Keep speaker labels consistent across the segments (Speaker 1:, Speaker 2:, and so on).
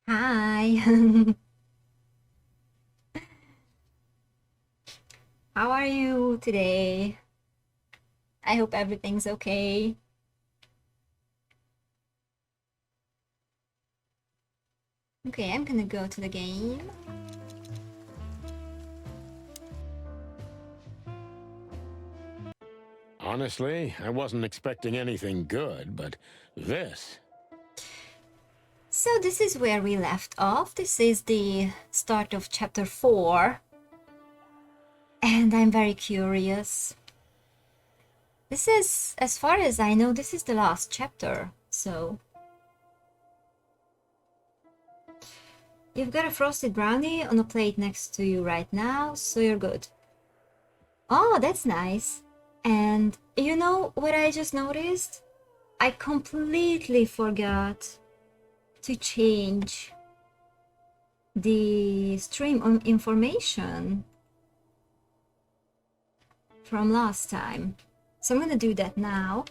Speaker 1: Hi. How are you today? I hope everything's okay. Okay, I'm gonna go to the game.
Speaker 2: Honestly, I wasn't expecting anything good, but this...
Speaker 1: So this is where we left off. This is the start of chapter 4. And I'm very curious. This is, as far as I know, this is the last chapter. So you've got a frosted brownie on a plate next to you right now, so you're good. Oh, that's nice. And you know what I just noticed? I completely forgot to change the stream on information from last time. So I'm gonna do that now.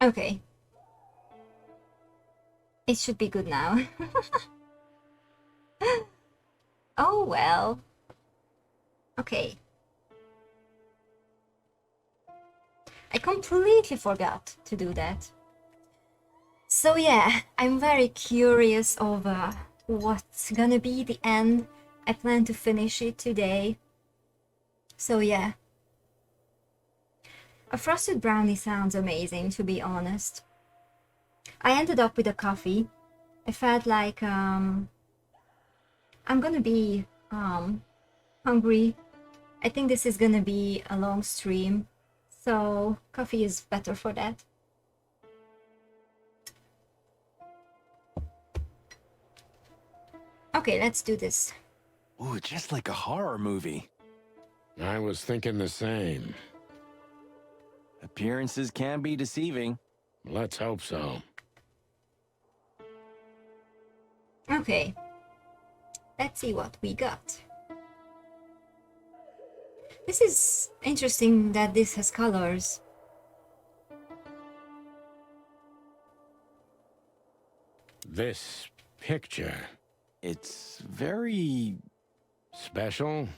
Speaker 1: Okay. It should be good now. Oh well. Okay. I completely forgot to do that. So yeah, I'm very curious over what's gonna be the end. I plan to finish it today. So yeah. A frosted brownie sounds amazing, to be honest. I ended up with a coffee. I felt like I'm gonna be hungry. I think this is gonna be a long stream, so coffee is better for that. Okay, let's do this.
Speaker 3: Ooh, just like a horror movie.
Speaker 2: I was thinking the same.
Speaker 3: Appearances can be deceiving.
Speaker 2: Let's hope so.
Speaker 1: Okay, let's see what we got. This is interesting that this has colors.
Speaker 2: This picture...
Speaker 3: It's very...
Speaker 2: special?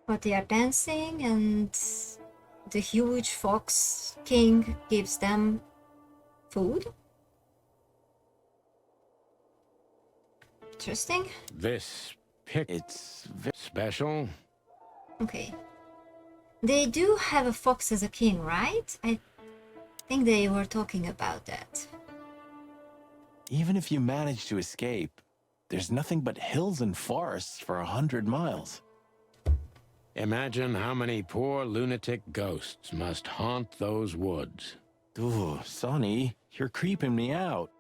Speaker 1: But they are dancing and the huge fox king gives them food. Interesting.
Speaker 2: This
Speaker 3: It's
Speaker 2: special?
Speaker 1: Okay. They do have a fox as a king, right? I think they were talking about that.
Speaker 3: Even if you manage to escape, there's nothing but hills and forests for 100 miles.
Speaker 2: Imagine how many poor lunatic ghosts must haunt those woods.
Speaker 3: Ooh, Sonny, you're creeping me out.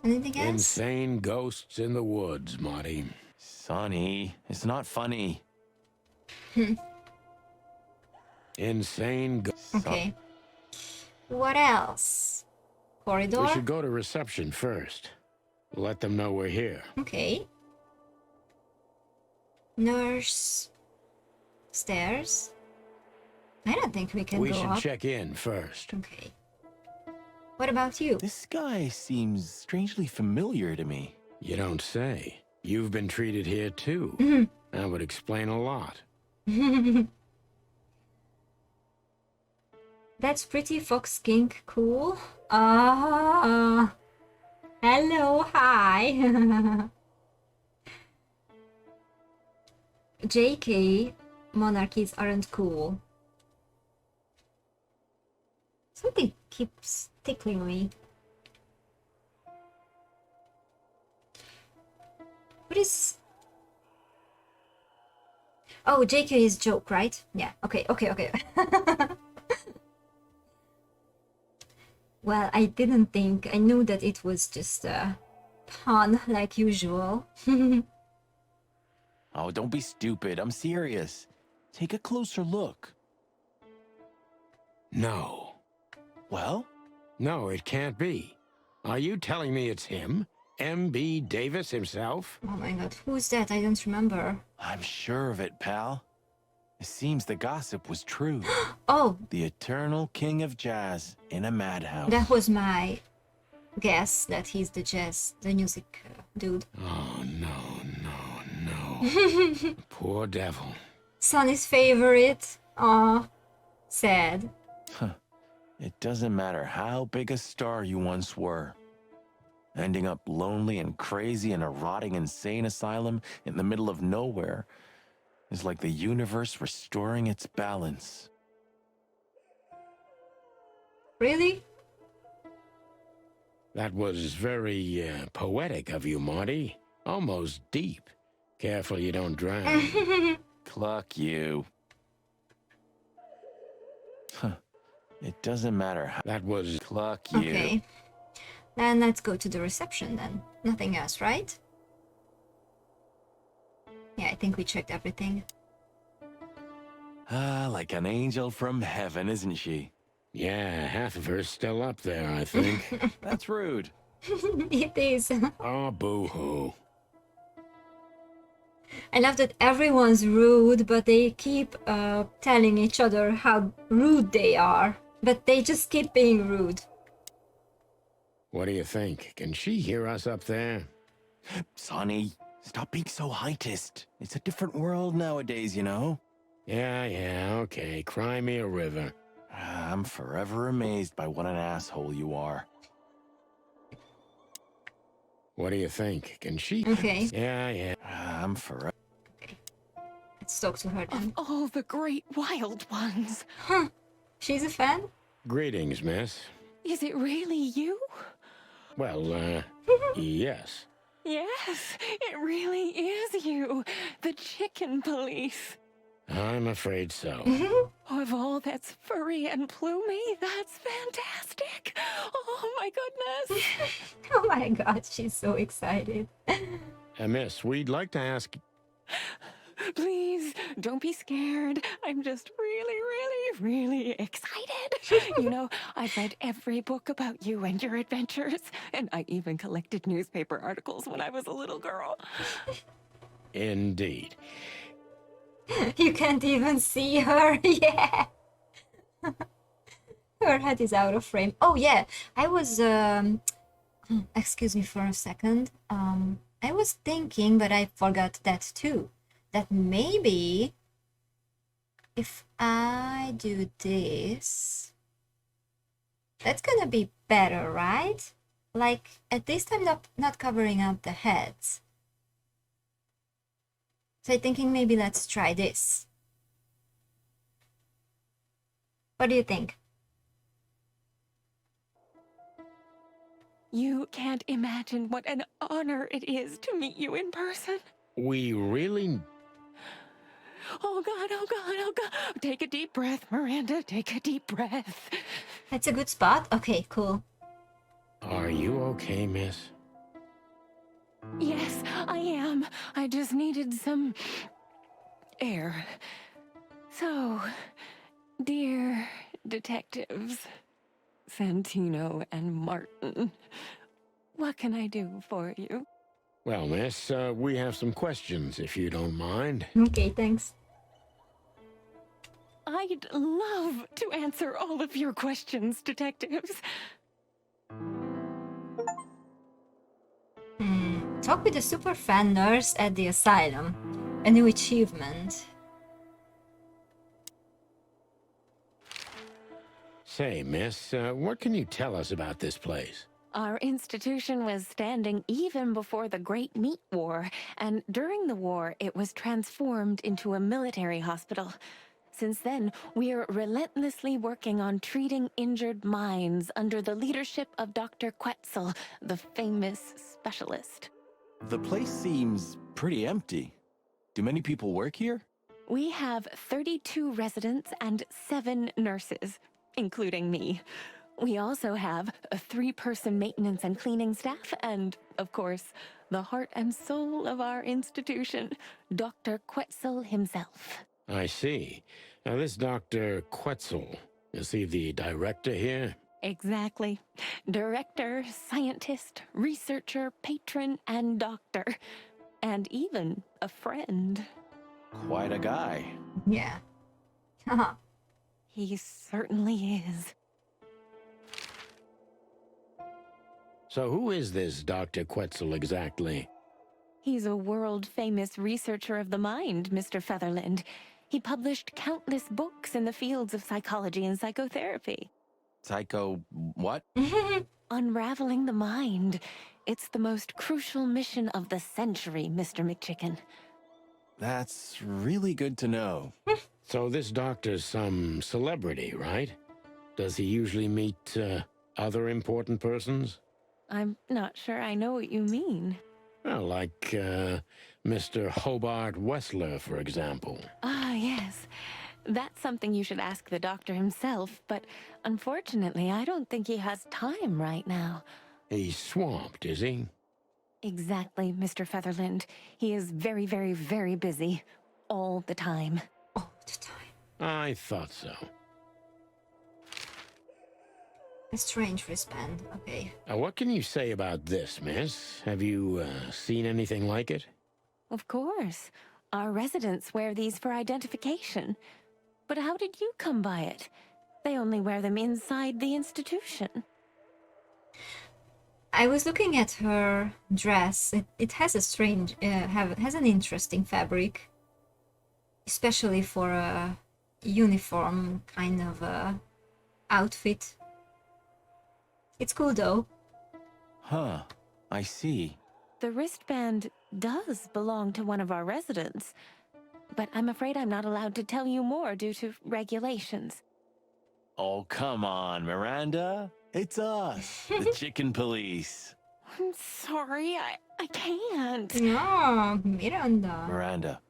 Speaker 1: Anything else?
Speaker 2: Insane ghosts in the woods, Marty.
Speaker 3: Sonny, it's not funny.
Speaker 2: Insane
Speaker 1: Okay. What else? Corridor?
Speaker 2: We should go to reception first. Let them know we're here.
Speaker 1: Okay. Nurse. Stairs. I don't think we can
Speaker 2: We
Speaker 1: go
Speaker 2: should
Speaker 1: up.
Speaker 2: check in first.
Speaker 1: Okay. What about you?
Speaker 3: This guy seems strangely familiar to me.
Speaker 2: You don't say. You've been treated here too. That would explain a lot.
Speaker 1: That's pretty fox skink cool. Ah. Hello, hi. JK, monarchies aren't cool. Something keeps tickling me. What is... Oh, JK is joke, right? Yeah, okay. Well, I didn't think. I knew that it was just a pun, like usual.
Speaker 3: Oh, don't be stupid. I'm serious. Take a closer look.
Speaker 2: No.
Speaker 3: Well,
Speaker 2: No, it can't be. Are you telling me it's him? M.B. Davis himself?
Speaker 1: Oh my god, who's that? I don't remember.
Speaker 3: I'm sure of it, pal. It seems the gossip was true.
Speaker 1: Oh,
Speaker 3: The eternal king of jazz in a madhouse.
Speaker 1: that was my guess that he's the music dude.
Speaker 2: Oh, no. Poor devil.
Speaker 1: Sonny's favorite. Aw, sad.
Speaker 3: It doesn't matter how big a star you once were. Ending up lonely and crazy in a rotting insane asylum in the middle of nowhere is like the universe restoring its balance.
Speaker 1: Really?
Speaker 2: That was very poetic of you, Marty. Almost deep. Careful you don't drown.
Speaker 3: Cluck you. It doesn't matter how.
Speaker 2: That was...
Speaker 3: Cluck you.
Speaker 1: Okay. Then let's go to the reception then. Nothing else, right? Yeah, I think we checked everything.
Speaker 3: Ah, like an angel from heaven, isn't she?
Speaker 2: Yeah, half of her's still up there, I think.
Speaker 3: That's rude.
Speaker 1: It is.
Speaker 2: Oh, boo-hoo.
Speaker 1: I love that everyone's rude, but they keep telling each other how rude they are. But they just keep being rude.
Speaker 2: What do you think? Can she hear us up there?
Speaker 3: Sonny, stop being so heightist. It's a different world nowadays, you know?
Speaker 2: Yeah, okay. Cry me a river.
Speaker 3: I'm forever amazed by what an asshole you are.
Speaker 2: What do you think? Can she...
Speaker 1: Okay,
Speaker 2: Yeah.
Speaker 3: I'm forever...
Speaker 1: let's talk to her then.
Speaker 4: Of all the great wild ones.
Speaker 1: Huh, she's a fan?
Speaker 2: Greetings, miss.
Speaker 4: Is it really you?
Speaker 2: Well, yes.
Speaker 4: Yes, it really is you. The chicken police.
Speaker 2: I'm afraid so.
Speaker 4: Of all that's furry and plumey, that's fantastic. Oh my goodness.
Speaker 1: Oh my god, she's so excited.
Speaker 2: Miss, we'd like to ask...
Speaker 4: Please, don't be scared. I'm just really excited. You know, I've read every book about you and your adventures, and I even collected newspaper articles when I was a little girl.
Speaker 2: Indeed.
Speaker 1: You can't even see her. Yeah. Her head is out of frame. Oh yeah, I was excuse me for a second. I was thinking, but I forgot that too. That maybe if I do this, that's gonna be better, right? Like at least I'm not covering up the heads. So I'm thinking maybe let's try this. What do you think?
Speaker 4: You can't imagine what an honor it is to meet you in person.
Speaker 2: We really...
Speaker 4: Oh God. Take a deep breath, Miranda. Take a deep breath.
Speaker 1: That's a good spot. Okay, cool.
Speaker 2: Are you okay, miss?
Speaker 4: Yes, I am. I just needed some air. So, dear detectives, Santino and Martin, what can I do for you?
Speaker 2: Well, miss, we have some questions, if you don't mind.
Speaker 1: Okay, thanks.
Speaker 4: I'd love to answer all of your questions, detectives.
Speaker 1: Talk with the super fan nurse at the asylum. A new achievement.
Speaker 2: Say, miss, what can you tell us about this place?
Speaker 4: Our institution was standing even before the Great Meat War, and during the war, it was transformed into a military hospital. Since then, we're relentlessly working on treating injured minds under the leadership of Dr. Quetzal, the famous specialist.
Speaker 3: The place seems pretty empty. Do many people work here?
Speaker 4: We have 32 residents and 7 nurses, including me. We also have a 3-person maintenance and cleaning staff, and, of course, the heart and soul of our institution, Dr. Quetzal himself.
Speaker 2: I see. Now, this Dr. Quetzal, is he the director here?
Speaker 4: Exactly. Director, scientist, researcher, patron, and doctor. And even a friend.
Speaker 3: Quite a guy.
Speaker 1: Yeah. Haha.
Speaker 4: He certainly is.
Speaker 2: So who is this Dr. Quetzal exactly?
Speaker 4: He's a world-famous researcher of the mind, Mr. Featherland. He published countless books in the fields of psychology and psychotherapy.
Speaker 3: Psycho what?
Speaker 4: Unraveling the mind. It's the most crucial mission of the century, Mr. McChicken.
Speaker 3: That's really good to know.
Speaker 2: So this doctor's some celebrity, right? Does he usually meet other important persons?
Speaker 4: I'm not sure I know what you mean.
Speaker 2: Well, like Mr. Hobart Wessler, for example.
Speaker 4: Ah, yes. That's something you should ask the doctor himself, but unfortunately, I don't think he has time right now.
Speaker 2: He's swamped, is he?
Speaker 4: Exactly, Mr. Featherland. He is very, very, very busy. All the time.
Speaker 1: All the time.
Speaker 2: I thought so.
Speaker 1: A strange wristband. Okay.
Speaker 2: What can you say about this, miss? Have you seen anything like it?
Speaker 4: Of course. Our residents wear these for identification. But how did you come by it? They only wear them inside the institution.
Speaker 1: I was looking at her dress. It has a strange, has an interesting fabric, especially for a uniform kind of outfit. It's cool though.
Speaker 3: Huh. I see.
Speaker 4: The wristband does belong to one of our residents, but I'm afraid I'm not allowed to tell you more due to regulations.
Speaker 3: Oh, come on, Miranda. It's us, the chicken police.
Speaker 4: I'm sorry, I can't.
Speaker 1: Yeah, Miranda.
Speaker 3: Miranda,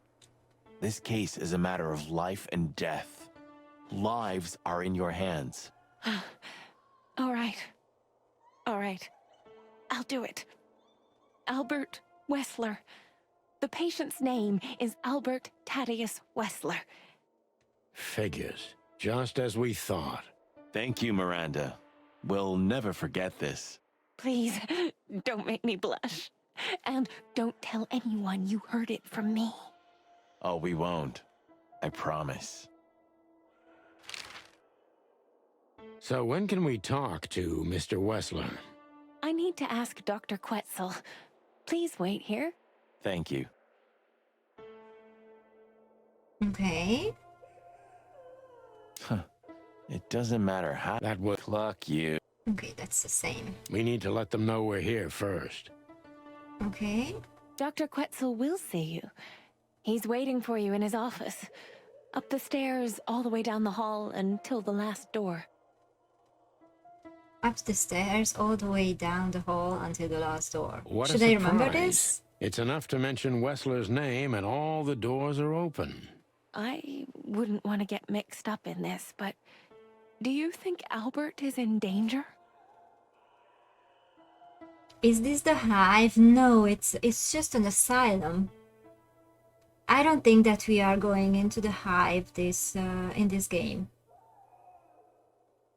Speaker 3: this case is a matter of life and death. Lives are in your hands.
Speaker 4: All right. All right. I'll do it. Albert Wessler. The patient's name is Albert Thaddeus Wessler.
Speaker 2: Figures. Just as we thought.
Speaker 3: Thank you, Miranda. We'll never forget this.
Speaker 4: Please, don't make me blush. And don't tell anyone you heard it from me.
Speaker 3: Oh, we won't. I promise.
Speaker 2: So when can we talk to Mr. Wessler?
Speaker 4: I need to ask Dr. Quetzal. Please wait here.
Speaker 3: Thank you.
Speaker 1: Okay.
Speaker 3: Huh. It doesn't matter how.
Speaker 2: That would...
Speaker 3: Pluck you.
Speaker 1: Okay, that's the same.
Speaker 2: We need to let them know we're here first.
Speaker 1: Okay.
Speaker 4: Dr. Quetzal will see you. He's waiting for you in his office. Up the stairs, all the way down the hall, until the last door.
Speaker 1: Up the stairs, all the way down the hall until the last door.
Speaker 2: What a
Speaker 1: Should I remember
Speaker 2: surprise.
Speaker 1: this?
Speaker 2: It's enough to mention Wessler's name and all the doors are open.
Speaker 4: I wouldn't want to get mixed up in this, but do you think Albert is in danger?
Speaker 1: Is this the hive? No, it's just an asylum. I don't think that we are going into the hive in this game.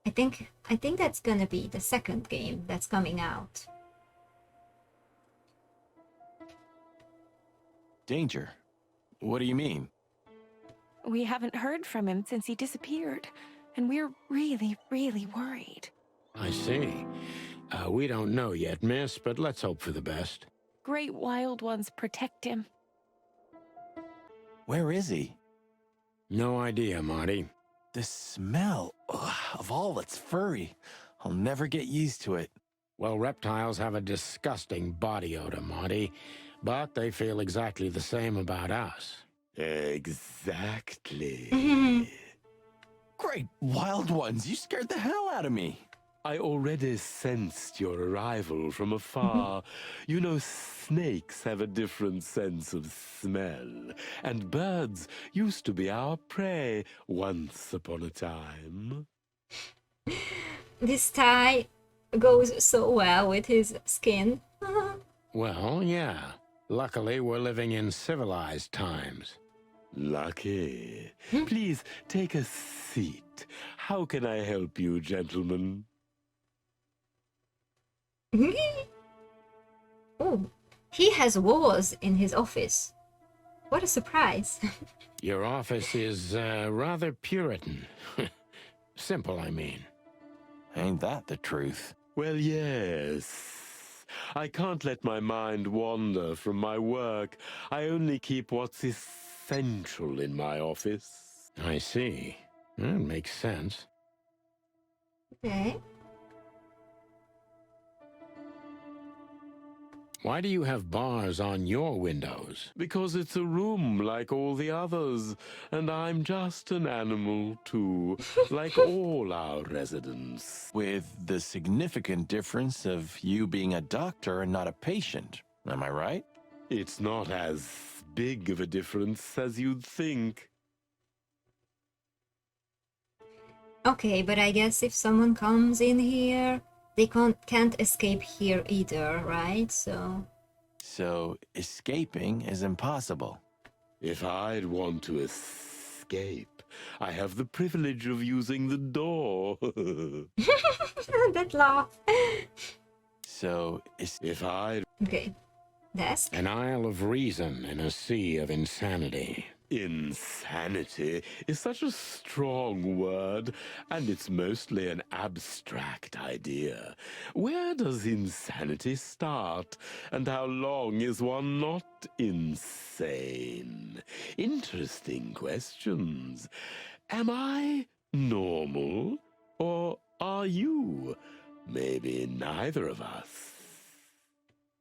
Speaker 1: I think that's gonna be the second game that's coming out.
Speaker 3: Danger? What do you mean?
Speaker 4: We haven't heard from him since he disappeared, and we're really, really worried.
Speaker 2: I see. We don't know yet, miss, but let's hope for the best.
Speaker 4: Great wild ones protect him.
Speaker 3: Where is he?
Speaker 2: No idea, Marty.
Speaker 3: The smell of all that's furry. I'll never get used to it.
Speaker 2: Well, reptiles have a disgusting body odor, Marty, but they feel exactly the same about us.
Speaker 3: Exactly. Great wild ones, you scared the hell out of me.
Speaker 5: I already sensed your arrival from afar. You know, snakes have a different sense of smell, and birds used to be our prey once upon a time.
Speaker 1: this tie goes so well with his skin.
Speaker 2: Well, yeah. Luckily, we're living in civilized times.
Speaker 5: Lucky. Please take a seat. How can I help you, gentlemen?
Speaker 1: Oh, he has wars in his office. What a surprise.
Speaker 2: Your office is rather Puritan. Simple, I mean.
Speaker 3: Ain't that the truth?
Speaker 5: Well, yes. I can't let my mind wander from my work. I only keep what's essential in my office.
Speaker 2: I see. That makes sense.
Speaker 1: Okay.
Speaker 2: Why do you have bars on your windows?
Speaker 5: Because it's a room like all the others, and I'm just an animal too, like all our residents.
Speaker 3: With the significant difference of you being a doctor and not a patient. Am I right?
Speaker 5: It's not as big of a difference as you'd think.
Speaker 1: Okay, but I guess if someone comes in here, they can't escape here either, right?
Speaker 3: So escaping is impossible.
Speaker 5: If I'd want to escape, I have the privilege of using the door.
Speaker 1: That laugh.
Speaker 3: So
Speaker 5: If I'd
Speaker 1: Okay. Desk.
Speaker 2: An isle of reason in a sea of insanity.
Speaker 5: Insanity is such a strong word, and it's mostly an abstract idea. Where does insanity start, and how long is one not insane? Interesting questions. Am I normal, or are you? Maybe neither of us.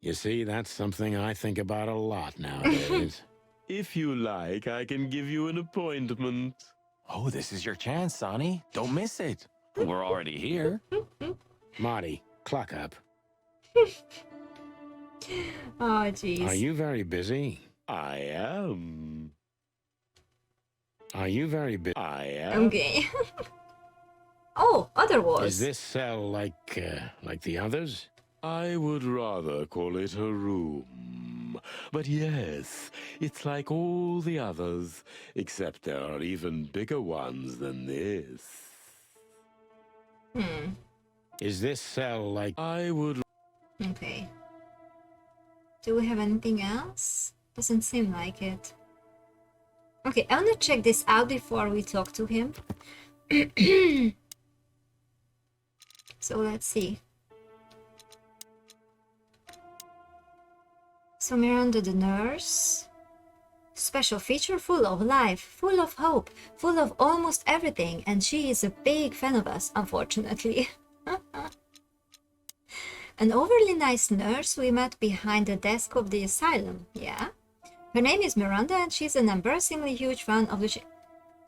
Speaker 2: You see, that's something I think about a lot nowadays.
Speaker 5: If you like, I can give you an appointment.
Speaker 3: Oh, this is your chance, Sonny. Don't miss it. We're already here.
Speaker 2: Marty, clock up.
Speaker 1: Oh, jeez.
Speaker 2: Are you very busy?
Speaker 5: I am.
Speaker 2: Are you very busy?
Speaker 5: I am.
Speaker 1: Okay. Oh, other wars.
Speaker 2: Is this cell like the others?
Speaker 5: I would rather call it a room. But yes, it's like all the others, except there are even bigger ones than this.
Speaker 2: Is this cell like...
Speaker 5: I would...
Speaker 1: Okay. Do we have anything else? Doesn't seem like it. Okay, I want to check this out before we talk to him. So let's see. So Miranda the nurse. Special feature, full of life, full of hope, full of almost everything, and she is a big fan of us, unfortunately. An overly nice nurse we met behind the desk of the asylum, yeah? Her name is Miranda and she's an embarrassingly huge fan of the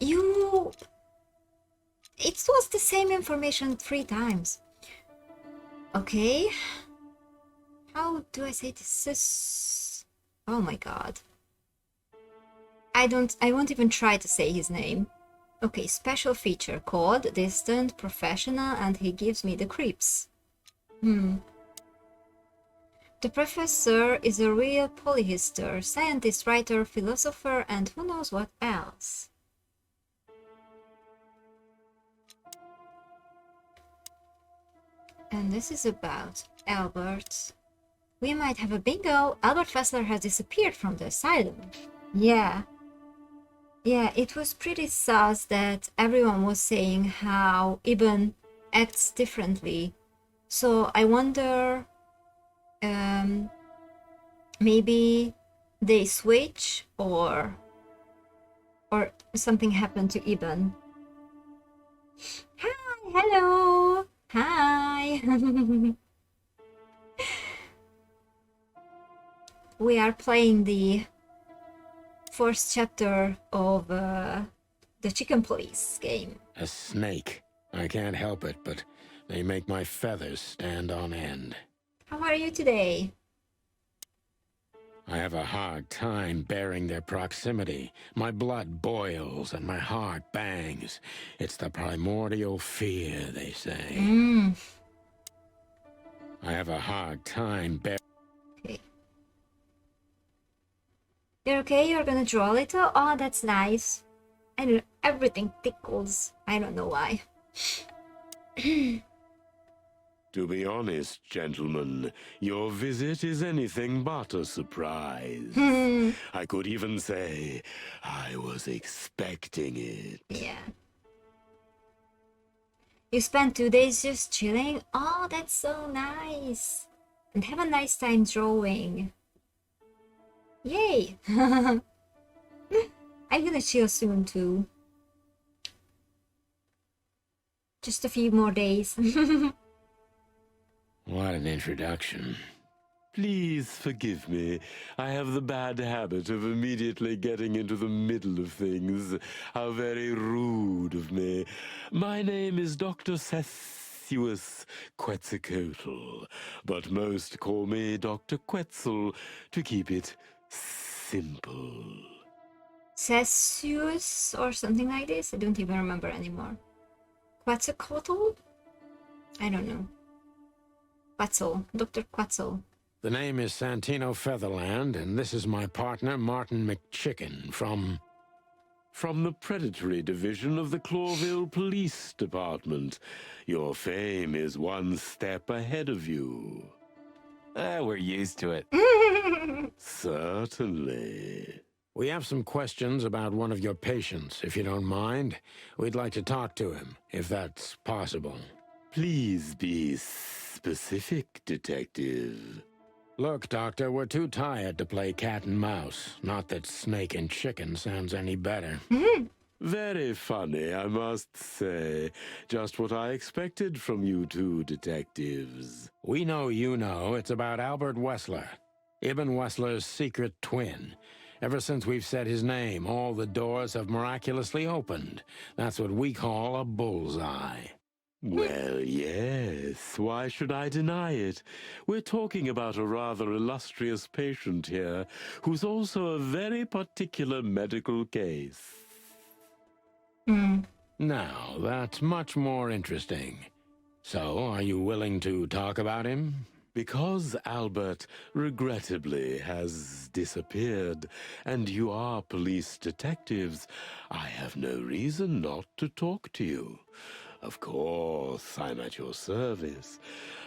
Speaker 1: You... It was the same information 3 times. Okay. How do I say this? Oh my god. I won't even try to say his name. Okay, special feature, cold, distant, professional, and he gives me the creeps. The professor is a real polyhister, scientist, writer, philosopher, and who knows what else. And this is about Albert. We might have a bingo. Albert Fessler has disappeared from the asylum. Yeah. Yeah, it was pretty sus that everyone was saying how Ibn acts differently. So I wonder, maybe they switch or something happened to Ibn. Hi, hello, hi. We are playing the 4th chapter of the Chickenpolice game.
Speaker 2: A snake. I can't help it, but they make my feathers stand on end.
Speaker 1: How are you today?
Speaker 2: I have a hard time bearing their proximity. My blood boils and my heart bangs. It's the primordial fear, they say. I have a hard time bearing...
Speaker 1: Okay. You're okay? You're gonna draw a little? Oh, that's nice. I don't know, everything tickles. I don't know why.
Speaker 5: To be honest, gentlemen, your visit is anything but a surprise. I could even say I was expecting it.
Speaker 1: Yeah. You spent 2 days just chilling? Oh, that's so nice. And have a nice time drawing. Yay! I'm gonna chill soon too. Just a few more days.
Speaker 2: What an introduction.
Speaker 5: Please forgive me. I have the bad habit of immediately getting into the middle of things. How very rude of me. My name is Dr. Sessuous Quetzalcoatl, but most call me Dr. Quetzal to keep it simple.
Speaker 1: Sessuous or something like this? I don't even remember anymore. Quetzalcoatl? I don't know. Quetzal. Dr. Quetzal.
Speaker 2: The name is Santino Featherland, and this is my partner, Martin McChicken, from
Speaker 5: the predatory division of the Clawville Police Department. Your fame is one step ahead of you.
Speaker 3: We're used to it.
Speaker 5: Certainly.
Speaker 2: We have some questions about one of your patients, if you don't mind. We'd like to talk to him, if that's possible.
Speaker 5: Please be specific, Detective.
Speaker 2: Look, Doctor, we're too tired to play cat and mouse. Not that snake and chicken sounds any better.
Speaker 5: Very funny, I must say. Just what I expected from you two detectives.
Speaker 2: We know you know it's about Albert Wessler, Ibn Wessler's secret twin. Ever since we've said his name, all the doors have miraculously opened. That's what we call a bullseye.
Speaker 5: Well, yes. Why should I deny it? We're talking about a rather illustrious patient here, who's also a very particular medical case.
Speaker 2: Now, that's much more interesting. So, are you willing to talk about him?
Speaker 5: Because Albert, regrettably, has disappeared, and you are police detectives, I have no reason not to talk to you. Of course, I'm at your service,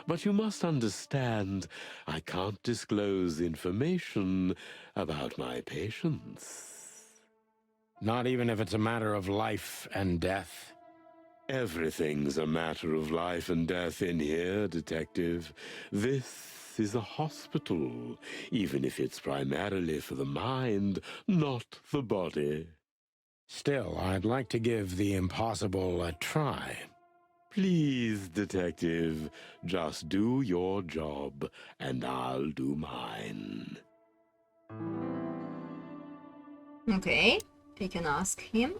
Speaker 5: but you must understand I can't disclose information about my patients.
Speaker 2: Not even if it's a matter of life and death?
Speaker 5: Everything's a matter of life and death in here, Detective. This is a hospital, even if it's primarily for the mind, not the body.
Speaker 2: Still, I'd like to give the impossible a try.
Speaker 5: Please, Detective, just do your job, and I'll do mine.
Speaker 1: Okay, we can ask him.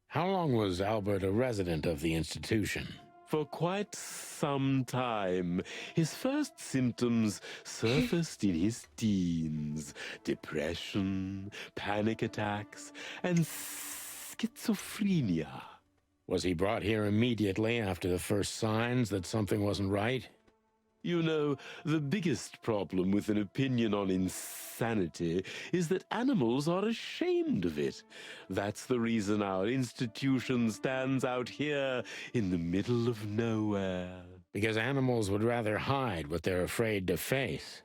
Speaker 2: How long was Albert a resident of the institution?
Speaker 5: For quite some time, his first symptoms surfaced in his teens. Depression, panic attacks, and schizophrenia.
Speaker 2: Was he brought here immediately after the first signs that something wasn't right?
Speaker 5: You know, the biggest problem with an opinion on insanity is that animals are ashamed of it. That's the reason our institution stands out here in the middle of nowhere.
Speaker 2: Because animals would rather hide what they're afraid to face.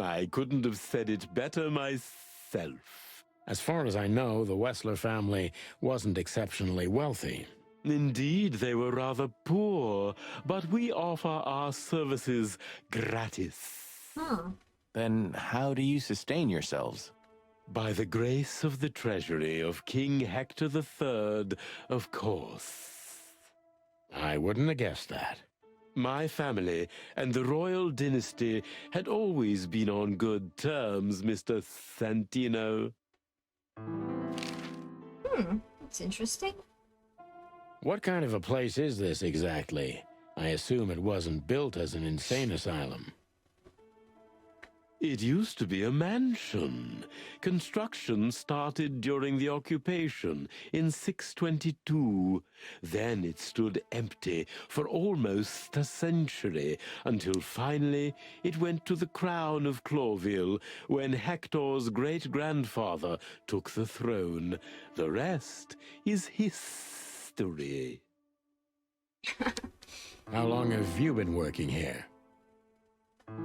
Speaker 5: I couldn't have said it better myself.
Speaker 2: As far as I know, the Wessler family wasn't exceptionally wealthy.
Speaker 5: Indeed, they were rather poor, but we offer our services gratis.
Speaker 3: Then how do you sustain yourselves?
Speaker 5: By the grace of the treasury of King Hector III, of course.
Speaker 2: I wouldn't have guessed that.
Speaker 5: My family and the royal dynasty had always been on good terms, Mr. Santino.
Speaker 1: That's interesting.
Speaker 2: What kind of a place is this exactly? I assume it wasn't built as an insane asylum.
Speaker 5: It used to be a mansion. Construction started during the occupation in 622. Then it stood empty for almost a century until finally it went to the crown of Clawville when Hector's great-grandfather took the throne. The rest is history.
Speaker 2: How long have you been working here?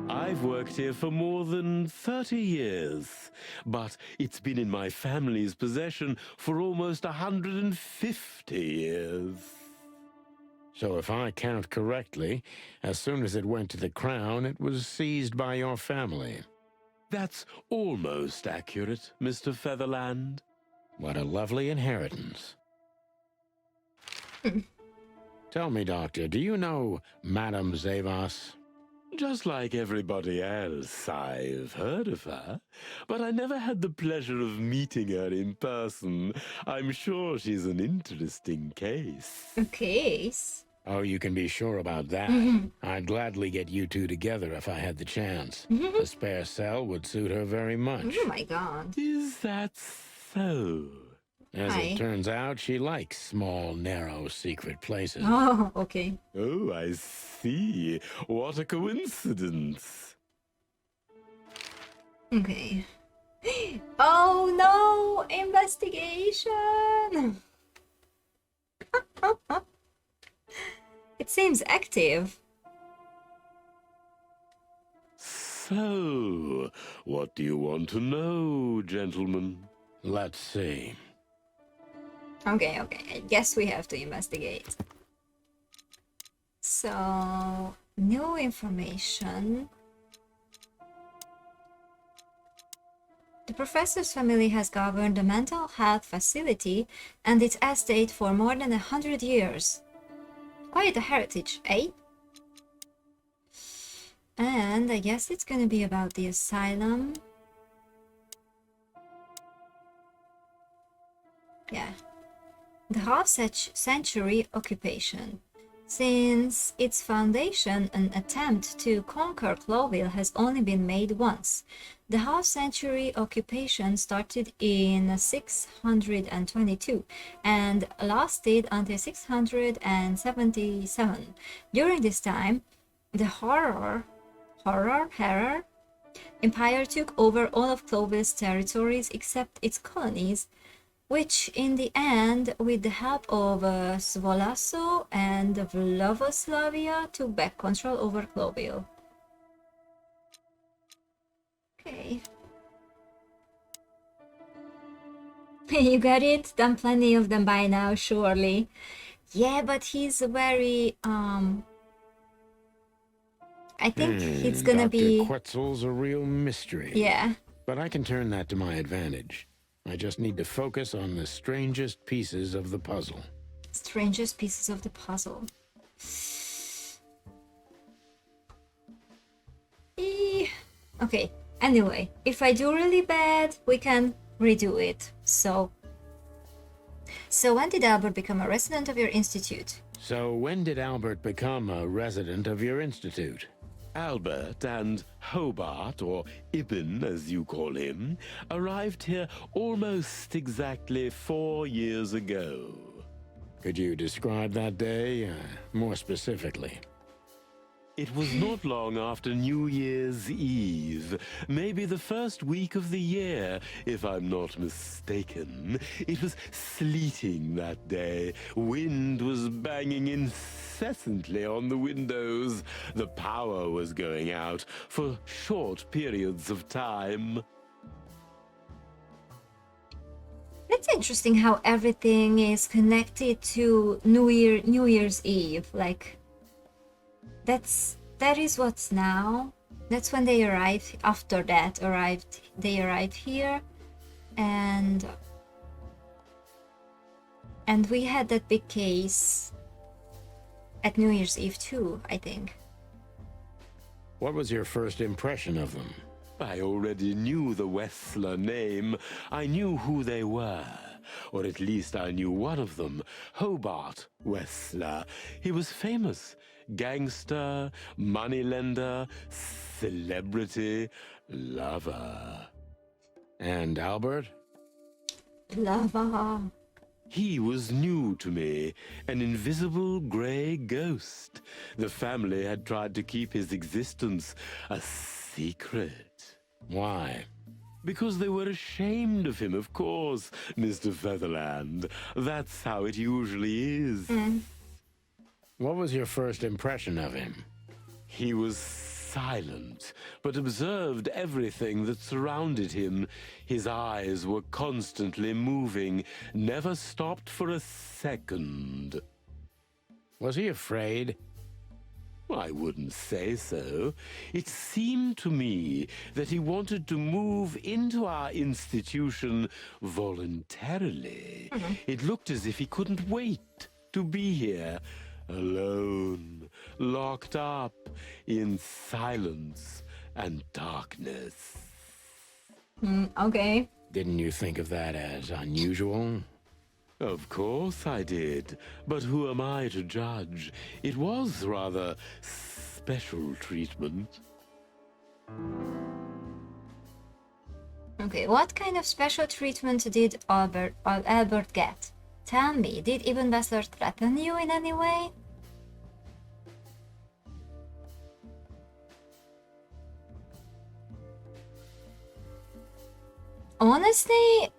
Speaker 5: I've worked here for more than 30 years, but it's been in my family's possession for almost 150 years.
Speaker 2: So if I count correctly, as soon as it went to the crown, it was seized by your family.
Speaker 5: That's almost accurate, Mr. Featherland.
Speaker 2: What a lovely inheritance. Tell me, Doctor, do you know Madame Zavas?
Speaker 5: Just like everybody else, I've heard of her, but I never had the pleasure of meeting her in person. I'm sure she's an interesting case.
Speaker 1: A case?
Speaker 2: Oh, you can be sure about that. I'd gladly get you two together if I had the chance. A spare cell would suit her very much.
Speaker 1: Oh my god.
Speaker 5: Is that so?
Speaker 2: As
Speaker 1: Hi.
Speaker 2: it turns out, she likes small, narrow, secret places.
Speaker 1: Oh, okay.
Speaker 5: Oh, I see. What a coincidence.
Speaker 1: Okay. Oh no! Investigation! It seems active.
Speaker 5: So, what do you want to know, gentlemen?
Speaker 2: Let's see.
Speaker 1: Okay, I guess we have to investigate. So, new information. The professor's family has governed the mental health facility and its estate for more than 100 years. Quite a heritage, eh? And I guess it's gonna be about the asylum. Yeah. The half-century occupation. Since its foundation, an attempt to conquer Clawville has only been made once. The half-century occupation started in 622 and lasted until 677. During this time, the Horror Empire took over all of Clawville's territories except its colonies, which in the end, with the help of Svolaso and Vlovoslavia, took back control over Clawville. Okay. You got it? Done plenty of them by now, surely. Yeah, but he's very, I think it's gonna
Speaker 2: Dr.
Speaker 1: be...
Speaker 2: Quetzal's a real mystery.
Speaker 1: Yeah.
Speaker 2: But I can turn that to my advantage. I just need to focus on the strangest pieces of the puzzle.
Speaker 1: Strangest pieces of the puzzle. Okay, anyway, if I do really bad, we can redo it. So when did Albert become a resident of your institute?
Speaker 2: So when did Albert become a resident of your institute?
Speaker 5: Albert and Hobart, or Ibn as you call him, arrived here almost exactly 4 years ago.
Speaker 2: Could you describe that day more specifically?
Speaker 5: It was not long after New Year's Eve, maybe the first week of the year, if I'm not mistaken. It was sleeting that day. Wind was banging incessantly on the windows. The power was going out for short periods of time.
Speaker 1: It's interesting how everything is connected to New Year's Eve. Like, that is what's now. That's when they arrived. After that, they arrived here, and we had that big case at New Year's Eve too, I think.
Speaker 2: What was your first impression of them?
Speaker 5: I already knew the Wessler name. I knew who they were. or at least I knew one of them, Hobart Wessler. He was famous. Gangster, moneylender, celebrity, lover.
Speaker 2: And Albert?
Speaker 1: Lava.
Speaker 5: He was new to me, an invisible gray ghost. The family had tried to keep his existence a secret.
Speaker 2: Why?
Speaker 5: Because they were ashamed of him, of course, Mr. Featherland. That's how it usually is.
Speaker 2: What was your first impression of him?
Speaker 5: He was silent, but observed everything that surrounded him. His eyes were constantly moving, never stopped for a second.
Speaker 2: Was he afraid?
Speaker 5: I wouldn't say so. It seemed to me that he wanted to move into our institution voluntarily. It looked as if he couldn't wait to be here, alone, locked up in silence and darkness.
Speaker 1: Okay.
Speaker 2: Didn't you think of that as unusual?
Speaker 5: Of course I did, but who am I to judge? It was rather special treatment.
Speaker 1: Okay, what kind of special treatment did Albert get? Tell me, did Ibn Wessler threaten you in any way? Honestly,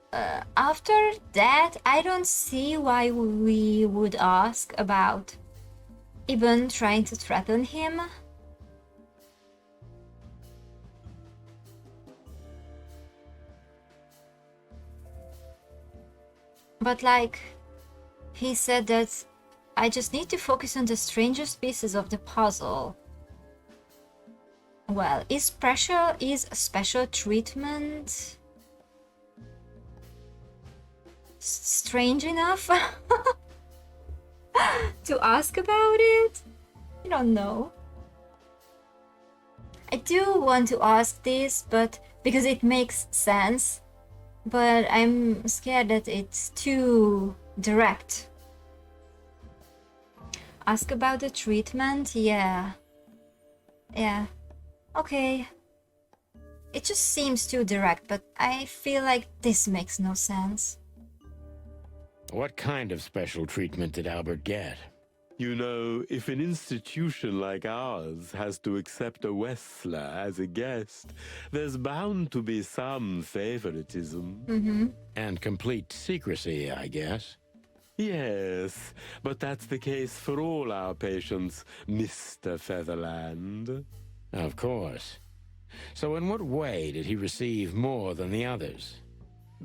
Speaker 1: after that, I don't see why we would ask about Ibn trying to threaten him. But like, he said that I just need to focus on the strangest pieces of the puzzle. Well, is special treatment strange enough to ask about it? I don't know. I do want to ask this, but because it makes sense, but I'm scared that it's too direct. Ask about the treatment? Yeah. Okay. It just seems too direct, but I feel like this makes no sense.
Speaker 2: What kind of special treatment did Albert get?
Speaker 5: You know, if an institution like ours has to accept a Wessler as a guest, there's bound to be some favoritism.
Speaker 2: And complete secrecy, I guess.
Speaker 5: Yes, but that's the case for all our patients, Mr. Featherland.
Speaker 2: Of course. So in what way did he receive more than the others?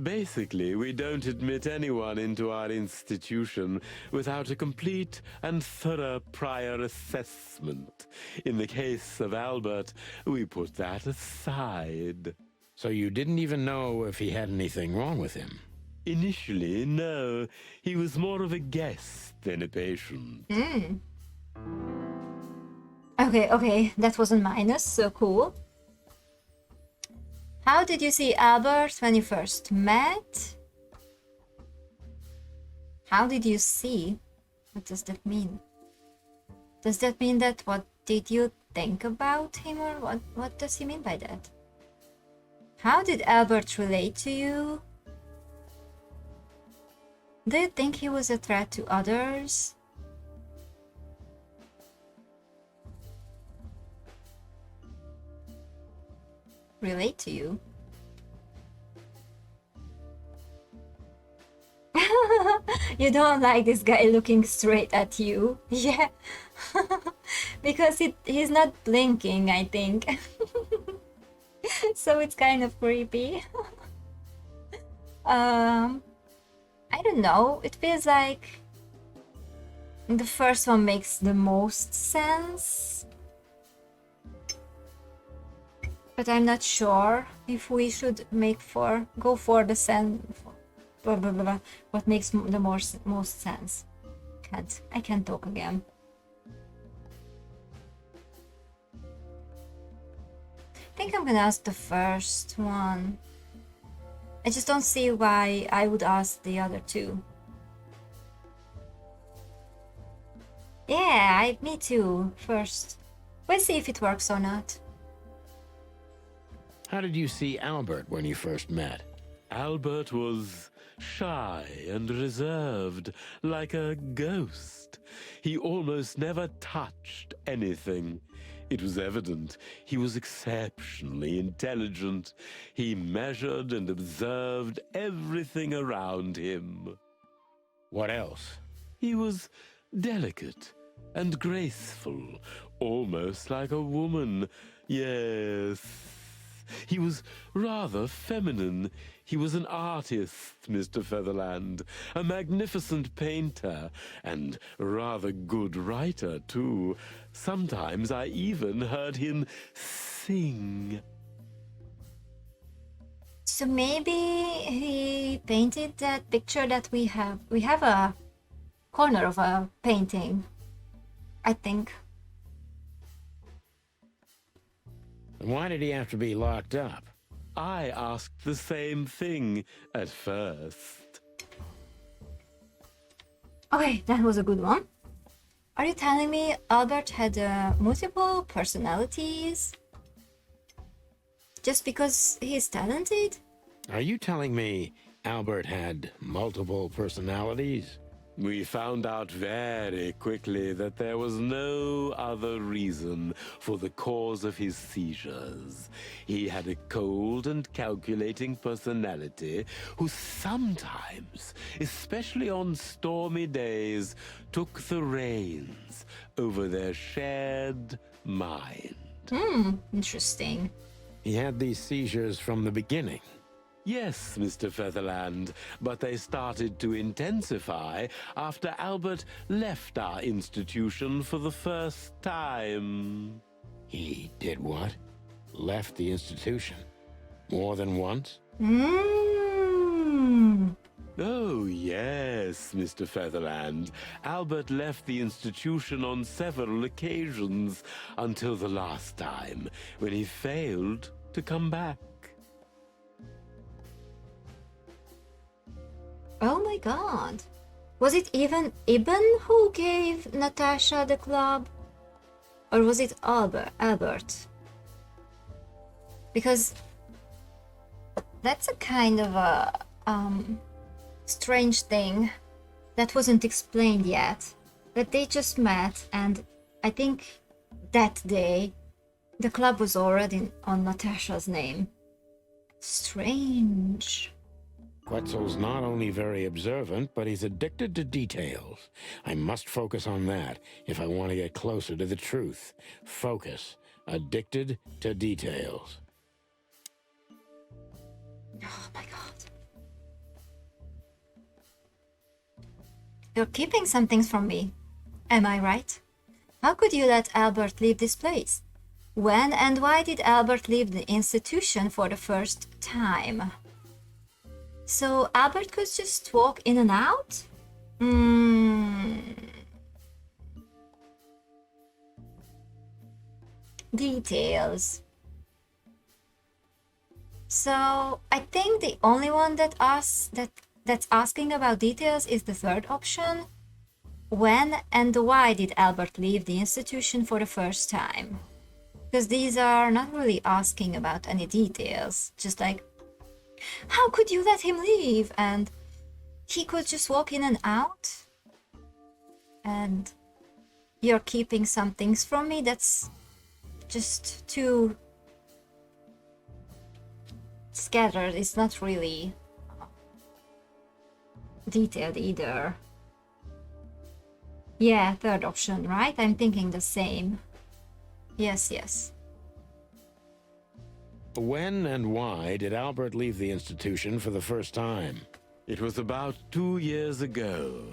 Speaker 5: Basically, we don't admit anyone into our institution without a complete and thorough prior assessment. In the case of Albert, we put that aside.
Speaker 2: So you didn't even know if he had anything wrong with him?
Speaker 5: Initially, no. He was more of a guest than a patient.
Speaker 1: Okay, that was a minus, so cool. How did you see Albert when you first met? How did you see? What does that mean? Does that mean that what did you think about him, or what does he mean by that? How did Albert relate to you? Do you think he was a threat to others? Relate to you? You don't like this guy looking straight at you? Yeah. Because he's not blinking, I think. So it's kind of creepy. I don't know. It feels like the first one makes the most sense. But I'm not sure if we should go for the what makes the most sense. I can't talk again. I think I'm gonna ask the first one. I just don't see why I would ask the other two. Yeah, me too, first. Let's see if it works or not.
Speaker 2: How did you see Albert when you first met?
Speaker 5: Albert was shy and reserved, like a ghost. He almost never touched anything. It was evident he was exceptionally intelligent. He measured and observed everything around him.
Speaker 2: What else?
Speaker 5: He was delicate and graceful, almost like a woman. Yes, he was rather feminine. He was an artist, Mr. Featherland, a magnificent painter, and rather good writer, too. Sometimes I even heard him sing.
Speaker 1: So maybe he painted that picture that we have. We have a corner of a painting, I think.
Speaker 2: And why did he have to be locked up?
Speaker 5: I asked the same thing at first.
Speaker 1: Okay, that was a good one. Are you telling me Albert had multiple personalities? Just because he's talented?
Speaker 2: Are you telling me Albert had multiple personalities?
Speaker 5: We found out very quickly that there was no other reason for the cause of his seizures. He had a cold and calculating personality who sometimes, especially on stormy days, took the reins over their shared mind.
Speaker 1: Interesting.
Speaker 2: He had these seizures from the beginning.
Speaker 5: Yes, Mr. Featherland, but they started to intensify after Albert left our institution for the first time.
Speaker 2: He did what? Left the institution? More than once?
Speaker 5: Oh, yes, Mr. Featherland. Albert left the institution on several occasions until the last time, when he failed to come back.
Speaker 1: Oh my god. Was it even Ibn who gave Natasha the club? Or was it Albert? Because that's a kind of a strange thing that wasn't explained yet. That they just met, and I think that day the club was already on Natasha's name. Strange.
Speaker 2: Quetzal's not only very observant, but he's addicted to details. I must focus on that if I want to get closer to the truth. Focus. Addicted to details.
Speaker 1: Oh my god. You're keeping some things from me. Am I right? How could you let Albert leave this place? When and why did Albert leave the institution for the first time? So Albert could just walk in and out? Details. So I think the only one that's asking about details is the third option. When and why did Albert leave the institution for the first time? Because these are not really asking about any details. Just like, how could you let him leave? And he could just walk in and out? And you're keeping some things from me? That's just too scattered. It's not really detailed either. Yeah, third option, right? I'm thinking the same. Yes.
Speaker 2: When and why did Albert leave the institution for the first time?
Speaker 5: It was about 2 years ago.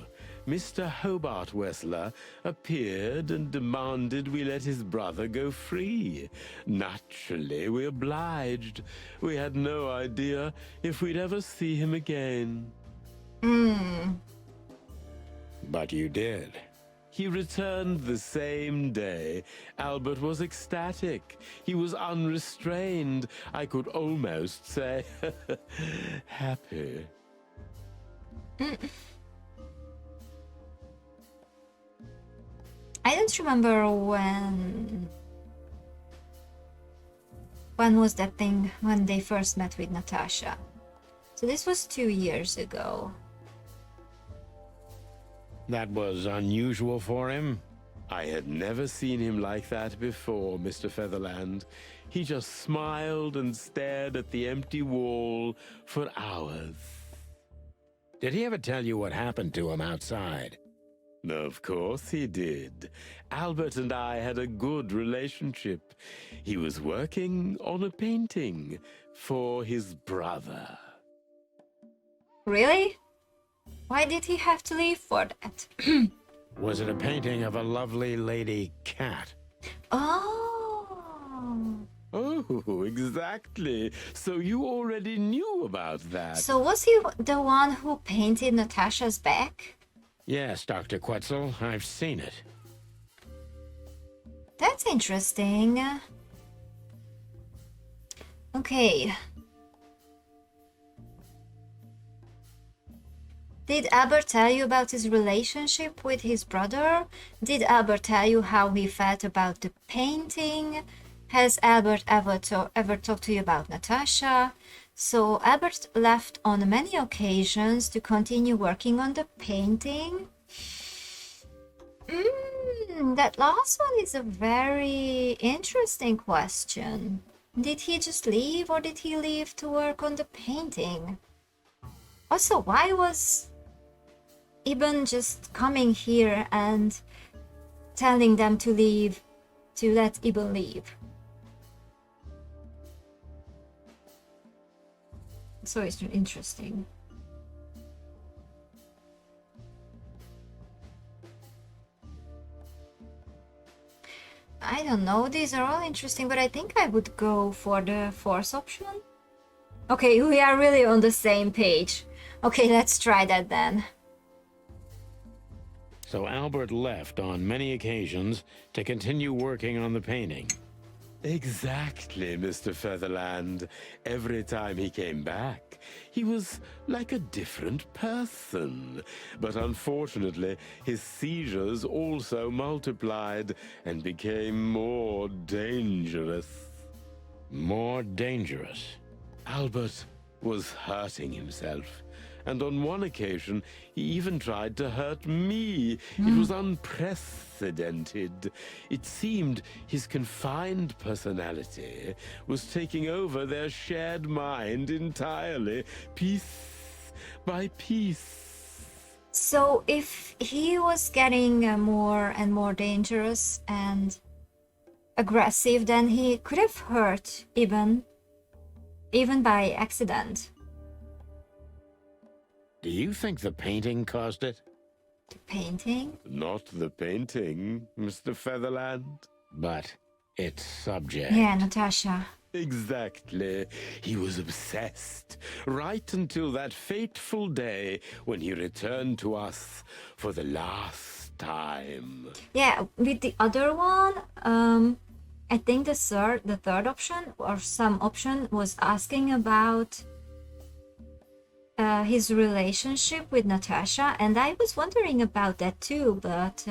Speaker 5: Mr. Hobart Wessler appeared and demanded we let his brother go free. Naturally, we obliged. We had no idea if we'd ever see him again.
Speaker 2: But you did.
Speaker 5: He returned the same day. Albert was ecstatic. He was unrestrained. I could almost say happy.
Speaker 1: I don't remember when was that thing when they first met with Natasha. So this was 2 years ago.
Speaker 2: That was unusual for him.
Speaker 5: I had never seen him like that before, Mr. Featherland. He just smiled and stared at the empty wall for hours.
Speaker 2: Did he ever tell you what happened to him outside?
Speaker 5: Of course he did. Albert and I had a good relationship. He was working on a painting for his brother.
Speaker 1: Really? Why did he have to leave for that?
Speaker 2: Was it a painting of a lovely lady cat?
Speaker 1: Oh.
Speaker 5: Oh, exactly. So you already knew about that.
Speaker 1: So was he the one who painted Natasha's back?
Speaker 2: Yes, Dr. Quetzal, I've seen it.
Speaker 1: That's interesting. Okay. Did Albert tell you about his relationship with his brother? Did Albert tell you how he felt about the painting? Has Albert ever talked to you about Natasha? So Albert left on many occasions to continue working on the painting. That last one is a very interesting question. Did he just leave or did he leave to work on the painting? Also, why was Ibn just coming here and telling them to leave, to let Ibn leave? So it's interesting. I don't know, these are all interesting, but I think I would go for the fourth option. Okay, we are really on the same page. Okay, let's try that then.
Speaker 2: So Albert left on many occasions to continue working on the painting.
Speaker 5: Exactly, Mr. Featherland. Every time he came back, he was like a different person. But unfortunately, his seizures also multiplied and became more dangerous.
Speaker 2: More dangerous.
Speaker 5: Albert was hurting himself. And on one occasion, he even tried to hurt me. It was unprecedented. It seemed his confined personality was taking over their shared mind entirely, piece by piece.
Speaker 1: So if he was getting more and more dangerous and aggressive, then he could have hurt even by accident.
Speaker 2: Do you think the painting caused it?
Speaker 1: The painting?
Speaker 5: Not the painting, Mr. Featherland.
Speaker 2: But its subject.
Speaker 1: Yeah, Natasha.
Speaker 5: Exactly. He was obsessed, right until that fateful day when he returned to us for the last time.
Speaker 1: Yeah, with the other one, I think the third option or some option was asking about his relationship with Natasha, and I was wondering about that too, but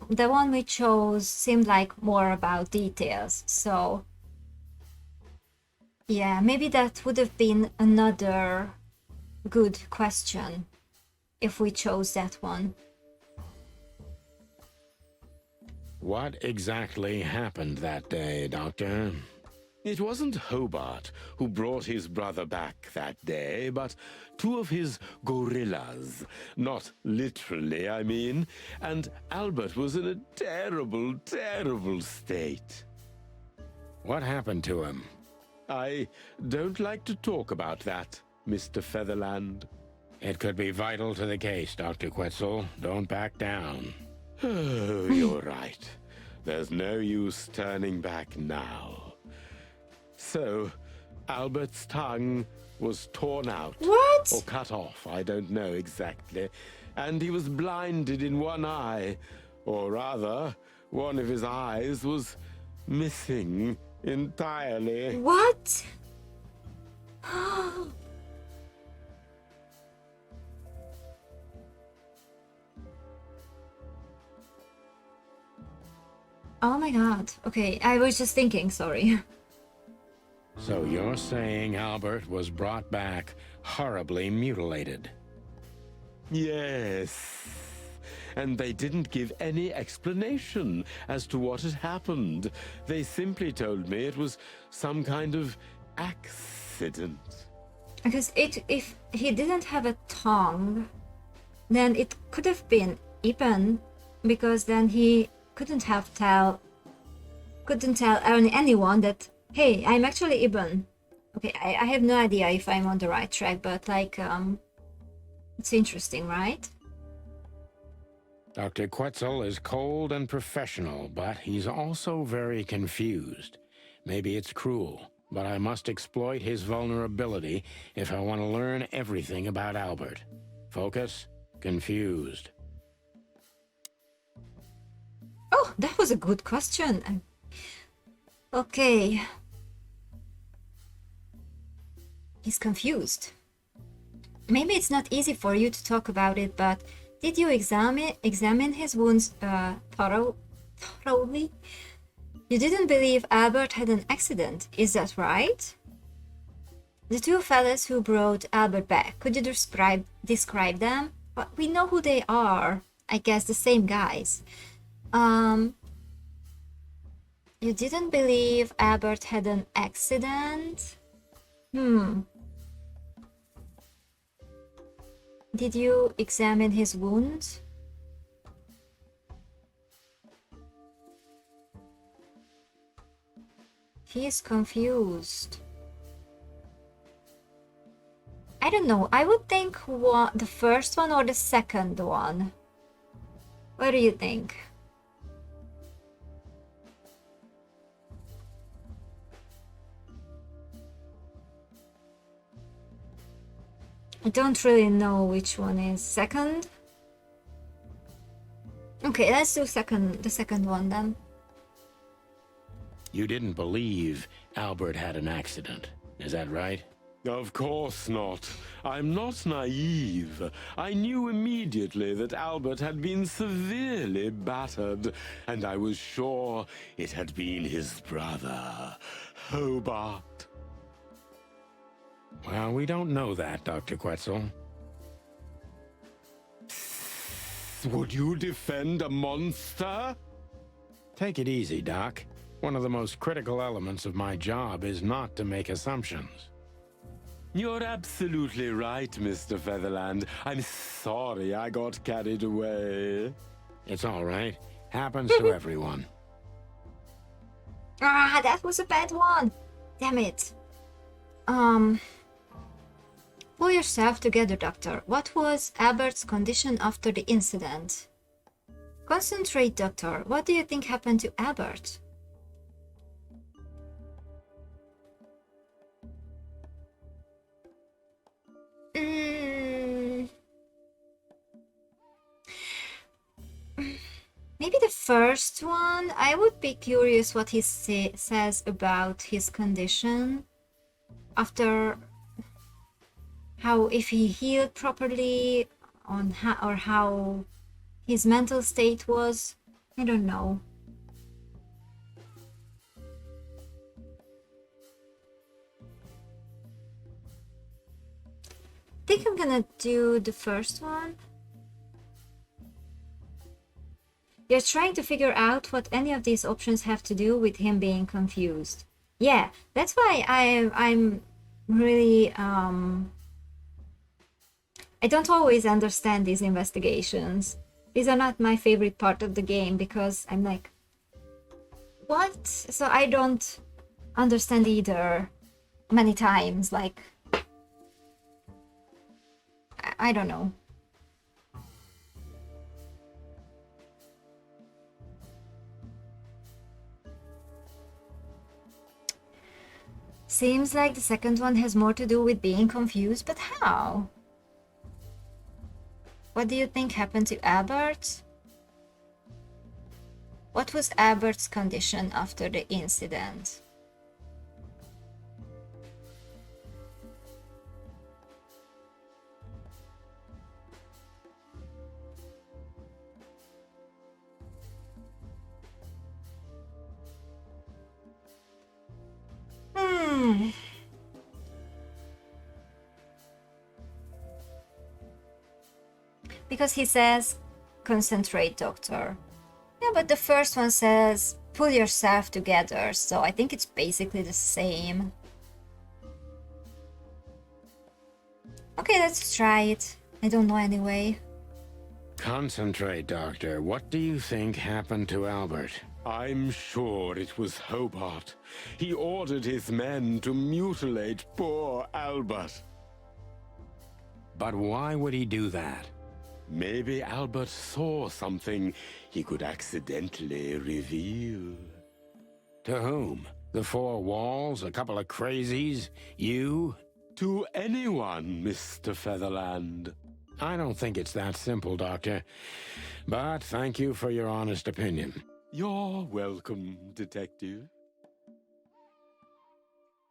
Speaker 1: the one we chose seemed like more about details, so yeah, maybe that would have been another good question if we chose that one.
Speaker 2: What exactly happened that day, Doctor?
Speaker 5: It wasn't Hobart who brought his brother back that day, but two of his gorillas. Not literally, I mean. And Albert was in a terrible, terrible state.
Speaker 2: What happened to him?
Speaker 5: I don't like to talk about that, Mr. Featherland.
Speaker 2: It could be vital to the case, Dr. Quetzal. Don't back down.
Speaker 5: Oh, you're right. There's no use turning back now. So, Albert's tongue was torn out.
Speaker 1: What?
Speaker 5: Or cut off, I don't know exactly. And he was blinded in one eye. Or rather, one of his eyes was missing entirely.
Speaker 1: What? Oh my god. Okay, I was just thinking, sorry.
Speaker 2: So you're saying Albert was brought back horribly mutilated?
Speaker 5: Yes. And they didn't give any explanation as to what had happened. They simply told me it was some kind of accident.
Speaker 1: Because if he didn't have a tongue, then it could have been Ipan, because then he couldn't tell anyone that, hey, I'm actually Ibn. Okay, I have no idea if I'm on the right track, but like, it's interesting, right?
Speaker 2: Dr. Quetzal is cold and professional, but he's also very confused. Maybe it's cruel, but I must exploit his vulnerability if I want to learn everything about Albert. Focus, confused.
Speaker 1: Oh, that was a good question. Okay. He's confused. Maybe it's not easy for you to talk about it, but did you examine his wounds thoroughly? You didn't believe Albert had an accident, is that right? The two fellas who brought Albert back, could you describe them? But we know who they are. I guess the same guys. You didn't believe Albert had an accident? Did you examine his wounds? He is confused. I don't know. I would think the first one or the second one. What do you think? I don't really know which one is second. Okay, let's do the second one then.
Speaker 2: You didn't believe Albert had an accident, is that right?
Speaker 5: Of course not. I'm not naive. I knew immediately that Albert had been severely battered, and I was sure it had been his brother, Hobart.
Speaker 2: Well, we don't know that, Dr. Quetzal.
Speaker 5: Would you defend a monster?
Speaker 2: Take it easy, Doc. One of the most critical elements of my job is not to make assumptions.
Speaker 5: You're absolutely right, Mr. Featherland. I'm sorry I got carried away.
Speaker 2: It's all right. Happens to everyone.
Speaker 1: Ah, that was a bad one. Damn it. Pull yourself together, Doctor. What was Albert's condition after the incident? Concentrate, Doctor. What do you think happened to Albert? Maybe the first one. I would be curious what he says about his condition after, how, if he healed properly, on how his mental state was. I don't know. I think I'm gonna do the first one. You're trying to figure out what any of these options have to do with him being confused. Yeah, that's why I'm really I don't always understand these investigations. These are not my favorite part of the game because I'm like, what? So I don't understand either many times, like, I don't know. seems like the second one has more to do with being confused, but how? What do you think happened to Albert? What was Albert's condition after the incident? Because he says, concentrate, doctor. Yeah, but the first one says, pull yourself together, so I think it's basically the same. Okay, let's try it. I don't know anyway.
Speaker 2: Concentrate, Doctor. What do you think happened to Albert?
Speaker 5: I'm sure it was Hobart. He ordered his men to mutilate poor Albert.
Speaker 2: But why would he do that?
Speaker 5: Maybe Albert saw something he could accidentally reveal.
Speaker 2: To whom? The four walls? A couple of crazies? You?
Speaker 5: To anyone, Mr. Featherland.
Speaker 2: I don't think it's that simple, Doctor. But thank you for your honest opinion.
Speaker 5: You're welcome, Detective.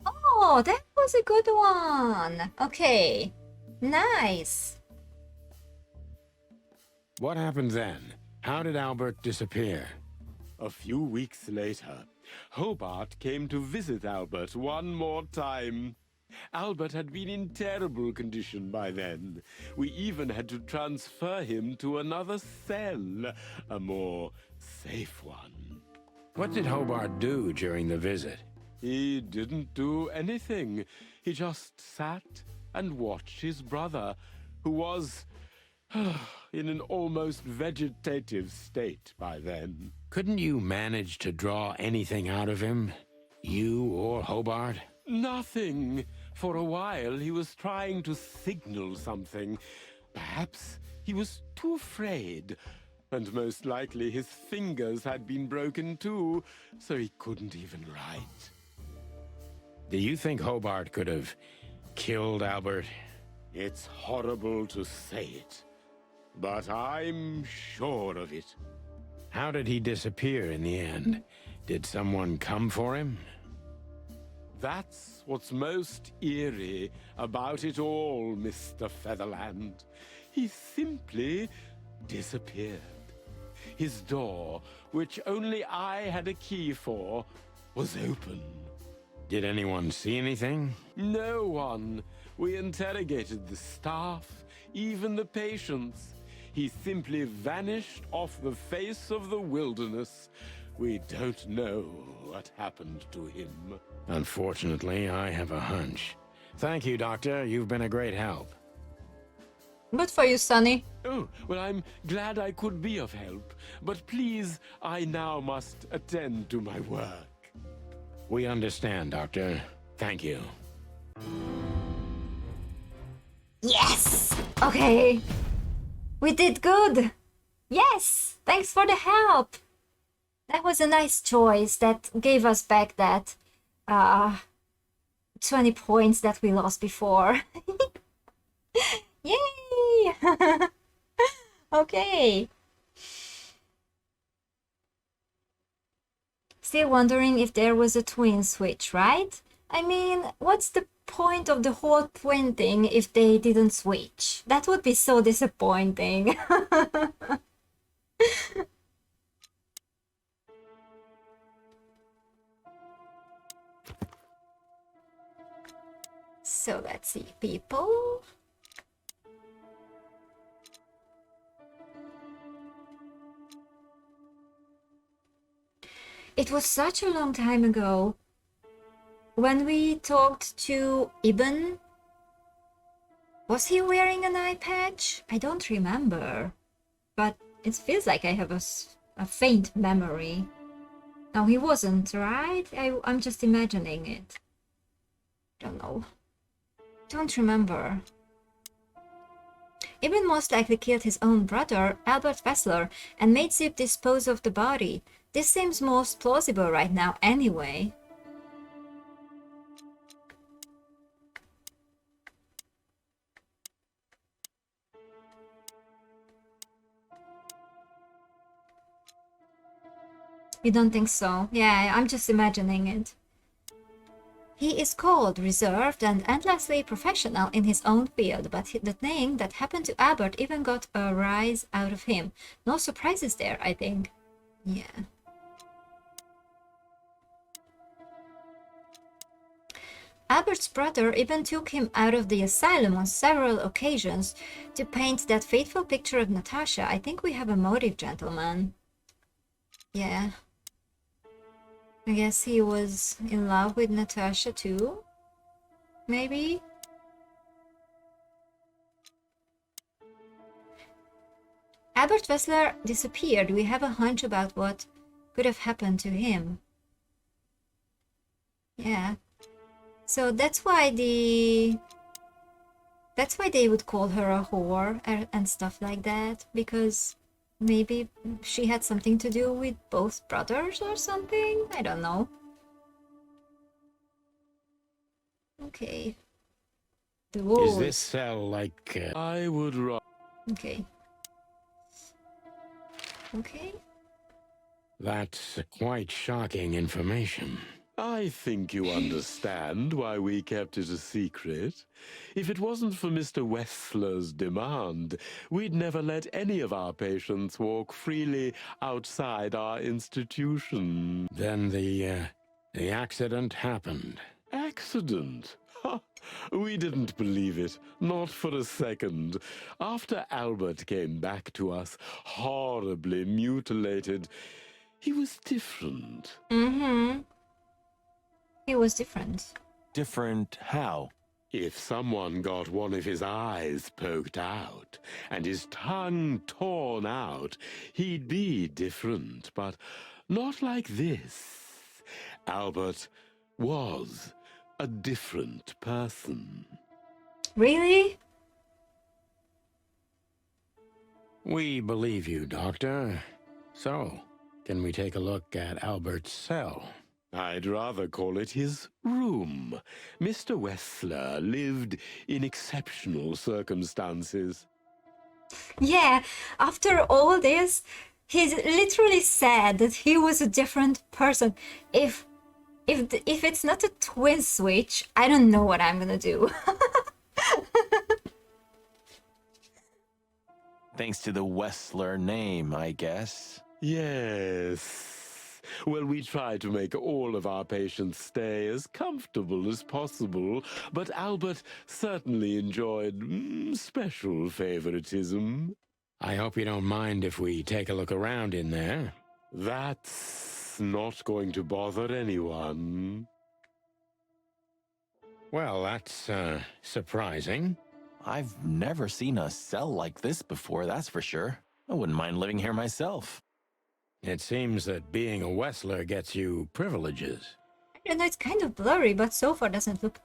Speaker 1: Oh, that was a good one. Okay, nice.
Speaker 2: What happened then? How did Albert disappear?
Speaker 5: A few weeks later, Hobart came to visit Albert one more time. Albert had been in terrible condition by then. We even had to transfer him to another cell, a more safe one.
Speaker 2: What did Hobart do during the visit?
Speaker 5: He didn't do anything. He just sat and watched his brother, who was in an almost vegetative state by then.
Speaker 2: Couldn't you manage to draw anything out of him? You or Hobart?
Speaker 5: Nothing. For a while, he was trying to signal something. Perhaps he was too afraid. And most likely his fingers had been broken too, so he couldn't even write.
Speaker 2: Do you think Hobart could have killed Albert?
Speaker 5: It's horrible to say it, but I'm sure of it.
Speaker 2: How did he disappear in the end? Did someone come for him?
Speaker 5: That's what's most eerie about it all, Mr. Featherland. He simply disappeared. His door, which only I had a key for, was open.
Speaker 2: Did anyone see anything?
Speaker 5: No one. We interrogated the staff, even the patients. He simply vanished off the face of the wilderness. We don't know what happened to him.
Speaker 2: Unfortunately, I have a hunch. Thank you, Doctor. You've been a great help.
Speaker 1: Good for you, Sonny.
Speaker 5: Oh, well, I'm glad I could be of help. But please, I now must attend to my work.
Speaker 2: We understand, Doctor. Thank you.
Speaker 1: Yes! Okay. We did good. Yes! Thanks for the help. That was a nice choice that gave us back that 20 points that we lost before. Yay! Okay. Still wondering if there was a twin switch, right? I mean, what's the point of the whole twin thing if they didn't switch? That would be so disappointing. So let's see, people. It was such a long time ago when we talked to Ibn. Was he wearing an eye patch? I don't remember, but it feels like I have a faint memory. No, he wasn't, right? I'm just imagining it. Don't know. Don't remember. Ibn most likely killed his own brother, Albert Wessler, and made Zip dispose of the body. This seems most plausible right now anyway. You don't think so? Yeah, I'm just imagining it. He is cold, reserved, and endlessly professional in his own field, but the thing that happened to Albert even got a rise out of him. No surprises there, I think. Yeah. Albert's brother even took him out of the asylum on several occasions to paint that fateful picture of Natasha. I think we have a motive, gentlemen. Yeah. I guess he was in love with Natasha too? Maybe? Albert Wessler disappeared. We have a hunch about what could have happened to him. Yeah. So that's why they would call her a whore and stuff like that, because maybe she had something to do with both brothers or something. I don't know. Okay. The walls.
Speaker 2: Is this cell like...
Speaker 5: I would rather...
Speaker 1: Okay. Okay.
Speaker 2: That's quite shocking information.
Speaker 5: I think you understand why we kept it a secret. If it wasn't for Mr. Wessler's demand, we'd never let any of our patients walk freely outside our institution.
Speaker 2: Then the accident happened.
Speaker 5: Accident? Ha! We didn't believe it, not for a second. After Albert came back to us, horribly mutilated, he was different.
Speaker 1: Mm-hmm. He was different.
Speaker 3: Different how?
Speaker 5: If someone got one of his eyes poked out and his tongue torn out, he'd be different, but not like this. Albert was a different person.
Speaker 1: Really?
Speaker 2: We believe you, Doctor. So, can we take a look at Albert's cell?
Speaker 5: I'd rather call it his room. Mr. Wessler lived in exceptional circumstances.
Speaker 1: Yeah, after all this, he's literally said that he was a different person. If it's not a twin switch, I don't know what I'm gonna do.
Speaker 3: Thanks to the Wessler name, I guess.
Speaker 5: Yes. Well, we try to make all of our patients stay as comfortable as possible, but Albert certainly enjoyed special favoritism.
Speaker 2: I hope you don't mind if we take a look around in there.
Speaker 5: That's not going to bother anyone.
Speaker 2: Well, that's, surprising.
Speaker 3: I've never seen a cell like this before, that's for sure. I wouldn't mind living here myself.
Speaker 2: It seems that being a Wessler gets you privileges.
Speaker 1: I don't know, it's kind of blurry, but so far doesn't look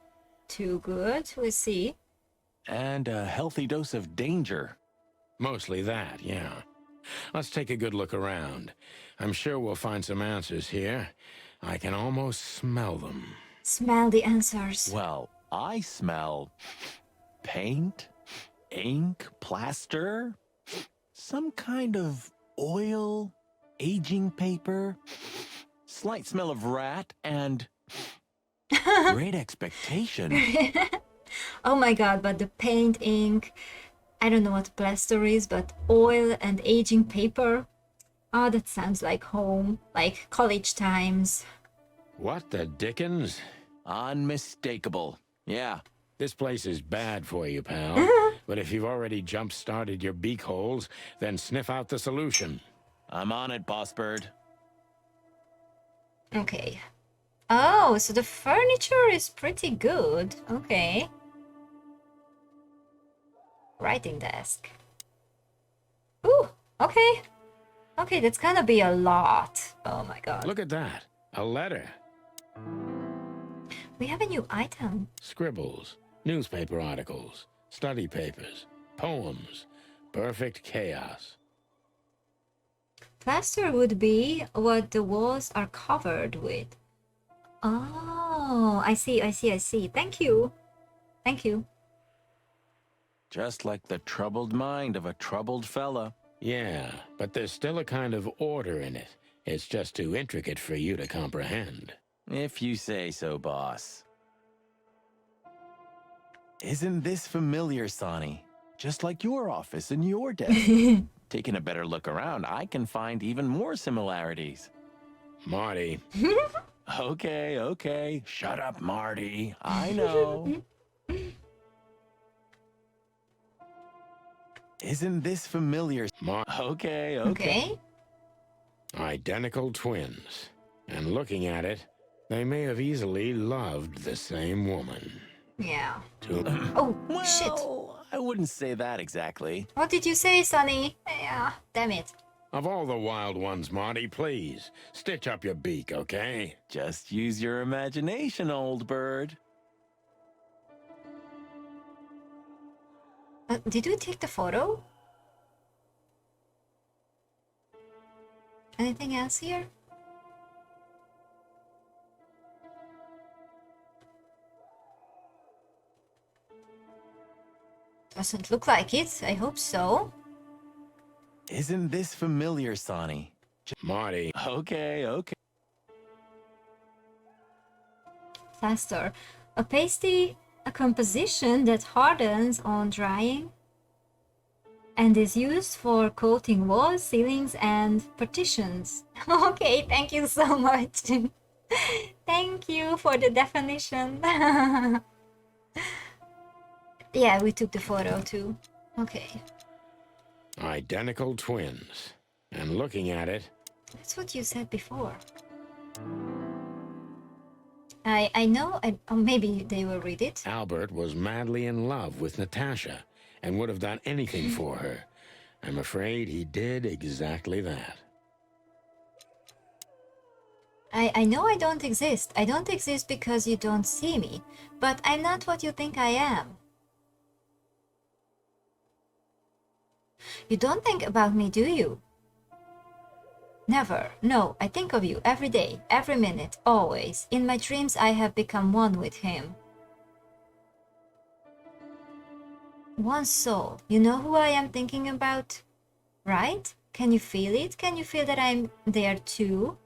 Speaker 1: too good. We'll see.
Speaker 3: And a healthy dose of danger.
Speaker 2: Mostly that, yeah. Let's take a good look around. I'm sure we'll find some answers here. I can almost smell them.
Speaker 1: Smell the answers.
Speaker 3: Well, I smell paint, ink, plaster, some kind of oil, aging paper, slight smell of rat, and great expectation.
Speaker 1: Oh my god, but the paint, ink, I don't know what plaster is, but oil and aging paper. Oh, that sounds like home, like college times.
Speaker 2: What the dickens?
Speaker 3: Unmistakable. Yeah.
Speaker 2: This place is bad for you, pal. But if you've already jump-started your beak holes, then sniff out the solution.
Speaker 3: I'm on it, boss bird.
Speaker 1: Okay. Oh, so the furniture is pretty good. Okay. Writing desk. Ooh, okay. Okay, that's gonna be a lot. Oh my god.
Speaker 2: Look at that. A letter.
Speaker 1: We have a new item.
Speaker 2: Scribbles, newspaper articles, study papers, poems. Perfect chaos.
Speaker 1: Plaster would be what the walls are covered with. Oh, I see. Thank you. Thank you.
Speaker 3: Just like the troubled mind of a troubled fella.
Speaker 2: Yeah, but there's still a kind of order in it. It's just too intricate for you to comprehend.
Speaker 3: If you say so, boss. Isn't this familiar, Sonny? Just like your office and your desk. Taking a better look around, I can find even more similarities.
Speaker 2: Marty,
Speaker 3: Okay, okay. Shut up, Marty. I know. Isn't this familiar? Okay, okay.
Speaker 1: Okay.
Speaker 2: identical twins. And looking at it, they may have easily loved the same woman.
Speaker 1: Yeah.
Speaker 2: To
Speaker 1: Oh, shit.
Speaker 3: Well, I wouldn't say that exactly.
Speaker 1: What did you say, Sonny? Yeah, damn it.
Speaker 2: Of all the wild ones, Marty, please, stitch up your beak, okay?
Speaker 3: Just use your imagination, old bird.
Speaker 1: Did we take the photo? Anything else here? Doesn't look like it. I hope so.
Speaker 3: Isn't this familiar, Sonny?
Speaker 2: Marty,
Speaker 3: Okay, okay.
Speaker 1: Faster. A pasty, a composition that hardens on drying and is used for coating walls, ceilings, and partitions. Okay, thank you so much. Thank you for the definition. Yeah, we took the photo too. Okay,
Speaker 2: identical twins. And looking at it,
Speaker 1: that's what you said before. I know, or maybe they will read it.
Speaker 2: Albert was madly in love with Natasha and would have done anything for her. I'm afraid he did exactly that.
Speaker 1: I know I don't exist. I don't exist because you don't see me, but I'm not what you think I am. You don't think about me, do you? Never. No, I think of you every day, every minute, always. In my dreams, I have become one with him. One soul. You know who I am thinking about? Right? Can you feel it? Can you feel that I'm there too?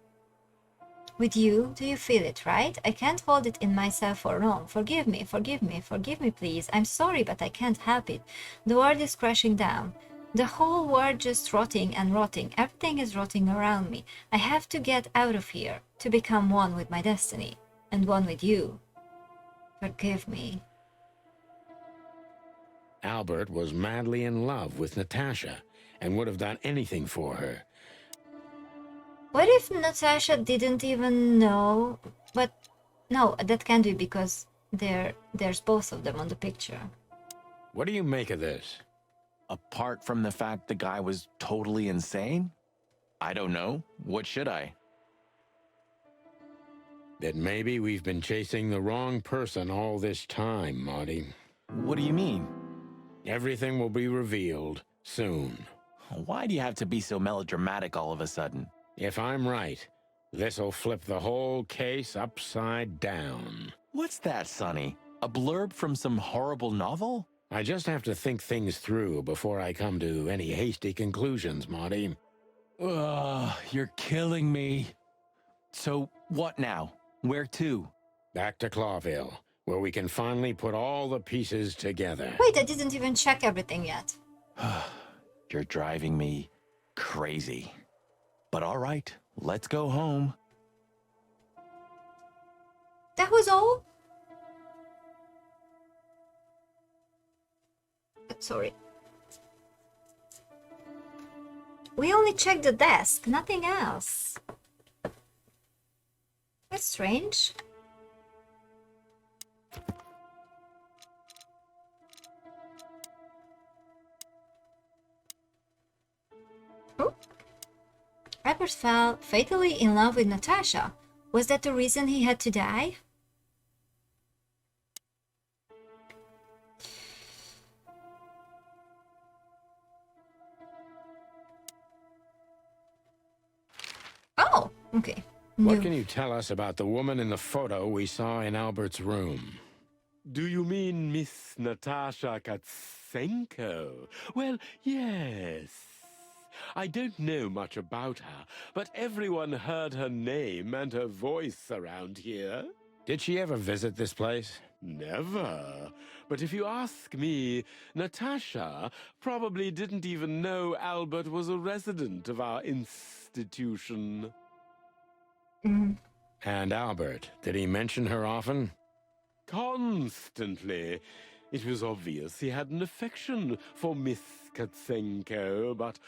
Speaker 1: With you, do you feel it, right? I can't hold it in myself for long. Forgive me, forgive me, forgive me, please. I'm sorry, but I can't help it. The world is crashing down. The whole world just rotting and rotting. Everything is rotting around me. I have to get out of here to become one with my destiny and one with you. Forgive me.
Speaker 2: Albert was madly in love with Natasha and would have done anything for her.
Speaker 1: What if Natasha didn't even know? But no, that can't be because there's both of them on the picture.
Speaker 2: What do you make of this?
Speaker 3: Apart from the fact the guy was totally insane? I don't know. What should I?
Speaker 2: That maybe we've been chasing the wrong person all this time, Marty.
Speaker 3: What do you mean?
Speaker 2: Everything will be revealed soon.
Speaker 3: Why do you have to be so melodramatic all of a sudden?
Speaker 2: If I'm right, this'll flip the whole case upside down.
Speaker 3: What's that, Sonny? A blurb from some horrible novel?
Speaker 2: I just have to think things through before I come to any hasty conclusions, Marty.
Speaker 3: Ugh, you're killing me. So, what now? Where to?
Speaker 2: Back to Clawville, where we can finally put all the pieces together.
Speaker 1: Wait, I didn't even check everything yet.
Speaker 3: You're driving me crazy. But all right, let's go home.
Speaker 1: That was all? Sorry. We only checked the desk, nothing else. That's strange. Oh. Albert fell fatally in love with Natasha. Was that the reason he had to die? Oh, okay.
Speaker 2: What
Speaker 1: No.
Speaker 2: can you tell us about the woman in the photo we saw in Albert's room?
Speaker 5: Do you mean Miss Natasha Katsenko? Well, yes. I don't know much about her, but everyone heard her name and her voice around here.
Speaker 2: Did she ever visit this place?
Speaker 5: Never. But if you ask me, Natasha probably didn't even know Albert was a resident of our institution.
Speaker 1: Mm.
Speaker 2: And Albert, did he mention her often?
Speaker 5: Constantly. It was obvious he had an affection for Miss Katsenko, but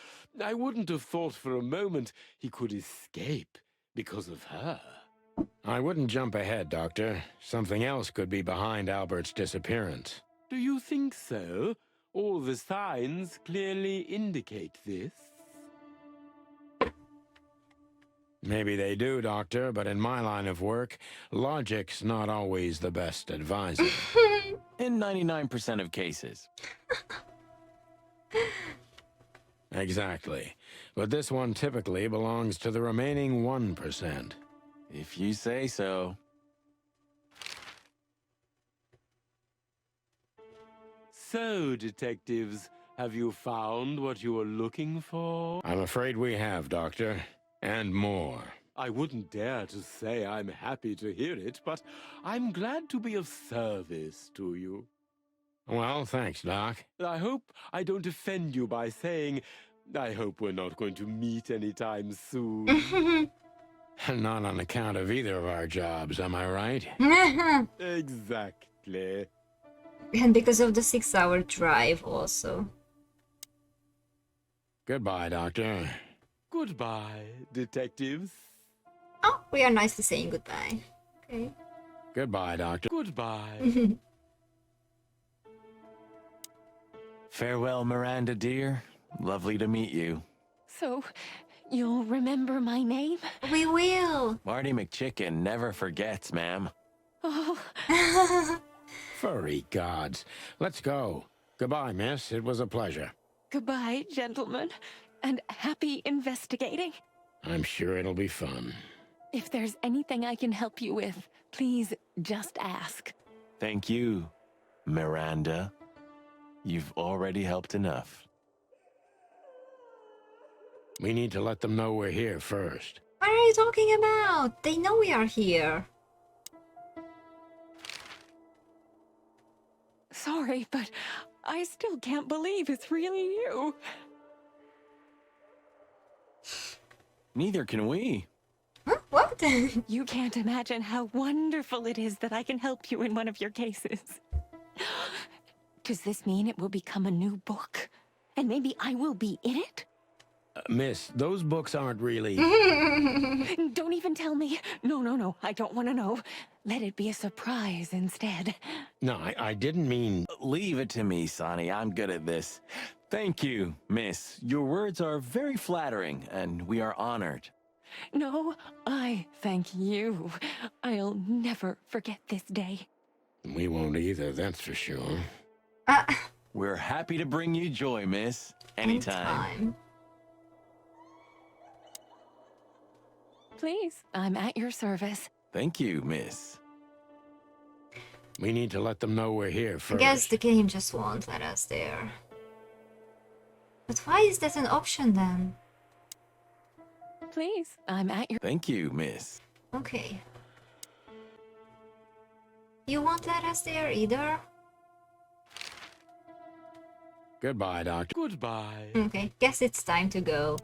Speaker 5: I wouldn't have thought for a moment he could escape because of her.
Speaker 2: I wouldn't jump ahead, Doctor. Something else could be behind Albert's disappearance.
Speaker 5: Do you think so? All the signs clearly indicate this.
Speaker 2: Maybe they do, Doctor, but in my line of work, logic's not always the best advisor.
Speaker 3: In 99% of cases.
Speaker 2: Exactly. But this one typically belongs to the remaining 1%.
Speaker 3: If you say so.
Speaker 5: So, detectives, have you found what you were looking for?
Speaker 2: I'm afraid we have, Doctor. And more.
Speaker 5: I wouldn't dare to say I'm happy to hear it, but I'm glad to be of service to you.
Speaker 2: Well, thanks, Doc.
Speaker 5: I hope I don't offend you by saying I hope we're not going to meet anytime soon.
Speaker 2: Not on account of either of our jobs, am I right?
Speaker 5: Exactly.
Speaker 1: And because of the 6-hour drive also.
Speaker 2: Goodbye, Doctor.
Speaker 5: Goodbye, detectives.
Speaker 1: Oh, we are nicely saying goodbye. Okay.
Speaker 2: Goodbye, Doctor.
Speaker 5: Goodbye.
Speaker 3: Farewell, Miranda, dear. Lovely to meet you.
Speaker 4: So, you'll remember my name?
Speaker 1: We will.
Speaker 3: Marty McChicken never forgets, ma'am.
Speaker 4: Oh,
Speaker 2: Furry gods. Let's go. Goodbye, miss. It was a pleasure.
Speaker 4: goodbye, gentlemen, and happy investigating.
Speaker 2: I'm sure it'll be fun.
Speaker 4: If there's anything I can help you with, please just ask.
Speaker 3: Thank you, Miranda. You've already helped enough.
Speaker 2: We need to let them know we're here first.
Speaker 1: What are you talking about? They know we are here.
Speaker 4: Sorry, but I still can't believe it's really you.
Speaker 3: Neither can we.
Speaker 1: Huh? What?
Speaker 4: You can't imagine how wonderful it is that I can help you in one of your cases. Does this mean it will become a new book? And maybe I will be in it?
Speaker 2: Miss, those books aren't really...
Speaker 4: Don't even tell me. No, I don't want to know. Let it be a surprise instead.
Speaker 2: No, I didn't mean...
Speaker 3: Leave it to me, Sonny. I'm good at this. Thank you, miss. Your words are very flattering, and we are honored.
Speaker 4: No, I thank you. I'll never forget this day.
Speaker 2: We won't either, that's for sure.
Speaker 3: We're happy to bring you joy, miss. Anytime.
Speaker 4: Please, I'm at your service.
Speaker 3: Thank you, miss.
Speaker 2: We need to let them know we're here
Speaker 1: I
Speaker 2: first.
Speaker 1: guess the game just won't let us there. But why is that an option then?
Speaker 4: Please, I'm at your...
Speaker 3: Thank you, miss.
Speaker 1: Okay. You won't let us there either?
Speaker 2: Goodbye, Doctor.
Speaker 5: Goodbye.
Speaker 1: Okay, guess it's time to go.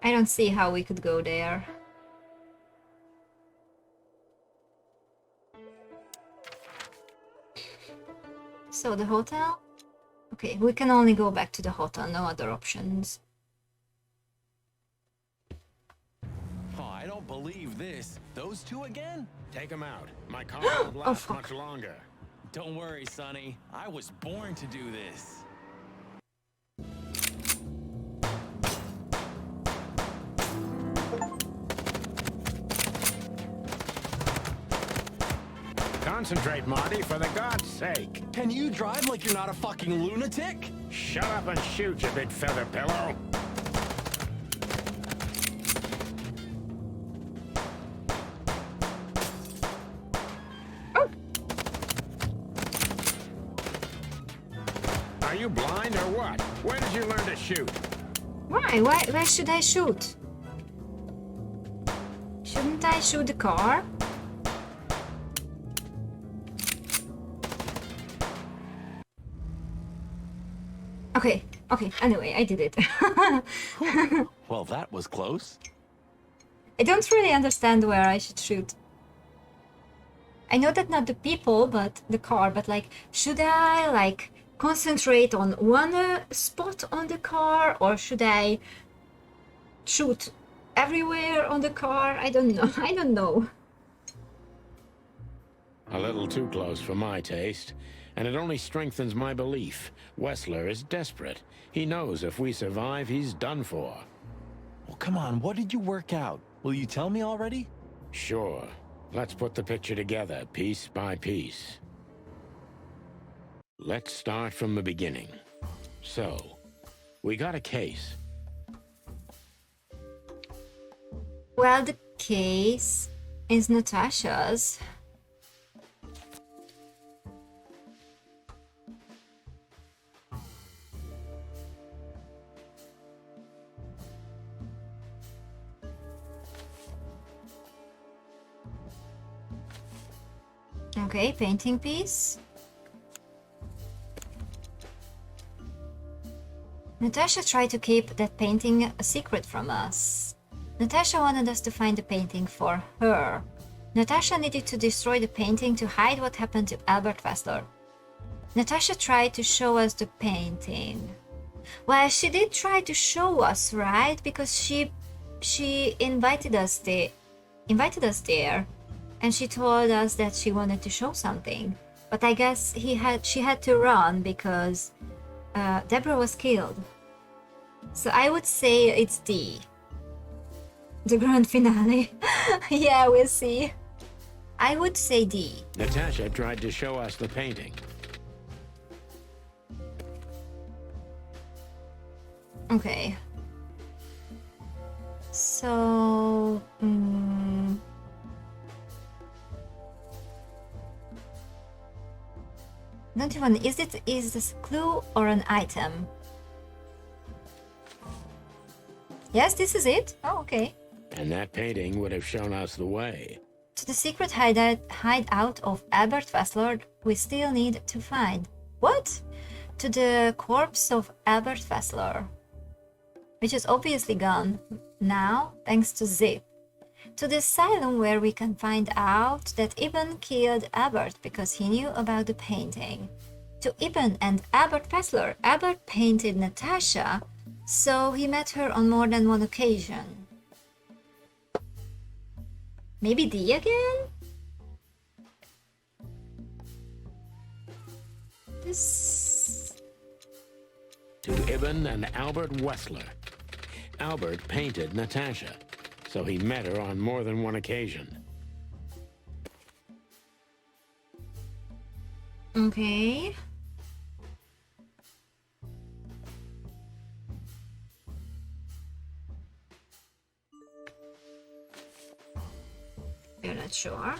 Speaker 1: I don't see how we could go there. So the hotel? Okay, we can only go back to the hotel, no other options.
Speaker 3: Oh, I don't believe this. Those two again?
Speaker 2: Take them out. My car won't last
Speaker 1: fuck.
Speaker 2: much longer.
Speaker 3: Don't worry, Sonny. I was born to do this.
Speaker 2: Concentrate, Marty, for the God's sake.
Speaker 3: Can you drive like you're not a fucking lunatic?
Speaker 2: Shut up and shoot, you big feather pillow. I Are you blind or what? Where did you learn to shoot?
Speaker 1: Why? Why should I shoot? Shouldn't I shoot the car? Okay, anyway, I did it.
Speaker 3: Well, that was close.
Speaker 1: I don't really understand where I should shoot. I know that not the people, but the car, but like, should I like concentrate on one spot on the car, or should I shoot everywhere on the car? I don't know. I don't know.
Speaker 2: A little too close for my taste, and it only strengthens my belief. Wessler is desperate. He knows if we survive, he's done for.
Speaker 3: Well, come on, what did you work out? Will you tell me already?
Speaker 2: Sure. Let's put the picture together, piece by piece. Let's start from the beginning. So, we got a case.
Speaker 1: Well, the case is Natasha's. Okay, painting piece. Natasha tried to keep that painting a secret from us. Natasha wanted us to find the painting for her. Natasha needed to destroy the painting to hide what happened to Albert Wessler. Natasha tried to show us the painting. Well, she did try to show us, right? Because she invited us there, and she told us that she wanted to show something. But I guess she had to run because Deborah was killed. So I would say it's D. The grand finale. Yeah, we'll see. I would say D.
Speaker 2: Natasha tried to show us the painting.
Speaker 1: Okay. So... Don't even... Is this a clue or an item? Yes, this is it? Oh, okay.
Speaker 2: And that painting would have shown us the way.
Speaker 1: To the secret hideout of Albert Wessler, we still need to find... What? To the corpse of Albert Wessler, which is obviously gone now, thanks to Zip. To the asylum where we can find out that Ibn killed Albert because he knew about the painting. To Ibn and Albert Wessler, Albert painted Natasha, so he met her on more than one occasion. Maybe D again? This...
Speaker 2: To Ibn and Albert Wessler. Albert painted Natasha, so he met her on more than one occasion.
Speaker 1: Okay. You're not sure?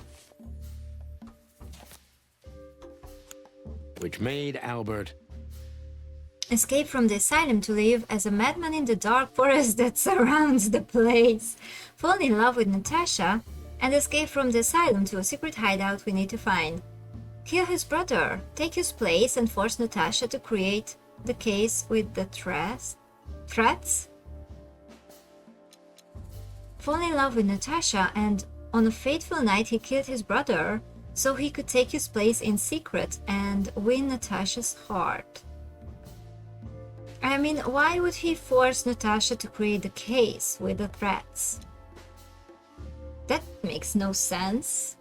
Speaker 2: Which made Albert
Speaker 1: Escape from the asylum to live as a madman in the dark forest that surrounds the place. Fall in love with Natasha and escape from the asylum to a secret hideout we need to find. Kill his brother, take his place and force Natasha to create the case with the threats? Fall in love with Natasha and on a fateful night he killed his brother so he could take his place in secret and win Natasha's heart. I mean, why would he force Natasha to create the case with the threats? That makes no sense.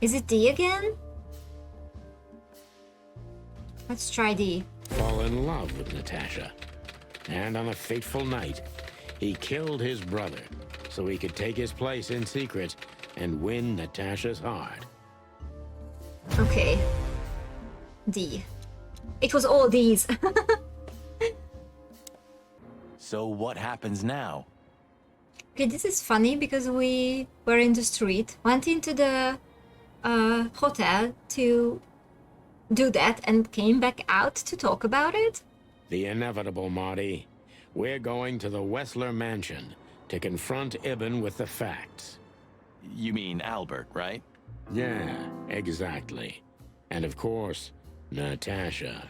Speaker 1: Is it D again? Let's try D.
Speaker 2: fall in love with Natasha. And on a fateful night, he killed his brother so he could take his place in secret and win Natasha's heart.
Speaker 1: Okay. D. It was all these.
Speaker 3: So what happens now?
Speaker 1: Okay, this is funny because we were in the street, went into the hotel to do that and came back out to talk about it?
Speaker 2: The inevitable, Marty. We're going to the Wessler mansion to confront Ibn with the facts.
Speaker 3: You mean Albert, right?
Speaker 2: Yeah, exactly. And of course, Natasha.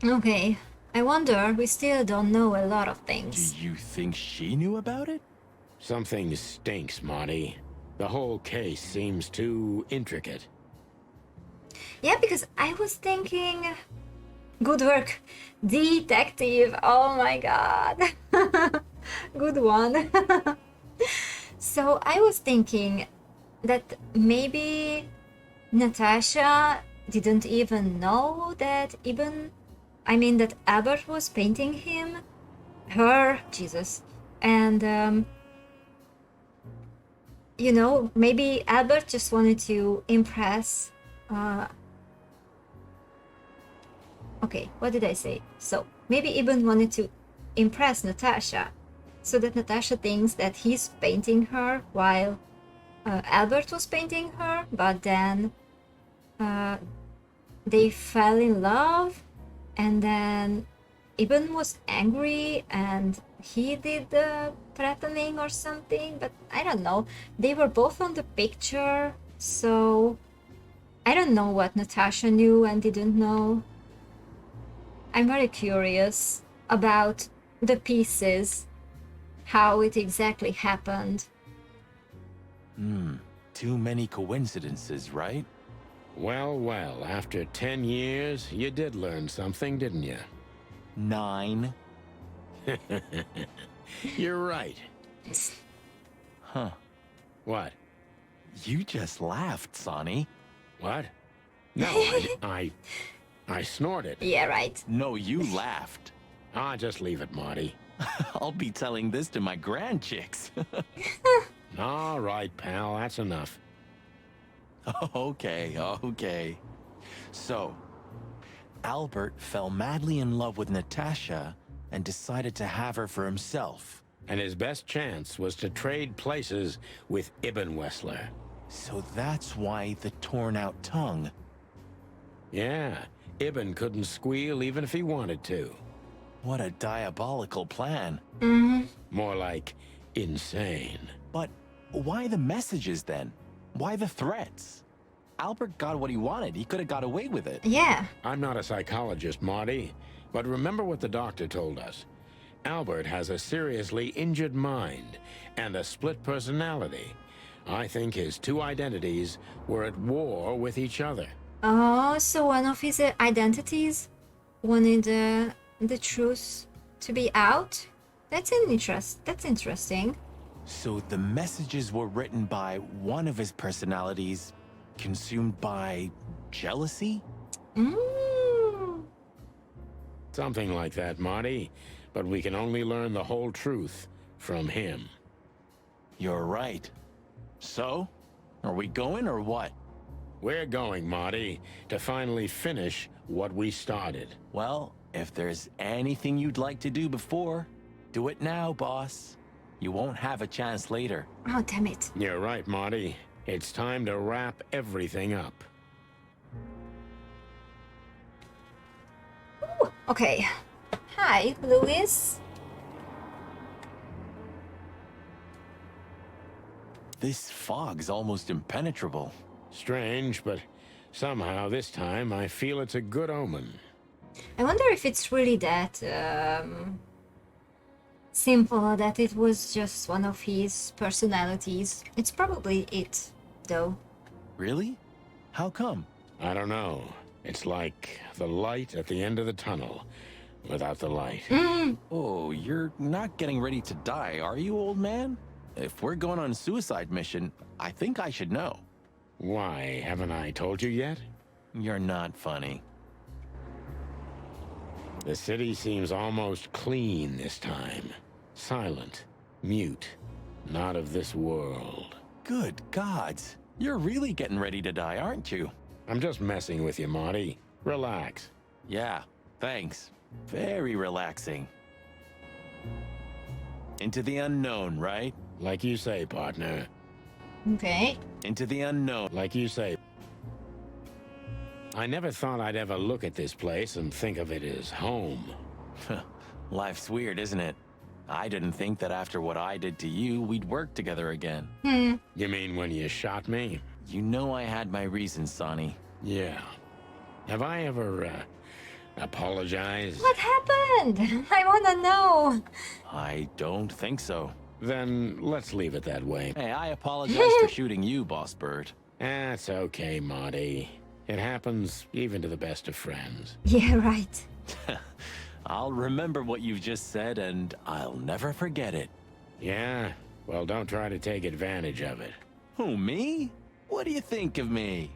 Speaker 1: Okay, I wonder, we still don't know a lot of
Speaker 3: Do
Speaker 1: things.
Speaker 3: you think she knew about it?
Speaker 2: Something stinks, Marty. The whole case seems too intricate.
Speaker 1: Yeah, because I was thinking, good work, detective, oh my god. Good one. So I was thinking that maybe Natasha didn't even know that that Albert was painting Jesus. And maybe Albert just wanted to impress. Okay, what did I say? So maybe Ibn wanted to impress Natasha, so that Natasha thinks that he's painting her while Albert was painting her, but then they fell in love, and then Ibn was angry and he did the threatening or something, but I don't know. They were both on the picture, so I don't know what Natasha knew and didn't know. I'm very curious about the pieces, how it exactly happened.
Speaker 3: Too many coincidences, right?
Speaker 2: Well, well, after 10 years, you did learn something, didn't you?
Speaker 3: 9.
Speaker 2: You're right.
Speaker 3: Huh.
Speaker 2: What?
Speaker 3: You just laughed, Sonny.
Speaker 2: What? No, I snorted.
Speaker 1: Yeah, right.
Speaker 3: No, you laughed.
Speaker 2: Ah, just leave it, Marty.
Speaker 3: I'll be telling this to my grandchicks.
Speaker 2: All right, pal, that's enough.
Speaker 3: Okay. So, Albert fell madly in love with Natasha and decided to have her for himself.
Speaker 2: And his best chance was to trade places with Ibn Wessler.
Speaker 3: So that's why the torn out tongue.
Speaker 2: Yeah, Ibn couldn't squeal even if he wanted to.
Speaker 3: What a diabolical plan.
Speaker 2: More like insane.
Speaker 3: But why the messages then? Why the threats? Albert got what he wanted. He could have got away with it.
Speaker 1: Yeah.
Speaker 2: I'm not a psychologist, Marty, but remember what the doctor told us. Albert has a seriously injured mind and a split personality. I think his two identities were at war with each other.
Speaker 1: Oh, so one of his identities wanted the truth to be out? That's interesting.
Speaker 3: So the messages were written by one of his personalities, consumed by jealousy?
Speaker 2: Something like that, Marty. But we can only learn the whole truth from him.
Speaker 3: You're right. So, are we going or what?
Speaker 2: We're going, Marty, to finally finish what we started.
Speaker 3: Well, if there's anything you'd like to do before, do it now, boss. You won't have a chance later.
Speaker 1: Oh, damn it.
Speaker 2: You're right, Marty. It's time to wrap everything up.
Speaker 1: Ooh, okay. Hi, Louis.
Speaker 3: This fog's almost impenetrable.
Speaker 2: Strange, but somehow this time I feel it's a good omen.
Speaker 1: I wonder if it's really that simple, that it was just one of his personalities. It's probably it, though.
Speaker 3: Really? How come?
Speaker 2: I don't know. It's like the light at the end of the tunnel without the light.
Speaker 3: Oh, you're not getting ready to die, are you, old man? If we're going on a suicide mission, I think I should know.
Speaker 2: Why, haven't I told you yet?
Speaker 3: You're not funny.
Speaker 2: The city seems almost clean this time. Silent, mute, not of this world.
Speaker 3: Good gods. You're really getting ready to die, aren't you?
Speaker 2: I'm just messing with you, Marty. Relax.
Speaker 3: Yeah, thanks. Very relaxing. Into the unknown, right?
Speaker 2: Like you say, partner.
Speaker 1: Okay.
Speaker 3: Into the unknown.
Speaker 2: Like you say. I never thought I'd ever look at this place and think of it as home.
Speaker 3: Life's weird, isn't it? I didn't think that after what I did to you, we'd work together again.
Speaker 2: You mean when you shot me?
Speaker 3: You know I had my reasons, Sonny.
Speaker 2: Yeah. Have I ever, apologized?
Speaker 1: What happened? I wanna know.
Speaker 3: I don't think so.
Speaker 2: Then let's leave it that way.
Speaker 3: Hey, I apologize for shooting you, Boss Bird.
Speaker 2: That's okay, Marty. It happens even to the best of friends.
Speaker 1: Yeah, right.
Speaker 3: I'll remember what you've just said, and I'll never forget it.
Speaker 2: Yeah? Well, don't try to take advantage of it.
Speaker 3: Who, me? What do you think of me?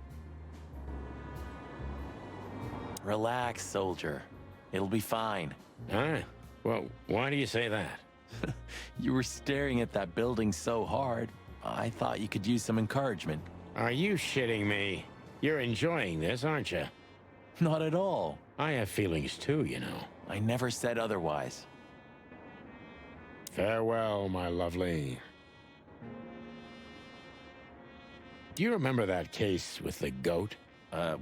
Speaker 3: Relax, soldier. It'll be fine.
Speaker 2: Huh? Well, why do you say that?
Speaker 3: You were staring at that building so hard, I thought you could use some encouragement.
Speaker 2: Are you shitting me? You're enjoying this, aren't you?
Speaker 3: Not at all.
Speaker 2: I have feelings too, you know.
Speaker 3: I never said otherwise.
Speaker 2: Farewell, my lovely. Do you remember that case with the goat?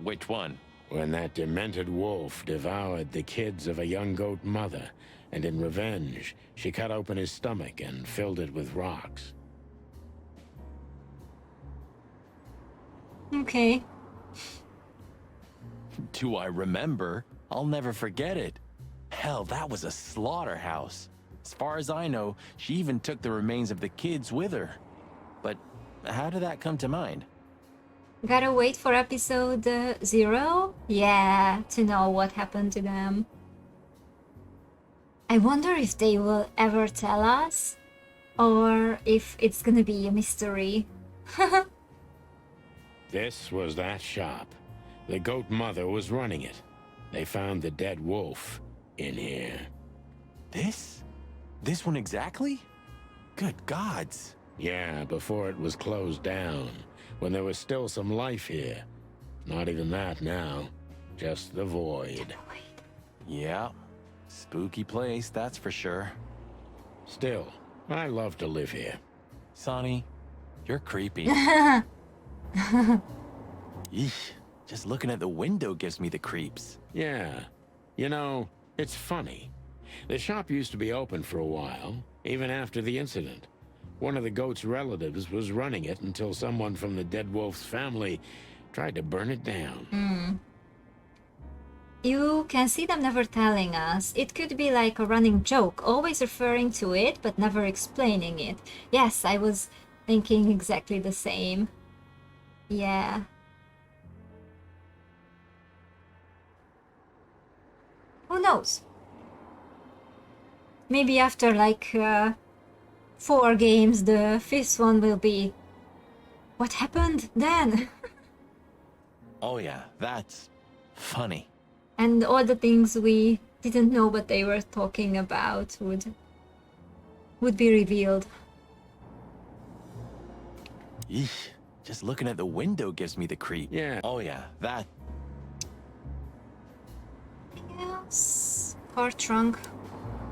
Speaker 3: Which one?
Speaker 2: When that demented wolf devoured the kids of a young goat mother, and in revenge, she cut open his stomach and filled it with rocks.
Speaker 1: Okay.
Speaker 3: Do I remember? I'll never forget it. Hell, that was a slaughterhouse. As far as I know, she even took the remains of the kids with her. But how did that come to mind?
Speaker 1: Gotta wait for episode 0? Yeah, to know what happened to them. I wonder if they will ever tell us, or if it's gonna be a mystery.
Speaker 2: This was that shop. The goat mother was running it. They found the dead wolf in here.
Speaker 3: This? This one exactly? Good gods.
Speaker 2: Yeah, before it was closed down, when there was still some life here. Not even that now. Just the void.
Speaker 3: Yeah. Spooky place, that's for sure.
Speaker 2: Still, I love to live here.
Speaker 3: Sonny, you're creepy. Eesh, just looking at the window gives me the creeps.
Speaker 2: Yeah. You know, it's funny. The shop used to be open for a while, even after the incident. One of the goat's relatives was running it until someone from the dead wolf's family tried to burn it down.
Speaker 1: You can see them never telling us. It could be like a running joke, always referring to it, but never explaining it. Yes, I was thinking exactly the same. Yeah. Who knows? Maybe after like 4 games, the 5th one will be... What happened then?
Speaker 3: Oh yeah, that's funny.
Speaker 1: And all the things we didn't know but they were talking about would be revealed.
Speaker 3: Eesh, just looking at the window gives me the creep.
Speaker 2: Yeah.
Speaker 3: Oh yeah, that.
Speaker 1: Anything else? Car trunk.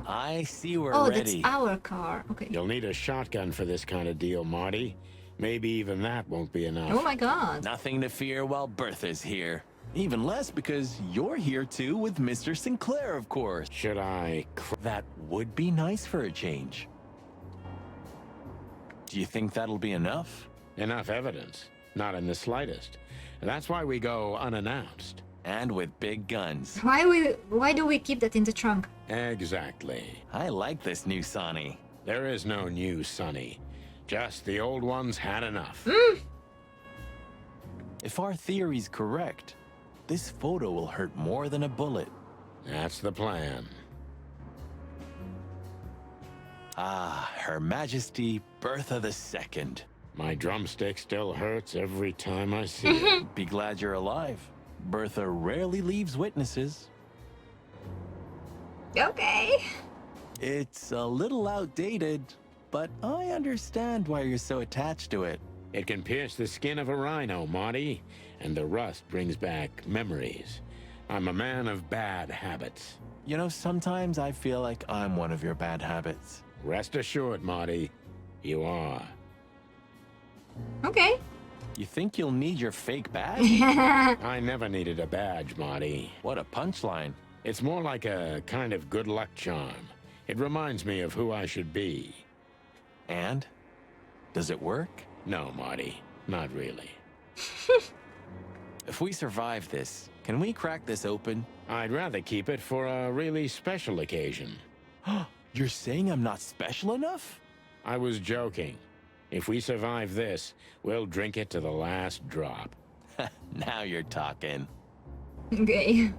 Speaker 3: I see we're
Speaker 1: Oh,
Speaker 3: ready.
Speaker 1: that's our car. Okay.
Speaker 2: You'll need a shotgun for this kind of deal, Marty. Maybe even that won't be enough.
Speaker 1: Oh my god.
Speaker 3: Nothing to fear while Bertha's here. Even less because you're here too with Mr. Sinclair, of course.
Speaker 2: Should I...
Speaker 3: That would be nice for a change. Do you think that'll be enough?
Speaker 2: Enough evidence. Not in the slightest. That's why we go unannounced.
Speaker 3: And with big guns.
Speaker 1: Why do we keep that in the trunk?
Speaker 2: Exactly.
Speaker 3: I like this new Sonny.
Speaker 2: There is no new Sonny. Just the old ones had enough.
Speaker 3: If our theory's correct, this photo will hurt more than a bullet.
Speaker 2: That's the plan.
Speaker 3: Ah, Her Majesty Bertha II.
Speaker 2: My drumstick still hurts every time I see it.
Speaker 3: Be glad you're alive. Bertha rarely leaves witnesses.
Speaker 1: Okay.
Speaker 3: It's a little outdated, but I understand why you're so attached to it.
Speaker 2: It can pierce the skin of a rhino, Marty, and the rust brings back memories. I'm a man of bad habits.
Speaker 3: You know, sometimes I feel like I'm one of your bad habits.
Speaker 2: Rest assured, Marty, you are.
Speaker 1: Okay.
Speaker 3: You think you'll need your fake badge?
Speaker 2: I never needed a badge, Marty.
Speaker 3: What a punchline.
Speaker 2: It's more like a kind of good luck charm. It reminds me of who I should be.
Speaker 3: And? Does it work?
Speaker 2: No, Marty, not really.
Speaker 3: If we survive this, can we crack this open?
Speaker 2: I'd rather keep it for a really special occasion.
Speaker 3: You're saying I'm not special enough?
Speaker 2: I was joking. If we survive this, we'll drink it to the last drop.
Speaker 3: Now you're talking.
Speaker 1: Okay.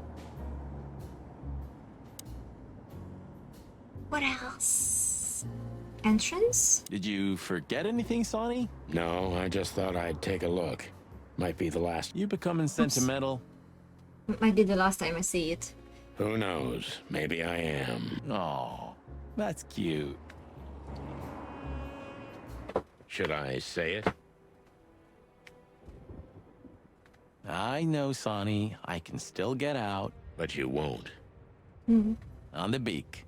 Speaker 1: What else? Entrance?
Speaker 3: Did you forget anything, Sonny?
Speaker 2: No, I just thought I'd take a look. Might be the last.
Speaker 3: You becoming sentimental?
Speaker 1: Might be the last time I see it.
Speaker 2: Who knows? Maybe I am.
Speaker 3: Oh, that's cute.
Speaker 2: Should I say it?
Speaker 3: I know, Sonny. I can still get out.
Speaker 2: But you won't.
Speaker 3: On the beak.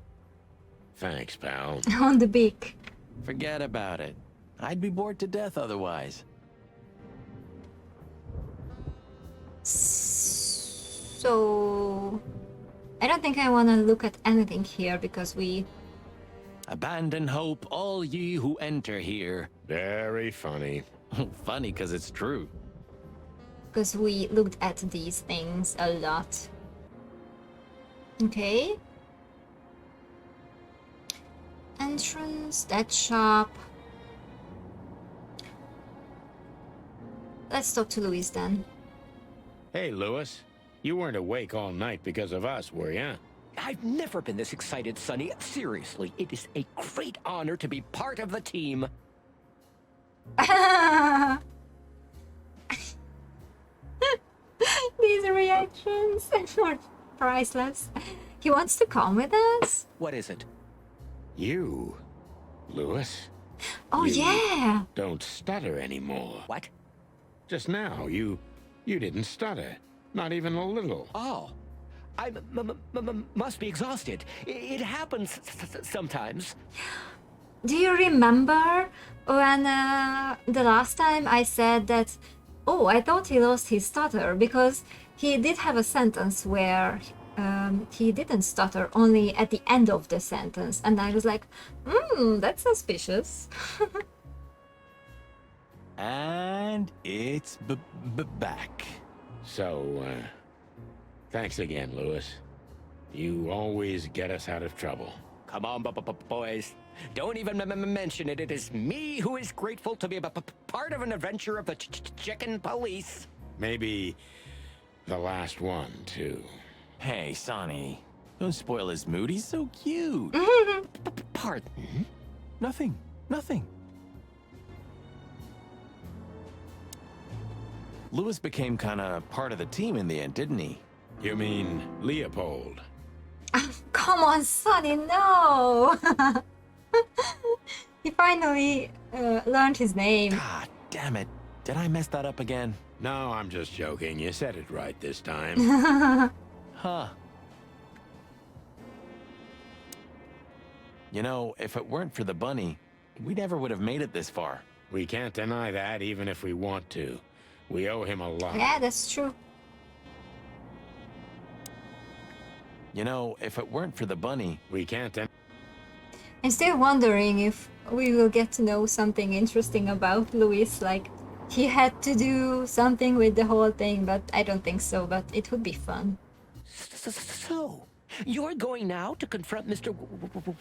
Speaker 2: Thanks, pal.
Speaker 1: On the beak.
Speaker 3: Forget about it. I'd be bored to death otherwise.
Speaker 1: So... I don't think I want to look at anything here because we...
Speaker 3: Abandon hope, all ye who enter here.
Speaker 2: Very funny.
Speaker 3: Funny, because it's true.
Speaker 1: Because we looked at these things a lot. Okay. Entrance, that shop. Let's talk to Louis then.
Speaker 2: Hey, Louis. You weren't awake all night because of us, were ya?
Speaker 6: I've never been this excited, Sonny. Seriously, it is a great honor to be part of the team.
Speaker 1: These reactions are priceless. He wants to come with us?
Speaker 6: What is it?
Speaker 2: You, Louis,
Speaker 1: Oh, yeah.
Speaker 2: don't stutter anymore.
Speaker 6: What?
Speaker 2: Just now, you didn't stutter. Not even a little.
Speaker 6: Oh, I must be exhausted. It happens sometimes.
Speaker 1: Do you remember when the last time I said that, oh, I thought he lost his stutter because he did have a sentence where he didn't stutter only at the end of the sentence. And I was like, that's suspicious.
Speaker 3: And it's back.
Speaker 2: So, thanks again, Louis. You always get us out of trouble.
Speaker 6: Come on, boys. Don't even mention it. It is me who is grateful to be a part of an adventure of the chicken police.
Speaker 2: Maybe the last one, too.
Speaker 3: Hey, Sonny. Don't spoil his mood. He's so cute.
Speaker 6: Pardon?
Speaker 3: Nothing. Louis became kind of part of the team in the end, didn't he?
Speaker 2: You mean Leopold?
Speaker 1: Come on, Sonny, no! He finally learned his name.
Speaker 3: God damn it. Did I mess that up again?
Speaker 2: No, I'm just joking. You said it right this time.
Speaker 3: Huh. You know, if it weren't for the bunny, we never would have made it this far.
Speaker 2: We can't deny that, even if we want to. We owe him a lot.
Speaker 1: Yeah, that's true.
Speaker 3: You know, if it weren't for the bunny,
Speaker 2: We can't deny.
Speaker 1: I'm still wondering if we will get to know something interesting about Louis, like he had to do something with the whole thing, but I don't think so, but it would be fun.
Speaker 6: So, you're going now to confront Mr.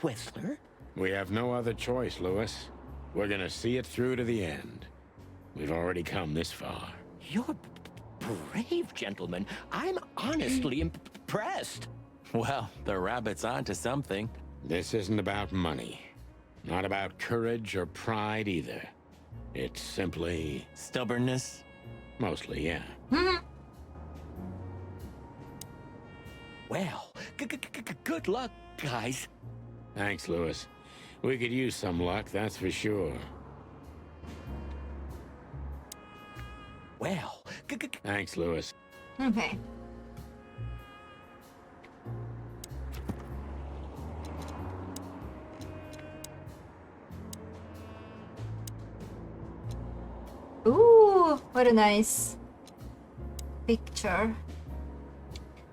Speaker 6: Whistler?
Speaker 2: We have no other choice, Louis. We're gonna see it through to the end. We've already come this far.
Speaker 6: You're brave, gentlemen. I'm honestly impressed.
Speaker 3: well, the rabbit's onto something.
Speaker 2: This isn't about money. Not about courage or pride either. It's simply...
Speaker 3: Stubbornness.
Speaker 2: mostly, yeah.
Speaker 6: Well, good luck, guys.
Speaker 2: Thanks, Louis. We could use some luck, that's for sure.
Speaker 6: Well,
Speaker 2: Thanks, Louis.
Speaker 1: Okay. Ooh, What a nice picture.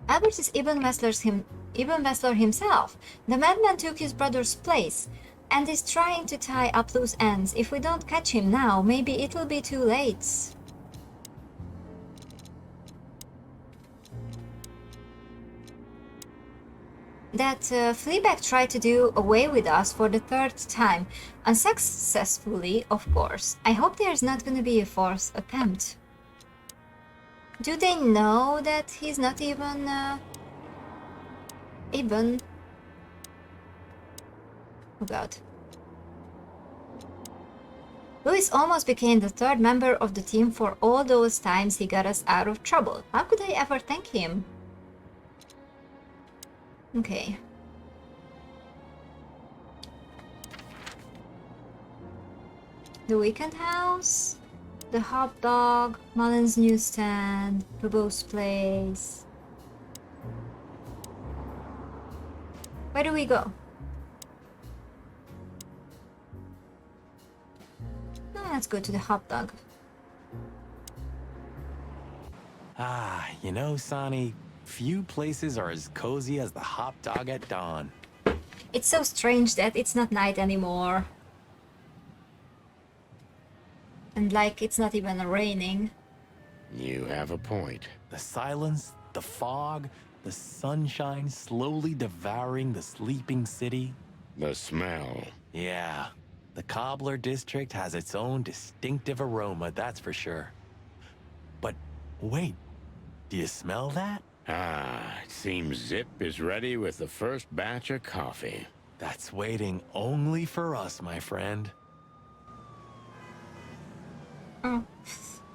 Speaker 1: Albert is Ibn Wessler himself. The madman took his brother's place and is trying to tie up loose ends. If we don't catch him now, maybe it'll be too late. That Fleabag tried to do away with us for the third time. Unsuccessfully, of course. I hope there's not gonna be a fourth attempt. Do they know that he's not even, Oh god. Louis almost became the third member of the team for all those times he got us out of trouble. How could I ever thank him? Okay. The Weekend House, the Hot Dog, Mullen's Newsstand, Bobo's Place. Where do we go? No, let's go to the Hot Dog.
Speaker 3: Ah, you know, Sonny, few places are as cozy as the Hot Dog at dawn.
Speaker 1: It's so strange that it's not night anymore. And like it's not even raining.
Speaker 2: You have a point.
Speaker 3: The silence, the fog, the sunshine slowly devouring the sleeping city.
Speaker 2: The smell.
Speaker 3: Yeah, the Cobbler District has its own distinctive aroma, that's for sure. But wait, do you smell that?
Speaker 2: Ah, it seems Zip is ready with the first batch of coffee.
Speaker 3: That's waiting only for us, my friend.
Speaker 1: Oh,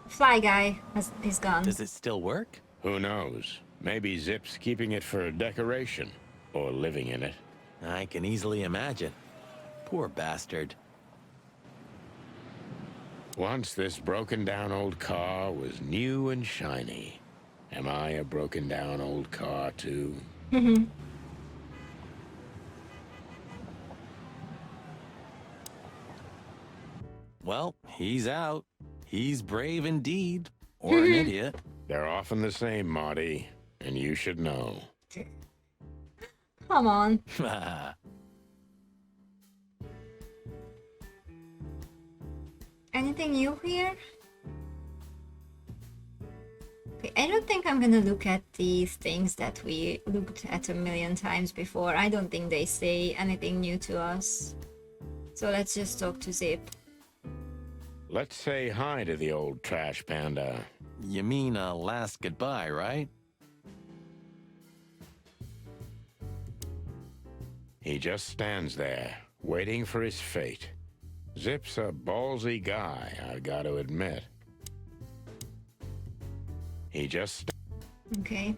Speaker 1: Fly Guy is gone.
Speaker 3: Does it still work?
Speaker 2: Who knows? Maybe Zip's keeping it for decoration, or living in it.
Speaker 3: I can easily imagine. Poor bastard.
Speaker 2: Once this broken-down old car was new and shiny. Am I a broken-down old car, too?
Speaker 3: Well, he's out. He's brave indeed. Or an idiot.
Speaker 2: They're often the same, Marty, and you should know.
Speaker 1: Come on. Anything new here? Okay, I don't think I'm gonna look at these things that we looked at a million times before. I don't think they say anything new to us. So let's just talk to Zip.
Speaker 2: Let's say hi to the old trash panda.
Speaker 3: You mean a last goodbye, right?
Speaker 2: He just stands there, waiting for his fate. Zip's a ballsy guy, I gotta admit. He just...
Speaker 1: Okay.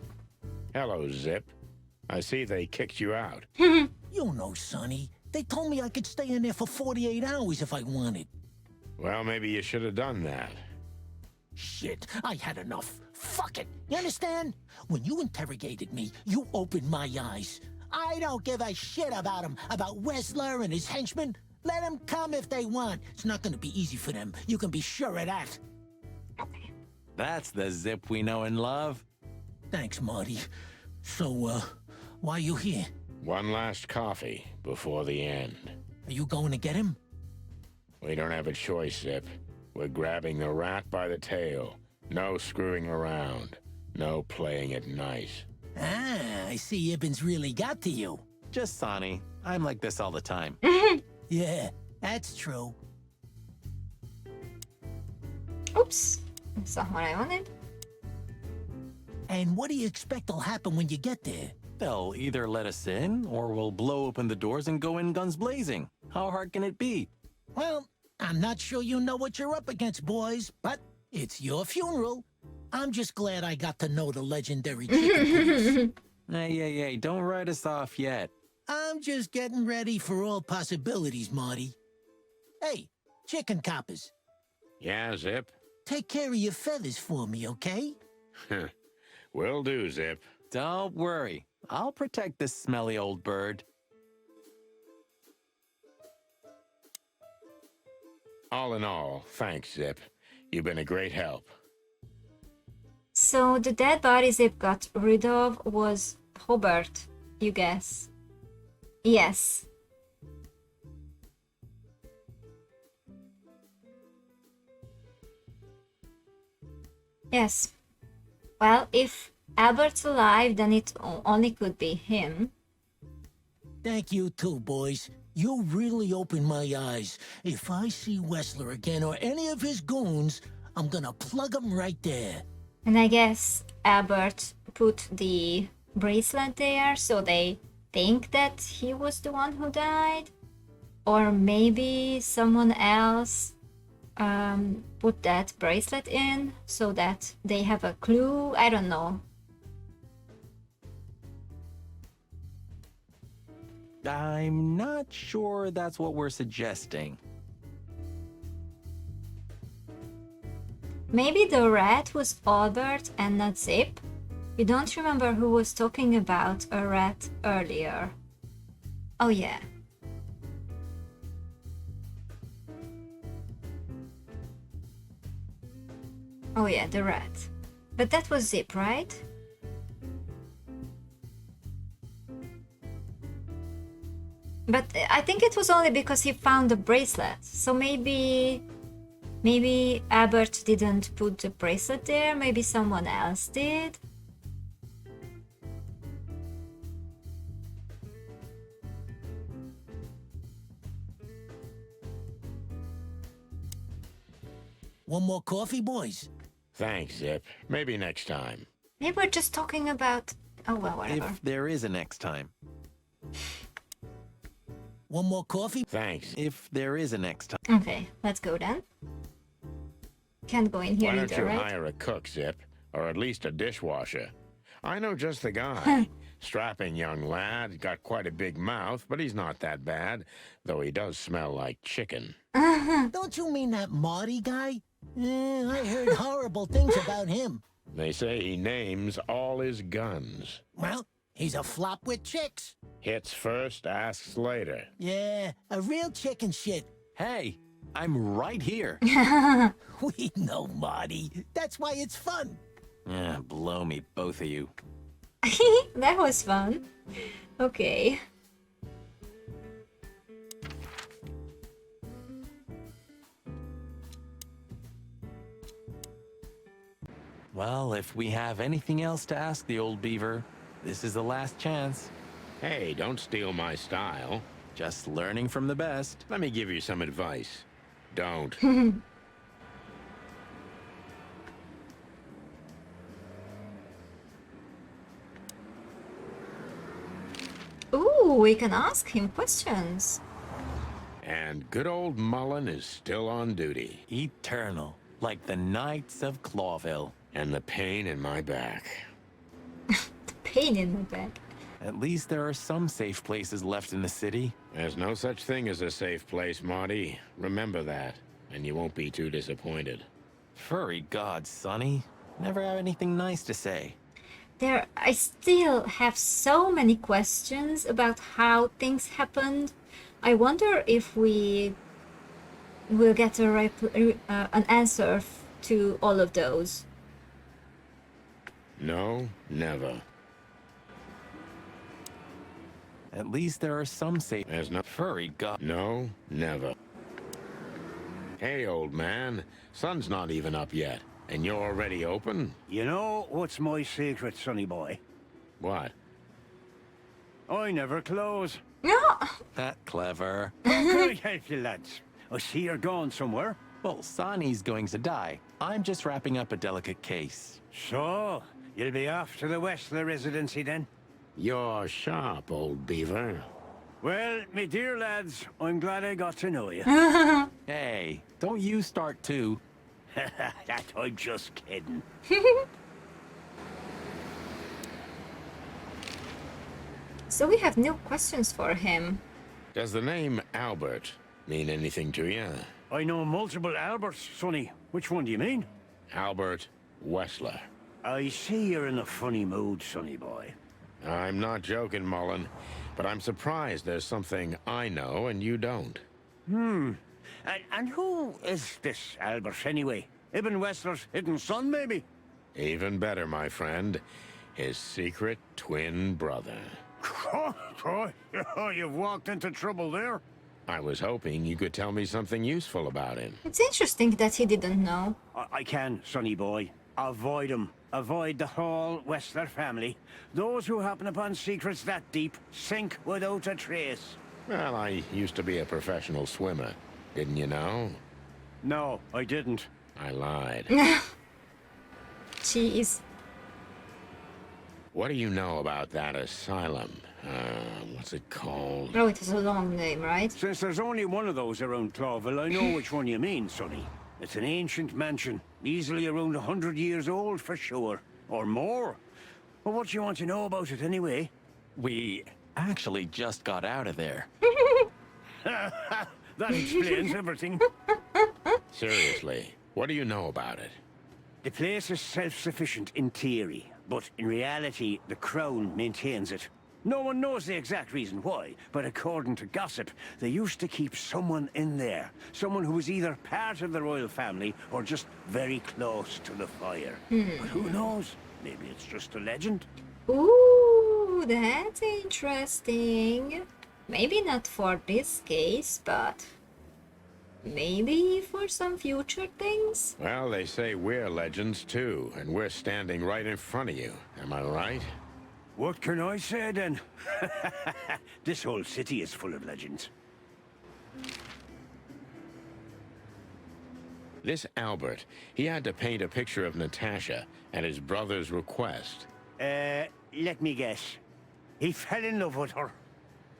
Speaker 2: Hello, Zip. I see they kicked you out.
Speaker 7: You know, Sonny. They told me I could stay in there for 48 hours if I wanted.
Speaker 2: Well, maybe you should have done that.
Speaker 7: Shit, I had enough. Fuck it. You understand? When you interrogated me, you opened my eyes. I don't give a shit about him, about Wessler and his henchmen. Let them come if they want. It's not gonna be easy for them. You can be sure of that.
Speaker 1: Okay.
Speaker 3: That's the Zip we know and love.
Speaker 7: Thanks, Marty. So, why are you here?
Speaker 2: One last coffee before the end.
Speaker 7: Are you going to get him?
Speaker 2: We don't have a choice, Zip. We're grabbing the rat by the tail. No screwing around. No playing it nice.
Speaker 7: Ah, I see Ibben's really got to you.
Speaker 3: Just Sonny. I'm like this all the time.
Speaker 7: Yeah, that's true.
Speaker 1: Oops. That's not what I wanted.
Speaker 7: And what do you expect will happen when you get there?
Speaker 3: They'll either let us in, or we'll blow open the doors and go in guns blazing. How hard can it be?
Speaker 7: Well, I'm not sure you know what you're up against, boys, but it's your funeral. I'm just glad I got to know the legendary chicken police.
Speaker 3: Hey, don't write us off yet.
Speaker 7: I'm just getting ready for all possibilities, Marty. Hey, chicken coppers,
Speaker 2: Yeah, Zip?
Speaker 7: take care of your feathers for me, okay?
Speaker 2: Will do, Zip.
Speaker 3: Don't worry. I'll protect this smelly old bird.
Speaker 2: All in all, thanks, Zip. You've been a great help.
Speaker 1: So the dead body Zip got rid of was Hobart, you guess? Yes. Yes. Well, if Albert's alive, then it only could be him.
Speaker 7: Thank you too, boys. You really opened my eyes. If I see Wessler again or any of his goons, I'm gonna plug 'em right there.
Speaker 1: And I guess Albert put the bracelet there so they think that he was the one who died. Or maybe someone else put that bracelet in so that they have a clue. I don't know.
Speaker 3: I'm not sure that's what we're suggesting.
Speaker 1: Maybe the rat was Albert and not Zip? You don't remember who was talking about a rat earlier. Oh yeah. Oh yeah, the rat. But that was Zip, right? But I think it was only because he found the bracelet. So maybe Albert didn't put the bracelet there, maybe someone else did.
Speaker 7: One more coffee, boys?
Speaker 2: Thanks, Zip. Maybe next time.
Speaker 1: Maybe we're just talking about... Oh well, whatever.
Speaker 3: If there is a next time.
Speaker 7: One more coffee?
Speaker 2: Thanks.
Speaker 3: If there is a next time.
Speaker 1: Okay, let's go then. Can't go in here
Speaker 2: Why don't
Speaker 1: either,
Speaker 2: you
Speaker 1: right?
Speaker 2: hire a cook, Zip? Or at least a dishwasher? I know just the guy. Strapping young lad, got quite a big mouth, but he's not that bad, though he does smell like chicken.
Speaker 7: Don't you mean that Marty guy? I heard horrible things about him.
Speaker 2: They say he names all his guns.
Speaker 7: Well, he's a flop with chicks.
Speaker 2: Hits first, asks later.
Speaker 7: Yeah, a real chicken shit.
Speaker 3: Hey, I'm right here.
Speaker 7: We know, Marty. That's why it's fun.
Speaker 3: Blow me, both of you.
Speaker 1: That was fun. Okay.
Speaker 3: Well, if we have anything else to ask the old beaver, this is the last chance.
Speaker 2: Hey, don't steal my style.
Speaker 3: Just learning from the best.
Speaker 2: Let me give you some advice. Don't.
Speaker 1: Ooh, we can ask him questions.
Speaker 2: And good old Mullen is still on duty.
Speaker 3: Eternal, like the Knights of Clawville.
Speaker 2: And the pain in my back.
Speaker 1: The pain in the back.
Speaker 3: At least there are some safe places left in the city.
Speaker 2: There's no such thing as a safe place, Marty. Remember that, and you won't be too disappointed.
Speaker 3: Furry God, Sonny. Never have anything nice to say.
Speaker 1: I still have so many questions about how things happened. I wonder if we will get an answer to all of those.
Speaker 2: No, never.
Speaker 3: At least there are some safe...
Speaker 2: There's no...
Speaker 3: Furry God...
Speaker 2: No, never. Hey, old man. Sun's not even up yet, and you're already open?
Speaker 8: You know what's my secret, sonny boy?
Speaker 2: What?
Speaker 8: I never close.
Speaker 1: Yeah.
Speaker 3: That clever.
Speaker 8: How can I help you, lads? I see you're going somewhere.
Speaker 3: Well, Sonny's going to die. I'm just wrapping up a delicate case.
Speaker 8: So, you'll be off to the Wessler residency then?
Speaker 2: You're sharp, old beaver.
Speaker 8: Well, me dear lads, I'm glad I got to know you.
Speaker 3: Hey, don't you start too.
Speaker 8: That I'm just kidding.
Speaker 1: So we have new questions for him.
Speaker 2: Does the name Albert mean anything to you?
Speaker 8: I know multiple Alberts, sonny. Which one do you mean?
Speaker 2: Albert Wessler.
Speaker 8: I see you're in a funny mood, sonny boy.
Speaker 2: I'm not joking, Mullen, but I'm surprised there's something I know and you don't.
Speaker 8: And who is this Albert, anyway? Ibn Wessler's hidden son, maybe?
Speaker 2: Even better, my friend. His secret twin brother.
Speaker 8: Oh, you've walked into trouble there.
Speaker 2: I was hoping you could tell me something useful about him.
Speaker 1: It's interesting that he didn't know.
Speaker 8: I can, sonny boy. Avoid him. Avoid the whole Wessler family. Those who happen upon secrets that deep sink without a trace.
Speaker 2: Well, I used to be a professional swimmer. Didn't you know?
Speaker 8: No, I didn't.
Speaker 2: I lied.
Speaker 1: Jeez.
Speaker 2: What do you know about that asylum? What's it called?
Speaker 1: Oh, it is a long name, right?
Speaker 8: Since there's only one of those around Clawville, I know which one you mean, sonny. It's an ancient mansion, easily around 100 years old for sure. Or more. Well, what do you want to know about it anyway?
Speaker 3: We actually just got out of there.
Speaker 8: That explains everything.
Speaker 2: Seriously, what do you know about it?
Speaker 8: The place is self-sufficient in theory, but in reality, the Crown maintains it. No one knows the exact reason why, but according to gossip, they used to keep someone in there. Someone who was either part of the royal family or just very close to the fire. But who knows? Maybe it's just a legend.
Speaker 1: Ooh, that's interesting. Maybe not for this case, but maybe for some future things?
Speaker 2: Well, they say we're legends too, and we're standing right in front of you. Am I right?
Speaker 8: What can I say then? This whole city is full of legends.
Speaker 2: This Albert, he had to paint a picture of Natasha at his brother's request.
Speaker 8: Let me guess. He fell in love with her.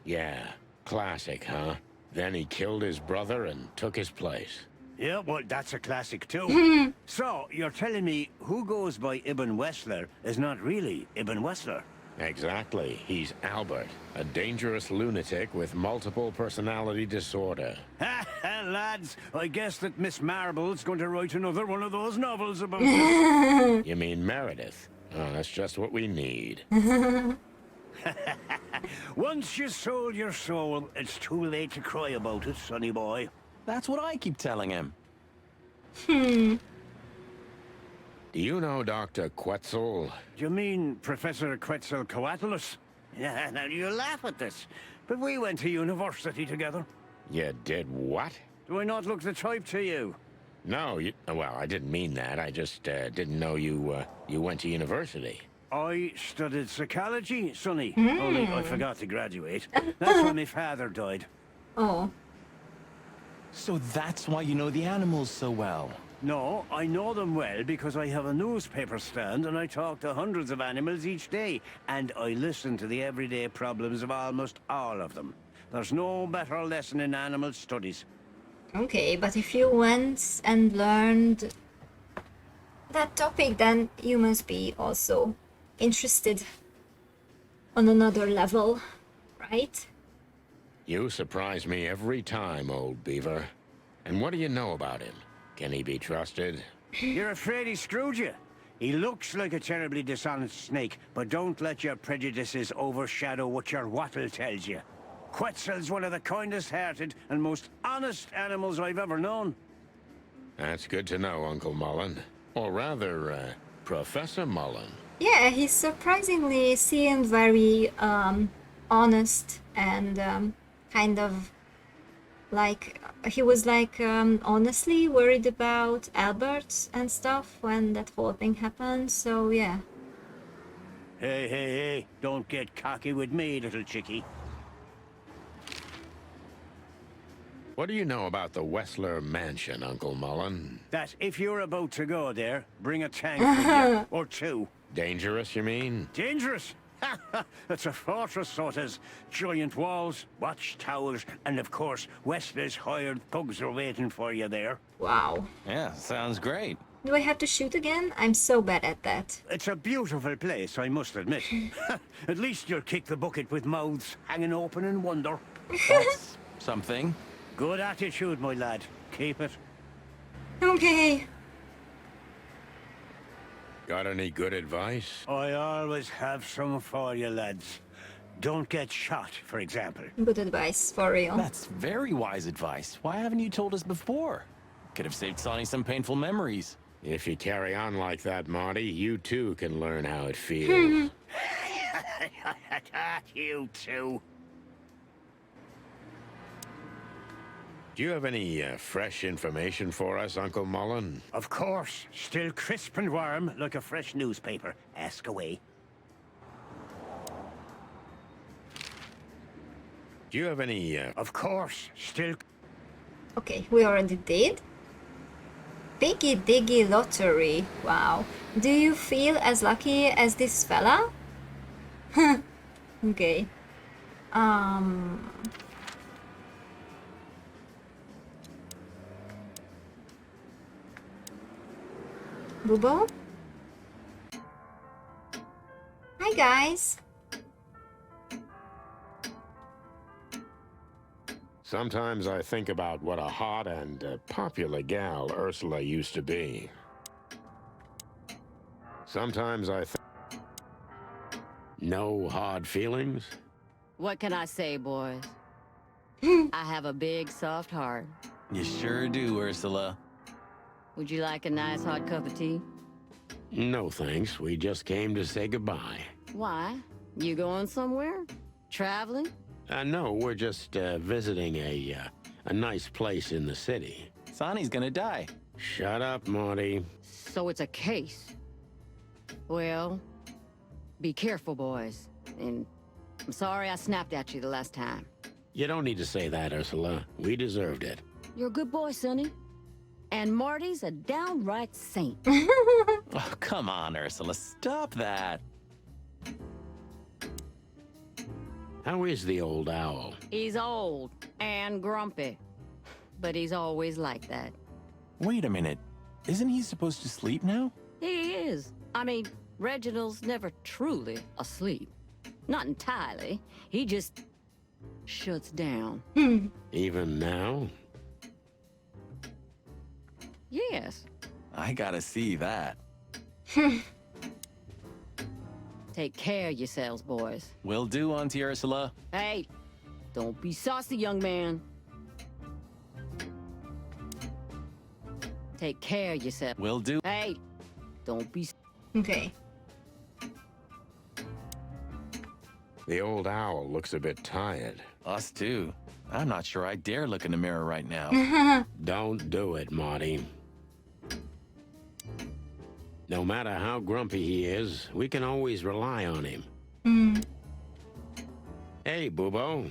Speaker 2: Yeah, classic, huh? Then he killed his brother and took his place.
Speaker 8: Yeah, well, that's a classic too. So, you're telling me who goes by Ibn Wessler is not really Ibn Wessler?
Speaker 2: Exactly. He's Albert, a dangerous lunatic with multiple personality disorder.
Speaker 8: Ha ha, lads! I guess that Miss Marble's going to write another one of those novels about this.
Speaker 2: You mean Meredith? Oh, that's just what we need.
Speaker 8: Once you sold your soul, it's too late to cry about it, sonny boy.
Speaker 3: That's what I keep telling him.
Speaker 2: Do you know Dr. Quetzal?
Speaker 8: Do you mean Professor Quetzalcoatlus? Yeah, now you laugh at this, but we went to university together.
Speaker 2: You did what?
Speaker 8: Do I not look the type to you?
Speaker 2: No, well, I didn't mean that. I just didn't know you went to university.
Speaker 8: I studied psychology, sonny. Only I forgot to graduate. That's when my father died.
Speaker 1: Oh.
Speaker 3: So that's why you know the animals so well.
Speaker 8: No, I know them well because I have a newspaper stand and I talk to hundreds of animals each day. And I listen to the everyday problems of almost all of them. There's no better lesson in animal studies.
Speaker 1: Okay, but if you went and learned that topic, then you must be also interested on another level, right?
Speaker 2: You surprise me every time, old beaver. And what do you know about him? Can he be trusted?
Speaker 8: You're afraid he screwed you? He looks like a terribly dishonest snake, but don't let your prejudices overshadow what your wattle tells you. Quetzal's one of the kindest-hearted and most honest animals I've ever known.
Speaker 2: That's good to know, Uncle Mullen. Or rather, Professor Mullen.
Speaker 1: Yeah, he surprisingly seemed very honest and kind of like he was like honestly worried about Albert and stuff when that whole thing happened. So yeah.
Speaker 8: Hey, don't get cocky with me, little chickie.
Speaker 2: What do you know about the Wessler Mansion, Uncle Mullen?
Speaker 8: That if you're about to go there, bring a tank with you, or two.
Speaker 2: Dangerous, you mean?
Speaker 8: Dangerous? It's a fortress, so it has giant walls, watchtowers, and of course, Wessler's hired thugs are waiting for you there.
Speaker 1: Wow.
Speaker 3: Yeah, sounds great.
Speaker 1: Do I have to shoot again? I'm so bad at that.
Speaker 8: It's a beautiful place, I must admit. At least you'll kick the bucket with mouths hanging open in wonder.
Speaker 3: That's something.
Speaker 8: Good attitude, my lad. Keep it.
Speaker 1: Okay.
Speaker 2: Got any good advice?
Speaker 8: I always have some for you, lads. Don't get shot, for example.
Speaker 1: Good advice, for real.
Speaker 3: That's very wise advice. Why haven't you told us before? Could have saved Sonny some painful memories.
Speaker 2: If you carry on like that, Marty, you too can learn how it feels.
Speaker 8: You too.
Speaker 2: Do you have any fresh information for us, Uncle Mullen?
Speaker 8: Of course. Still crisp and warm like a fresh newspaper. Ask away.
Speaker 2: Do you have any...
Speaker 8: Of course. Still...
Speaker 1: Okay, we already did. Piggy Diggy Lottery. Wow. Do you feel as lucky as this fella? Okay. Bubo? Hi guys.
Speaker 2: Sometimes I think about what a hot and popular gal Ursula used to be. Sometimes I think... No hard feelings?
Speaker 9: What can I say, boys? I have a big, soft heart.
Speaker 3: You sure do, Ursula.
Speaker 9: Would you like a nice hot cup of tea?
Speaker 2: No thanks, we just came to say goodbye.
Speaker 9: Why? You going somewhere? Traveling?
Speaker 2: No, we're just visiting a nice place in the city.
Speaker 3: Sonny's gonna die.
Speaker 2: Shut up, Marty.
Speaker 9: So it's a case. Well, be careful, boys. And I'm sorry I snapped at you the last time.
Speaker 2: You don't need to say that, Ursula. We deserved it.
Speaker 9: You're a good boy, Sonny. And Marty's a downright saint.
Speaker 3: Oh, come on, Ursula. Stop that.
Speaker 2: How is the old owl?
Speaker 9: He's old and grumpy. But he's always like that.
Speaker 3: Wait a minute. Isn't he supposed to sleep now?
Speaker 9: He is. I mean, Reginald's never truly asleep. Not entirely. He just shuts down.
Speaker 2: Even now?
Speaker 9: Yes.
Speaker 3: I gotta see that.
Speaker 9: Take care of yourselves, boys.
Speaker 3: Will do, Auntie Ursula.
Speaker 9: Hey, don't be saucy, young man. Take care of yourself.
Speaker 3: Will do.
Speaker 9: Hey, don't be...
Speaker 1: Okay.
Speaker 2: The old owl looks a bit tired.
Speaker 3: Us too. I'm not sure I dare look in the mirror right now.
Speaker 2: Don't do it, Marty. No matter how grumpy he is, we can always rely on him. Hey, Bubo.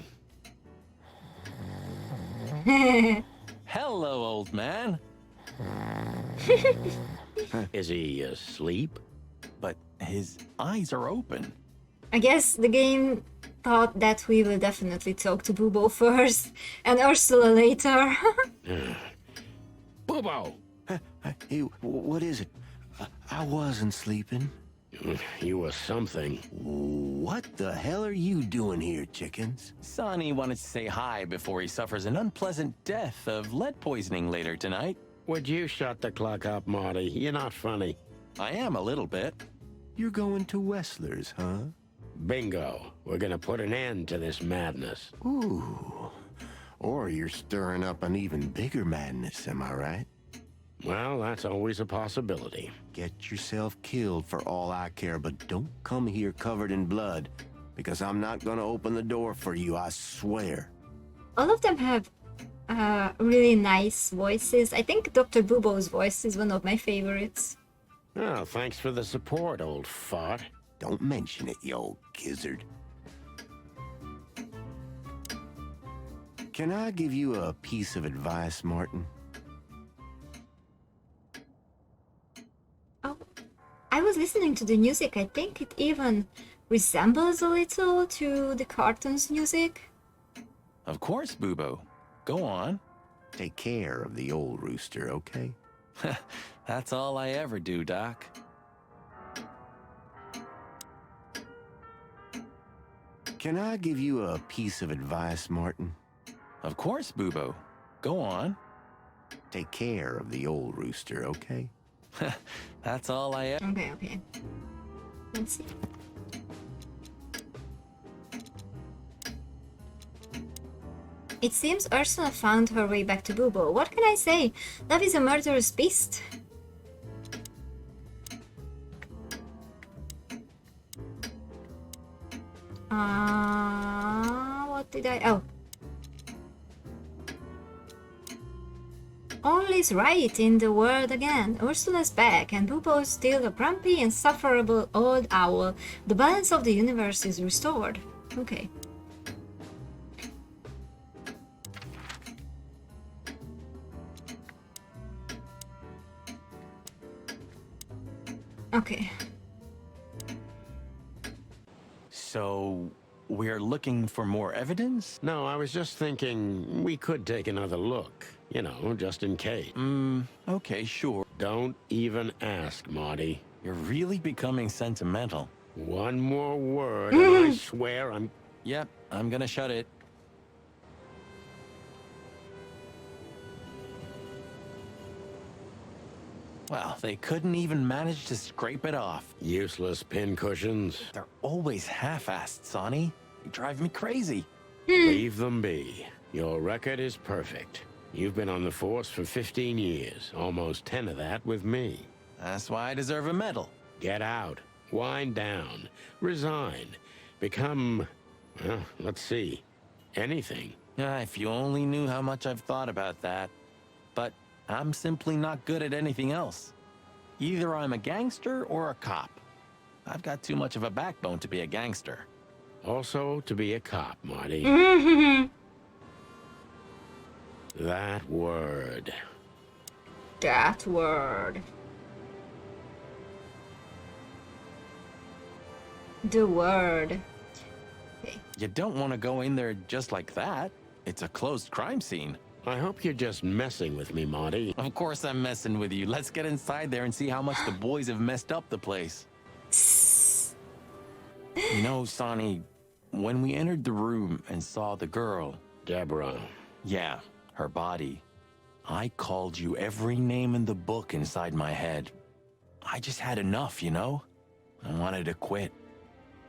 Speaker 3: Hello, old man.
Speaker 2: Is he asleep?
Speaker 3: But his eyes are open.
Speaker 1: I guess the game thought that we will definitely talk to Bubo first and Ursula later.
Speaker 2: Bubo!
Speaker 8: Hey, what is it? I wasn't sleeping.
Speaker 2: You were something.
Speaker 8: What the hell are you doing here, chickens?
Speaker 3: Sonny wanted to say hi before he suffers an unpleasant death of lead poisoning later tonight.
Speaker 2: Would you shut the clock up, Marty? You're not funny.
Speaker 3: I am a little bit.
Speaker 8: You're going to Wessler's, huh?
Speaker 2: Bingo. We're gonna put an end to this madness.
Speaker 8: Ooh. Or you're stirring up an even bigger madness, am I right?
Speaker 2: Well, that's always a possibility.
Speaker 8: Get yourself killed for all I care, but don't come here covered in blood, because I'm not gonna open the door for you, I swear.
Speaker 1: All of them have really nice voices. I think Dr. Bubo's voice is one of my favorites.
Speaker 2: Oh, thanks for the support, old fart.
Speaker 8: Don't mention it, you old gizzard. Can I give you a piece of advice, Martin?
Speaker 1: Oh, I was listening to the music. I think it even resembles a little to the cartoon's music.
Speaker 3: Of course, Bubo. Go on.
Speaker 8: Take care of the old rooster, okay?
Speaker 3: That's all I ever do, Doc.
Speaker 8: Can I give you a piece of advice, Martin?
Speaker 3: Of course, Bubo. Go on.
Speaker 8: Take care of the old rooster, okay?
Speaker 3: That's all I ever...
Speaker 1: Okay. Let's see. It seems Ursula found her way back to Bubo. What can I say? Love is a murderous beast. What did I... Oh. All is right in the world again. Ursula's back, and Bubo is still a grumpy, insufferable old owl. The balance of the universe is restored. Okay. Okay.
Speaker 3: So, we're looking for more evidence?
Speaker 2: No, I was just thinking we could take another look. You know, just in case.
Speaker 3: Okay, sure.
Speaker 2: Don't even ask, Marty.
Speaker 3: You're really becoming sentimental.
Speaker 2: One more word, and I swear I'm...
Speaker 3: Yep, I'm gonna shut it. Well, they couldn't even manage to scrape it off.
Speaker 2: Useless pincushions.
Speaker 3: They're always half-assed, Sonny. You drive me crazy.
Speaker 2: Leave them be. Your record is perfect. You've been on the force for 15 years, almost 10 of that with me.
Speaker 3: That's why I deserve a medal.
Speaker 2: Get out. Wind down. Resign. Become... well, let's see. Anything.
Speaker 3: If you only knew how much I've thought about that. But I'm simply not good at anything else. Either I'm a gangster or a cop. I've got too much of a backbone to be a gangster.
Speaker 2: Also, to be a cop, Marty. That word.
Speaker 1: That word. The word. Okay.
Speaker 3: You don't want to go in there just like that. It's a closed crime scene.
Speaker 2: I hope you're just messing with me, Marty.
Speaker 3: Of course I'm messing with you. Let's get inside there and see how much the boys have messed up the place. You know, Sonny, when we entered the room and saw the girl...
Speaker 2: Deborah.
Speaker 3: Yeah, her body. I called you every name in the book inside my head. I just had enough, you know? I wanted to quit.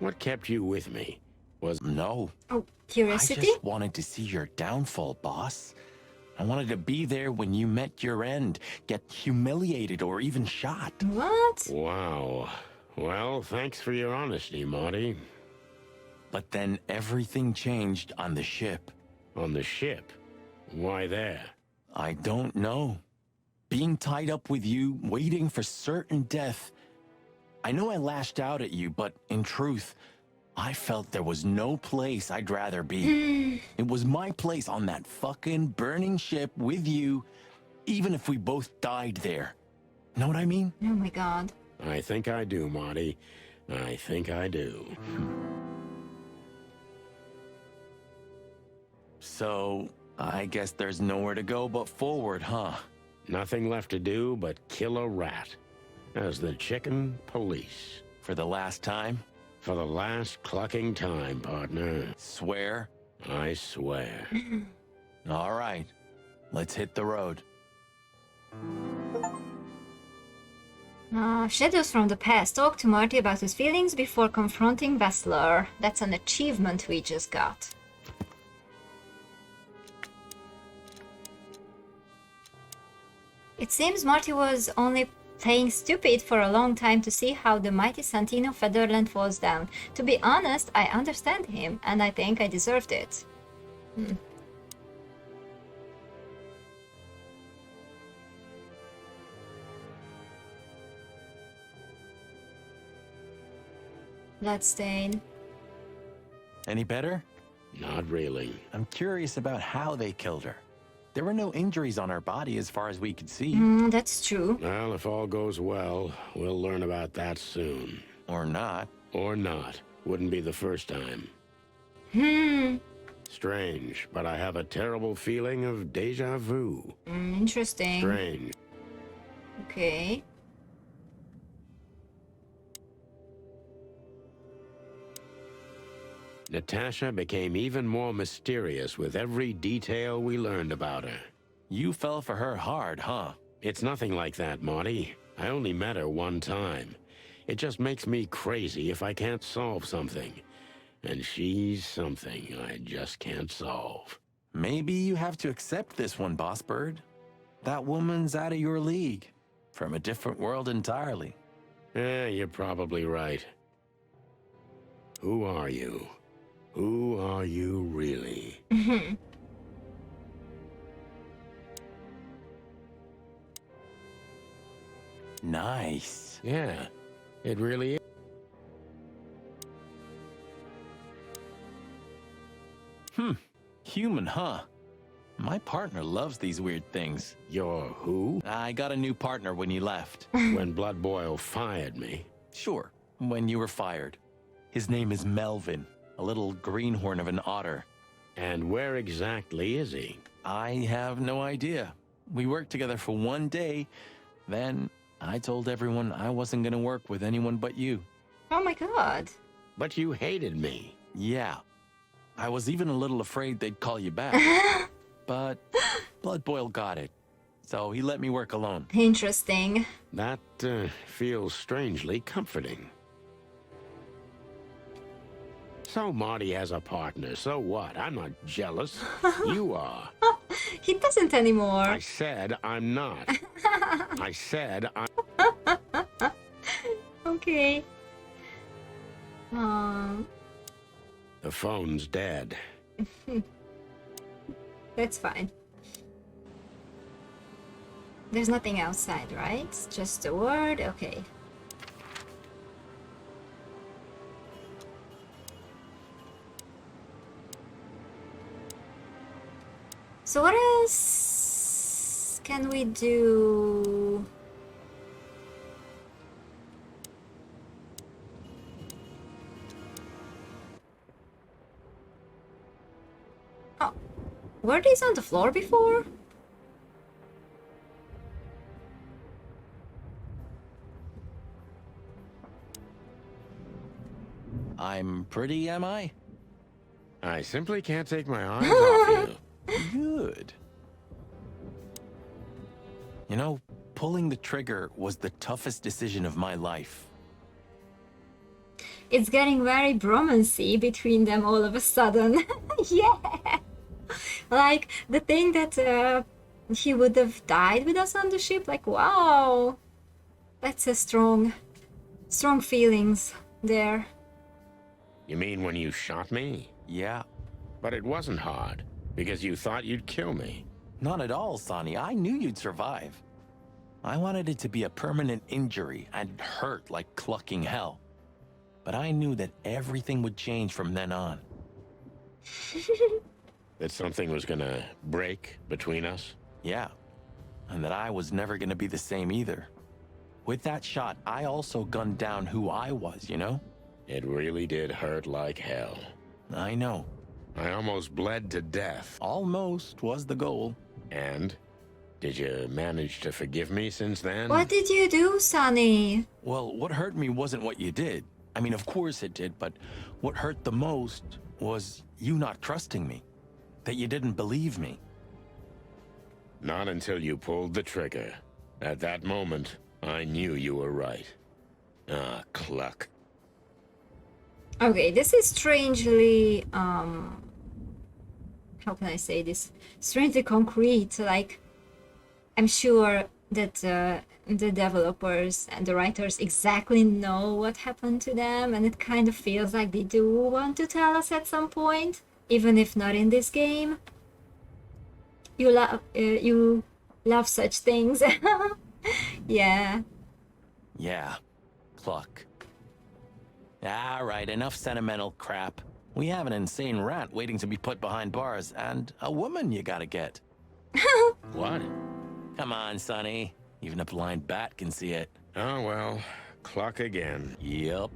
Speaker 2: What kept you with me? Was...
Speaker 3: No.
Speaker 1: Oh, curiosity?
Speaker 3: I just wanted to see your downfall, boss. I wanted to be there when you met your end, get humiliated or even shot.
Speaker 1: What?
Speaker 2: Wow. Well, thanks for your honesty, Marty.
Speaker 3: But then everything changed on the ship.
Speaker 2: On the ship? Why there?
Speaker 3: I don't know. Being tied up with you, waiting for certain death. I know I lashed out at you, but in truth, I felt there was no place I'd rather be. It was my place on that fucking burning ship with you, even if we both died there. Know what I mean?
Speaker 1: Oh my god.
Speaker 2: I think I do, Marty. I think I do.
Speaker 3: So, I guess there's nowhere to go but forward, huh?
Speaker 2: Nothing left to do but kill a rat. As the chicken police.
Speaker 3: For the last time?
Speaker 2: For the last clucking time, partner.
Speaker 3: Swear?
Speaker 2: I swear.
Speaker 3: All right. Let's hit the road.
Speaker 1: Shadows from the past. Talk to Marty about his feelings before confronting Vessler. That's an achievement we just got. It seems Marty was only playing stupid for a long time to see how the mighty Santino Featherland falls down. To be honest, I understand him, and I think I deserved it. Bloodstain.
Speaker 3: Any better?
Speaker 2: Not really.
Speaker 3: I'm curious about how they killed her. There were no injuries on her body as far as we could see.
Speaker 1: That's true.
Speaker 2: Well, if all goes well, we'll learn about that soon.
Speaker 3: Or not.
Speaker 2: Or not. Wouldn't be the first time. Strange, but I have a terrible feeling of deja vu.
Speaker 1: Interesting.
Speaker 2: Strange.
Speaker 1: Okay.
Speaker 2: Natasha became even more mysterious with every detail we learned about her.
Speaker 3: You fell for her hard, huh?
Speaker 2: It's nothing like that, Marty. I only met her one time. It just makes me crazy if I can't solve something. And she's something I just can't solve.
Speaker 3: Maybe you have to accept this one, Boss Bird. That woman's out of your league. From a different world entirely.
Speaker 2: You're probably right. Who are you? Who are you really?
Speaker 3: Nice.
Speaker 2: Yeah, it really is.
Speaker 3: Human, huh? My partner loves these weird things.
Speaker 2: You're who?
Speaker 3: I got a new partner when you left.
Speaker 2: When Blood Boil fired me.
Speaker 3: Sure, when you were fired. His name is Melvin, a little greenhorn of an otter.
Speaker 2: And where exactly is he?
Speaker 3: I have no idea. We worked together for one day, then I told everyone I wasn't gonna work with anyone but you.
Speaker 1: Oh my god.
Speaker 2: But you hated me.
Speaker 3: Yeah. I was even a little afraid they'd call you back. But Blood Boil got it, so he let me work alone.
Speaker 1: Interesting.
Speaker 2: That feels strangely comforting. So Marty has a partner, so what? I'm not jealous. You are.
Speaker 1: He doesn't anymore.
Speaker 2: I said I'm not. I said I'm...
Speaker 1: Okay.
Speaker 2: The phone's dead.
Speaker 1: That's fine. There's nothing outside, right? Just a word? Okay. So what else can we do? Oh, were these on the floor before?
Speaker 3: I'm pretty, am I?
Speaker 2: I simply can't take my eyes off you.
Speaker 3: Good. You know, pulling the trigger was the toughest decision of my life.
Speaker 1: It's getting very bromancy between them all of a sudden. Yeah! Like, the thing that he would have died with us on the ship, like, wow! That's a strong feelings there.
Speaker 2: You mean when you shot me?
Speaker 3: Yeah.
Speaker 2: But it wasn't hard, because you thought you'd kill me.
Speaker 3: Not at all, Sonny. I knew you'd survive. I wanted it to be a permanent injury and hurt like clucking hell. But I knew that everything would change from then on.
Speaker 2: That something was gonna break between us?
Speaker 3: Yeah. And that I was never gonna be the same either. With that shot, I also gunned down who I was, you know?
Speaker 2: It really did hurt like hell.
Speaker 3: I know.
Speaker 2: I almost bled to death.
Speaker 3: Almost was the goal.
Speaker 2: And? Did you manage to forgive me since then?
Speaker 1: What did you do, Sonny?
Speaker 3: Well, what hurt me wasn't what you did. I mean, of course it did, but what hurt the most was you not trusting me. That you didn't believe me.
Speaker 2: Not until you pulled the trigger. At that moment, I knew you were right. Ah, cluck.
Speaker 1: Okay, this is strangely, how can I say this? Strangely concrete, like, I'm sure that the developers and the writers exactly know what happened to them, and it kind of feels like they do want to tell us at some point, even if not in this game. You love such things. Yeah.
Speaker 3: Yeah. Cluck. All right, enough sentimental crap. We have an insane rat waiting to be put behind bars, and a woman you gotta get.
Speaker 2: What?
Speaker 3: Come on, Sonny. Even a blind bat can see it.
Speaker 2: Oh, well, cluck again.
Speaker 3: Yep.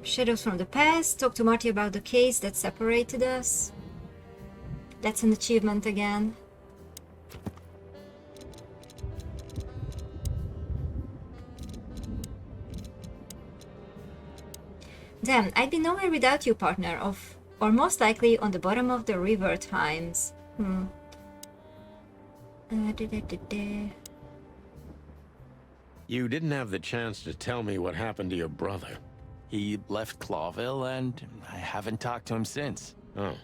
Speaker 1: Shadows from the past. Talk to Marty about the case that separated us. That's an achievement again. Damn, I'd be nowhere without you, partner, or most likely on the bottom of the river times.
Speaker 2: You didn't have the chance to tell me what happened to your brother.
Speaker 3: He left Clawville, and I haven't talked to him since.
Speaker 2: Oh,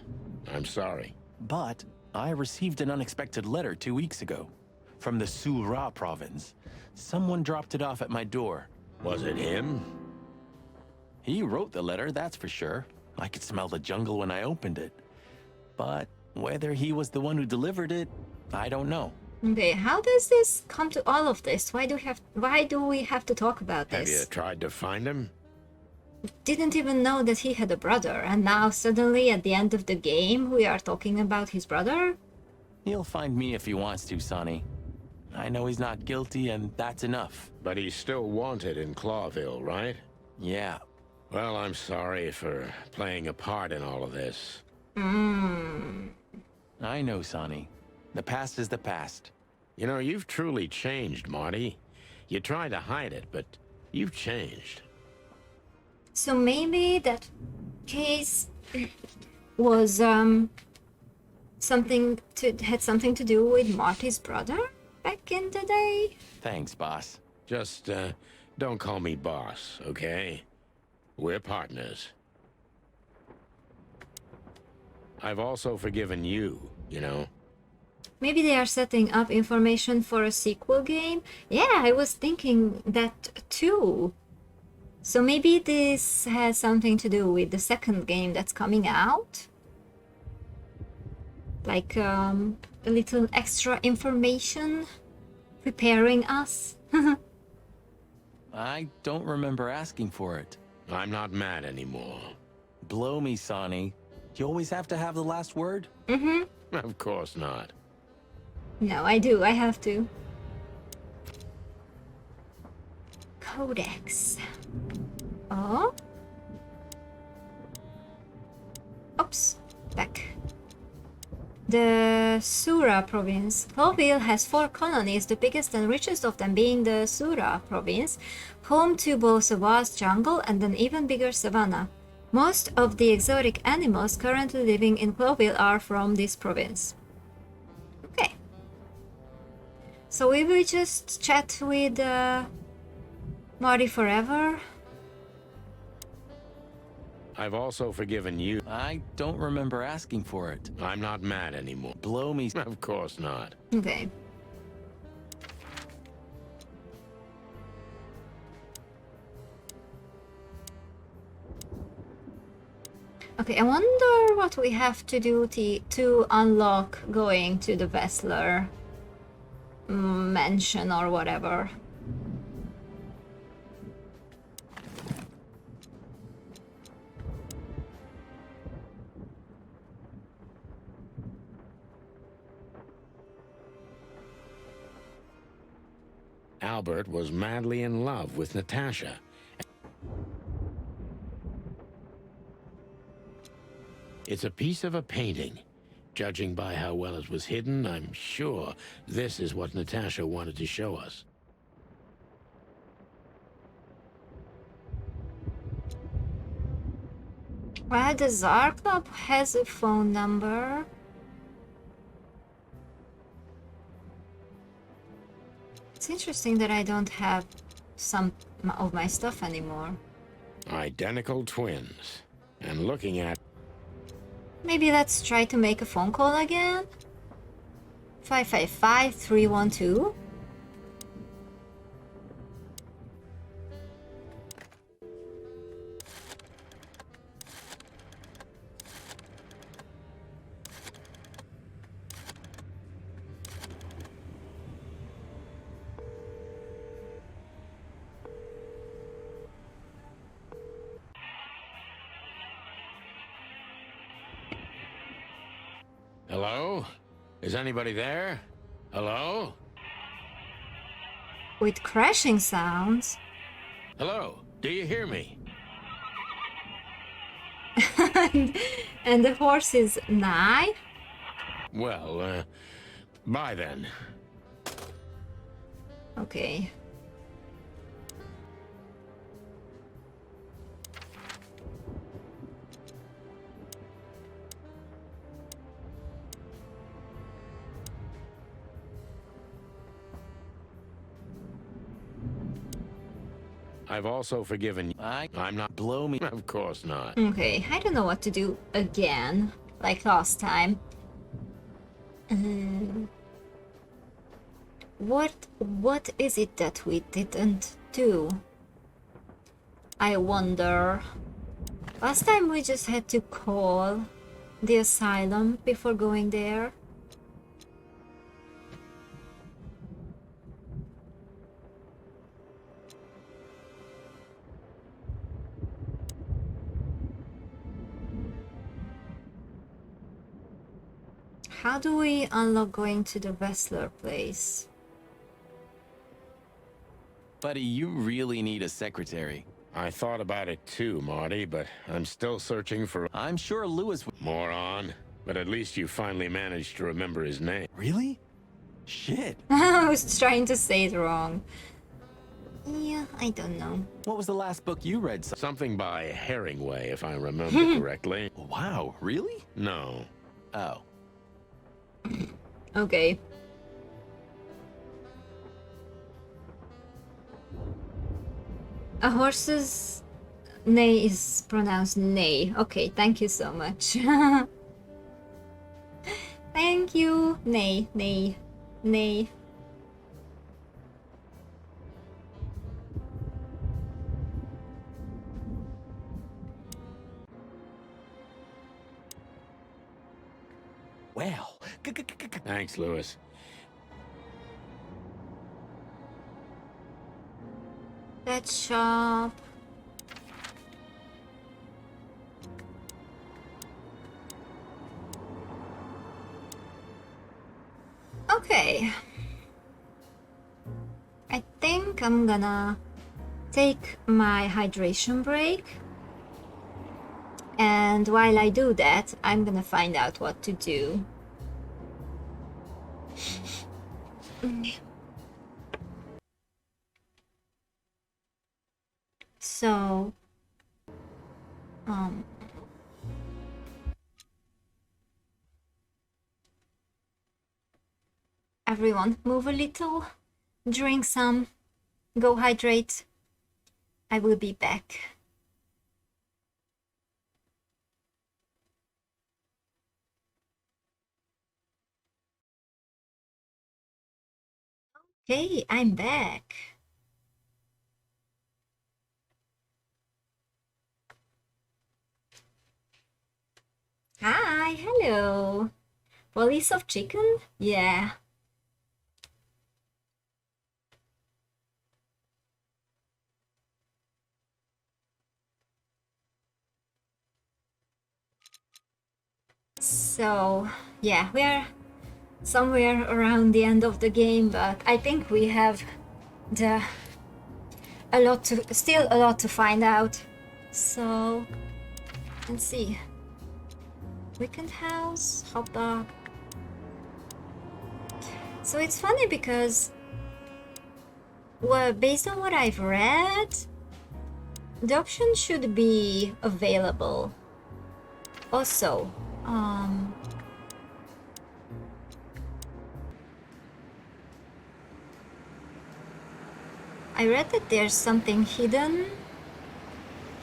Speaker 2: I'm sorry.
Speaker 3: But I received an unexpected letter 2 weeks ago from the Sura province. Someone dropped it off at my door.
Speaker 2: Was it him?
Speaker 3: He wrote the letter, that's for sure. I could smell the jungle when I opened it. But whether he was the one who delivered it, I don't know.
Speaker 1: Okay, how does this come to all of this? Why do we have to talk about
Speaker 2: Have you
Speaker 1: this?
Speaker 2: tried to find him?
Speaker 1: Didn't even know that he had a brother, and now suddenly at the end of the game we are talking about his brother?
Speaker 3: He'll find me if he wants to, Sonny. I know he's not guilty, and that's enough.
Speaker 2: But he's still wanted in Clawville, right?
Speaker 3: Yeah.
Speaker 2: Well, I'm sorry for playing a part in all of this.
Speaker 3: I know, Sonny. The past is the past.
Speaker 2: You know, you've truly changed, Marty. You tried to hide it, but you've changed.
Speaker 1: So maybe that case was had something to do with Marty's brother back in the day?
Speaker 3: Thanks, boss.
Speaker 2: Just, don't call me boss, okay? We're partners. I've also forgiven you, you know?
Speaker 1: Maybe they are setting up information for a sequel game? Yeah, I was thinking that too. So maybe this has something to do with the second game that's coming out? Like, a little extra information preparing us?
Speaker 3: I don't remember asking for it.
Speaker 2: I'm not mad anymore.
Speaker 3: Blow me, Sonny. You always have to have the last word?
Speaker 2: Of course not.
Speaker 1: No, I do. I have to. Codex. Oh. Oops. Back. The Sura province. Clawville has 4 colonies, the biggest and richest of them being the Sura province, home to both a vast jungle and an even bigger savanna. Most of the exotic animals currently living in Clawville are from this province. Okay. So we will just chat with Marty forever.
Speaker 2: I've also forgiven you.
Speaker 3: I don't remember asking for it.
Speaker 2: I'm not mad anymore.
Speaker 3: Blow me.
Speaker 2: Of course not.
Speaker 1: Okay. Okay, I wonder what we have to do to unlock going to the Wessler mansion or whatever.
Speaker 2: Albert was madly in love with Natasha. It's a piece of a painting. Judging by how well it was hidden, I'm sure this is what Natasha wanted to show us.
Speaker 1: Well, the Tsar Club has a phone number. It's interesting that I don't have some of my stuff anymore.
Speaker 2: Identical twins. And looking at...
Speaker 1: Maybe let's try to make a phone call again. 555-312.
Speaker 2: Hello? Is anybody there? Hello?
Speaker 1: With crashing sounds.
Speaker 2: Hello? Do you hear me?
Speaker 1: And the horse is nigh.
Speaker 2: Well, bye then.
Speaker 1: Okay.
Speaker 2: I've also forgiven you. I'm not...
Speaker 3: Blow me.
Speaker 2: Of course not.
Speaker 1: Okay, I don't know what to do again, like last time. What is it that we didn't do? I wonder. Last time we just had to call the asylum before going there. How do we unlock going to the Wessler place?
Speaker 3: Buddy, you really need a secretary.
Speaker 2: I thought about it too, Marty, but I'm still searching for
Speaker 3: I'm sure Lewis
Speaker 2: moron. But at least you finally managed to remember his name.
Speaker 3: Really? Shit.
Speaker 1: I was trying to say it wrong. Yeah, I don't know.
Speaker 3: What was the last book you read?
Speaker 2: Something by Herringway, if I remember correctly.
Speaker 3: Wow, really?
Speaker 2: No.
Speaker 3: Oh.
Speaker 1: Okay. A horse's neigh is pronounced neigh. Okay, thank you so much. Thank you. Neigh, neigh, neigh.
Speaker 6: Well,
Speaker 2: Thanks, Lewis.
Speaker 1: That shop. Okay. I think I'm gonna take my hydration break. And while I do that, I'm gonna find out what to do. So, everyone move a little, drink some, go hydrate. I will be back. Okay, I'm back. Hi, hello. Police of chicken? Yeah. So, yeah, we are somewhere around the end of the game, but I think we have still a lot to find out. So, let's see. Weekend house, hot dog. So it's funny because, well, based on what I've read, the option should be available. Also, I read that there's something hidden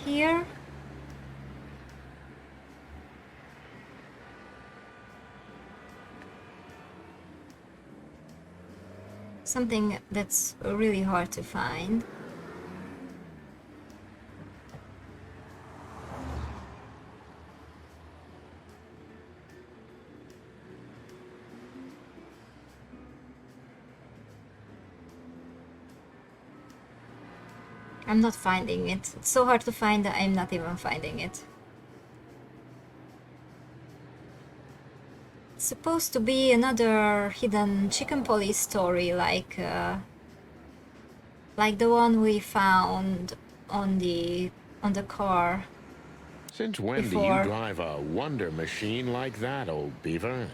Speaker 1: here. Something that's really hard to find. I'm not finding it. It's so hard to find that I'm not even finding it. It's supposed to be another hidden chickenpolice story, like the one we found on the car.
Speaker 2: Since when do
Speaker 1: Before.
Speaker 2: you drive a wonder machine like that, old beaver?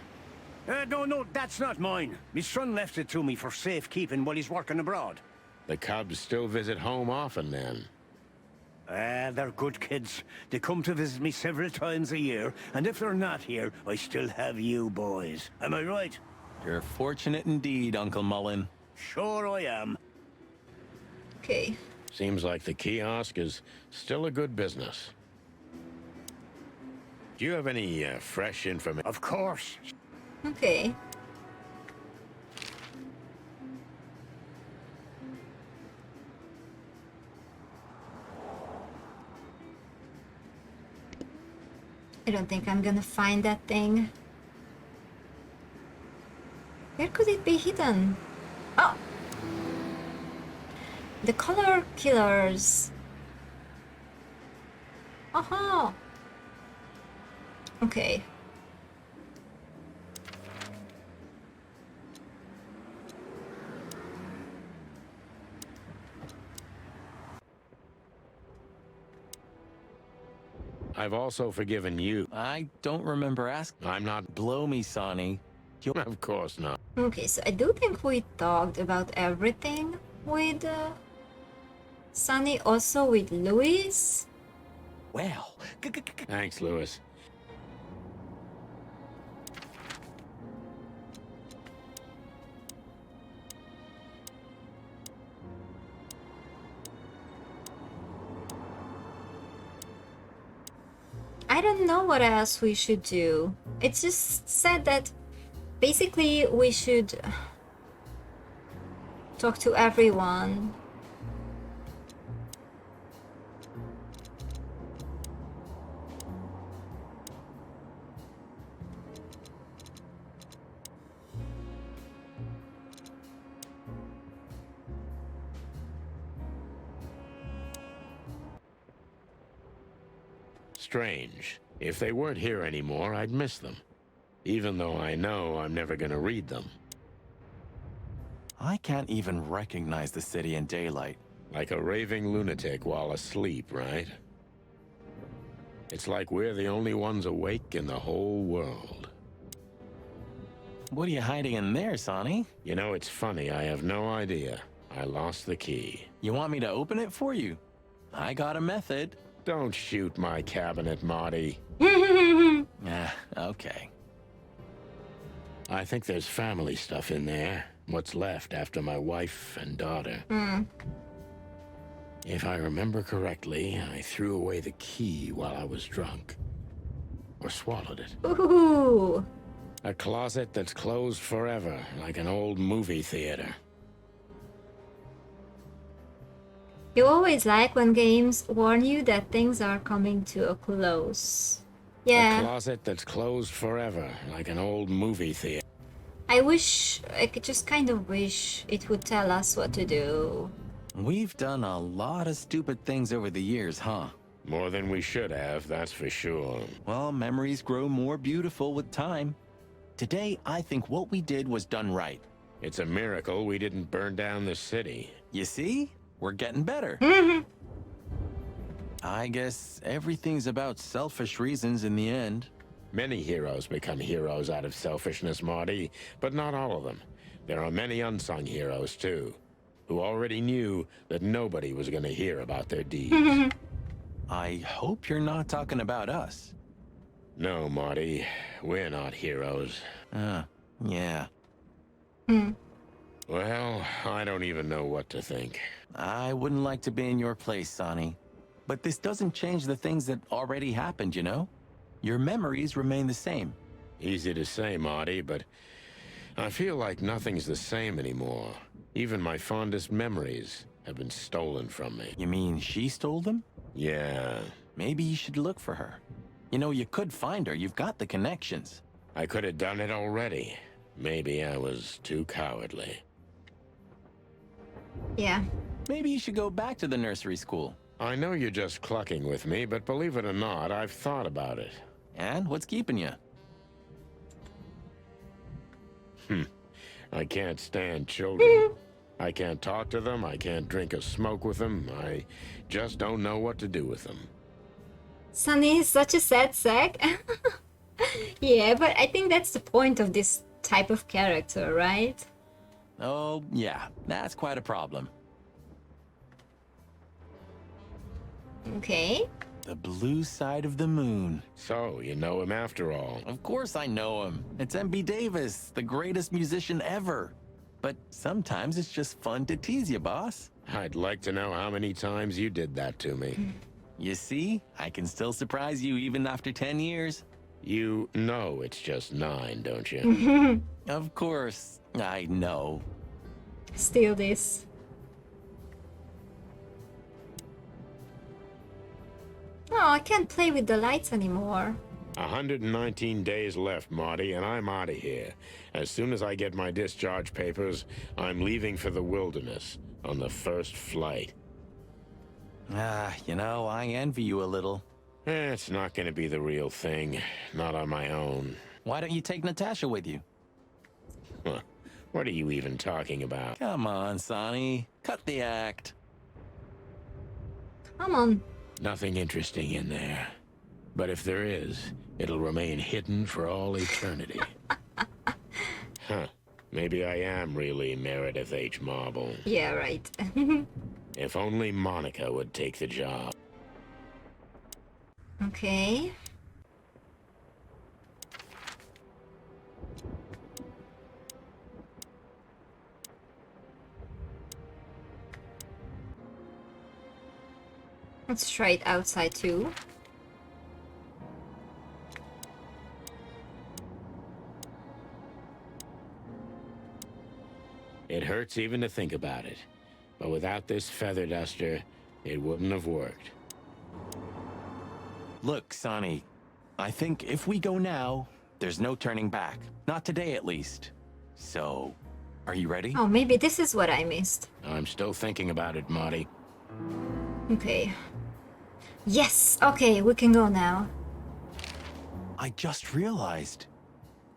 Speaker 8: No, that's not mine. My son left it to me for safekeeping while he's working abroad.
Speaker 2: The Cubs still visit home often, then.
Speaker 8: They're good kids. They come to visit me several times a year, and if they're not here, I still have you boys. Am I right?
Speaker 3: You're fortunate indeed, Uncle Mullen.
Speaker 8: Sure I am.
Speaker 1: Okay.
Speaker 2: Seems like the kiosk is still a good business. Do you have any fresh information?
Speaker 8: Of course.
Speaker 1: Okay. I don't think I'm gonna find that thing. Where could it be hidden? Oh! The color killers. Aha! Okay.
Speaker 2: I've also forgiven you.
Speaker 3: I don't remember asking.
Speaker 2: I'm not...
Speaker 3: Blow me, Sonny.
Speaker 2: Of course not.
Speaker 1: Okay, so I do think we talked about everything with Sunny, also with Louis.
Speaker 3: Well,
Speaker 2: Thanks, Louis.
Speaker 1: I don't know what else we should do. It just said that basically we should talk to everyone.
Speaker 2: Strange. If they weren't here anymore, I'd miss them. Even though I know I'm never gonna read them.
Speaker 3: I can't even recognize the city in daylight.
Speaker 2: Like a raving lunatic while asleep, right? It's like we're the only ones awake in the whole world.
Speaker 3: What are you hiding in there, Sonny?
Speaker 2: You know, it's funny, I have no idea. I lost the key.
Speaker 3: You want me to open it for you? I got a method.
Speaker 2: Don't shoot my cabinet, Marty.
Speaker 3: Okay.
Speaker 2: I think there's family stuff in there. What's left after my wife and daughter. If I remember correctly, I threw away the key while I was drunk. Or swallowed it.
Speaker 1: Ooh.
Speaker 2: A closet that's closed forever, like an old movie theater.
Speaker 1: You always like when games warn you that things are coming to a close.
Speaker 2: A
Speaker 1: Yeah,
Speaker 2: closet that's closed forever, like an old movie theater.
Speaker 1: I could just kind of wish it would tell us what to do.
Speaker 3: We've done a lot of stupid things over the years, huh?
Speaker 2: More than we should have, that's for sure.
Speaker 3: Well, memories grow more beautiful with time. Today, I think what we did was done right.
Speaker 2: It's a miracle we didn't burn down the city.
Speaker 3: You see? We're getting better. I guess everything's about selfish reasons in the end.
Speaker 2: Many heroes become heroes out of selfishness, Marty, but not all of them. There are many unsung heroes, too, who already knew that nobody was going to hear about their deeds.
Speaker 3: I hope you're not talking about us.
Speaker 2: No, Marty, we're not heroes.
Speaker 3: Yeah.
Speaker 2: Well, I don't even know what to think.
Speaker 3: I wouldn't like to be in your place, Sonny. But this doesn't change the things that already happened, you know? Your memories remain the same.
Speaker 2: Easy to say, Marty, but I feel like nothing's the same anymore. Even my fondest memories have been stolen from me.
Speaker 3: You mean she stole them?
Speaker 2: Yeah.
Speaker 3: Maybe you should look for her. You know, you could find her. You've got the connections.
Speaker 2: I could have done it already. Maybe I was too cowardly.
Speaker 1: Yeah.
Speaker 3: Maybe you should go back to the nursery school.
Speaker 2: I know you're just clucking with me, but believe it or not, I've thought about it.
Speaker 3: And what's keeping you?
Speaker 2: I can't stand children. I can't talk to them, I can't drink or smoke with them. I just don't know what to do with them.
Speaker 1: Sunny is such a sad sack. Yeah, but I think that's the point of this type of character, right?
Speaker 3: Oh, yeah, that's quite a problem.
Speaker 1: Okay.
Speaker 3: The blue side of the moon.
Speaker 2: So, you know him after all.
Speaker 3: Of course I know him. It's M.B. Davis, the greatest musician ever. But sometimes it's just fun to tease you, boss.
Speaker 2: I'd like to know how many times you did that to me.
Speaker 3: You see, I can still surprise you even after 10 years.
Speaker 2: You know it's just 9, don't you?
Speaker 3: Of course, I know.
Speaker 1: Steal this. Oh, I can't play with the lights anymore.
Speaker 2: 119 days left, Marty, and I'm out of here. As soon as I get my discharge papers, I'm leaving for the wilderness on the first flight.
Speaker 3: You know, I envy you a little.
Speaker 2: It's not going to be the real thing. Not on my own.
Speaker 3: Why don't you take Natasha with you?
Speaker 2: Huh. What are you even talking about?
Speaker 3: Come on, Sonny. Cut the act.
Speaker 1: Come on.
Speaker 2: Nothing interesting in there. But if there is, it'll remain hidden for all eternity. Huh. Maybe I am really Meredith H. Marble.
Speaker 1: Yeah, right.
Speaker 2: If only Monica would take the job.
Speaker 1: Okay. Let's try it outside too.
Speaker 2: It hurts even to think about it. But without this feather duster, it wouldn't have worked.
Speaker 3: Look, Sonny, I think if we go now, there's no turning back. Not today, at least. So, are you ready?
Speaker 1: Oh, maybe this is what I missed.
Speaker 2: I'm still thinking about it, Marty.
Speaker 1: Okay. Yes! Okay, we can go now.
Speaker 3: I just realized.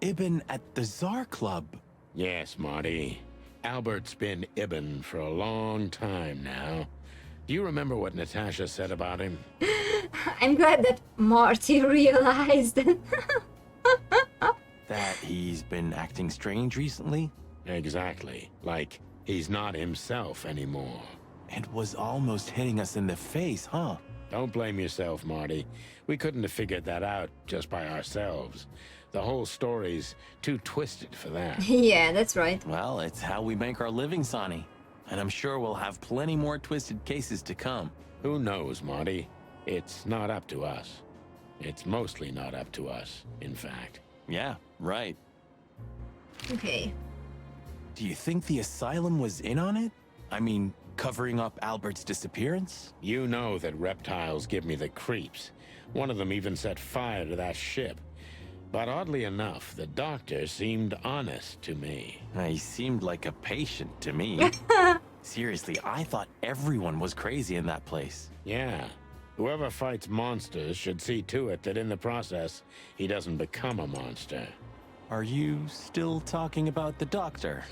Speaker 3: Ibn at the Tsar Club.
Speaker 2: Yes, Marty. Albert's been Ibn for a long time now. Do you remember what Natasha said about him?
Speaker 1: I'm glad that Marty realized.
Speaker 3: That he's been acting strange recently?
Speaker 2: Exactly. Like, he's not himself anymore.
Speaker 3: It was almost hitting us in the face, huh?
Speaker 2: Don't blame yourself, Marty. We couldn't have figured that out just by ourselves. The whole story's too twisted for that.
Speaker 1: Yeah, that's right.
Speaker 3: Well, it's how we make our living, Sonny. And I'm sure we'll have plenty more twisted cases to come.
Speaker 2: Who knows, Marty? It's not up to us. It's mostly not up to us, in fact.
Speaker 3: Yeah, right.
Speaker 1: Okay.
Speaker 3: Do you think the asylum was in on it? I mean, covering up Albert's disappearance?
Speaker 2: You know that reptiles give me the creeps. One of them even set fire to that ship. But oddly enough, the doctor seemed honest to me.
Speaker 3: He seemed like a patient to me. Seriously, I thought everyone was crazy in that place.
Speaker 2: Yeah. Whoever fights monsters should see to it that in the process, he doesn't become a monster.
Speaker 3: Are you still talking about the doctor?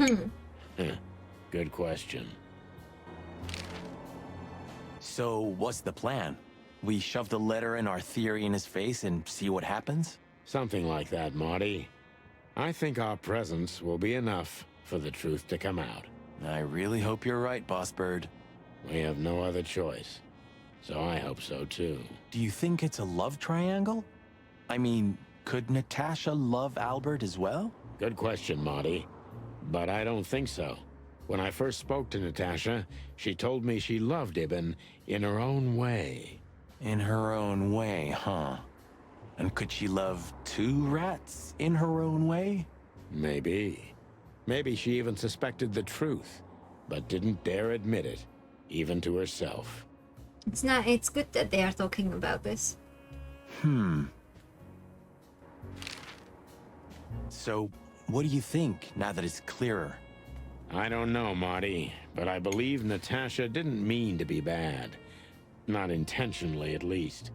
Speaker 2: Good question.
Speaker 3: So, what's the plan? We shove the letter and our theory in his face and see what happens?
Speaker 2: Something like that, Marty. I think our presence will be enough for the truth to come out.
Speaker 3: I really hope you're right, Boss Bird.
Speaker 2: We have no other choice. So I hope so, too.
Speaker 3: Do you think it's a love triangle? I mean, could Natasha love Albert as well?
Speaker 2: Good question, Marty. But I don't think so. When I first spoke to Natasha, she told me she loved Ibn in her own way.
Speaker 3: In her own way, huh? And could she love two rats in her own way?
Speaker 2: Maybe. Maybe she even suspected the truth, but didn't dare admit it, even to herself.
Speaker 1: It's good that they are talking about this.
Speaker 3: So, what do you think now that it's clearer?
Speaker 2: I don't know, Marty, but I believe Natasha didn't mean to be bad. Not intentionally, at least.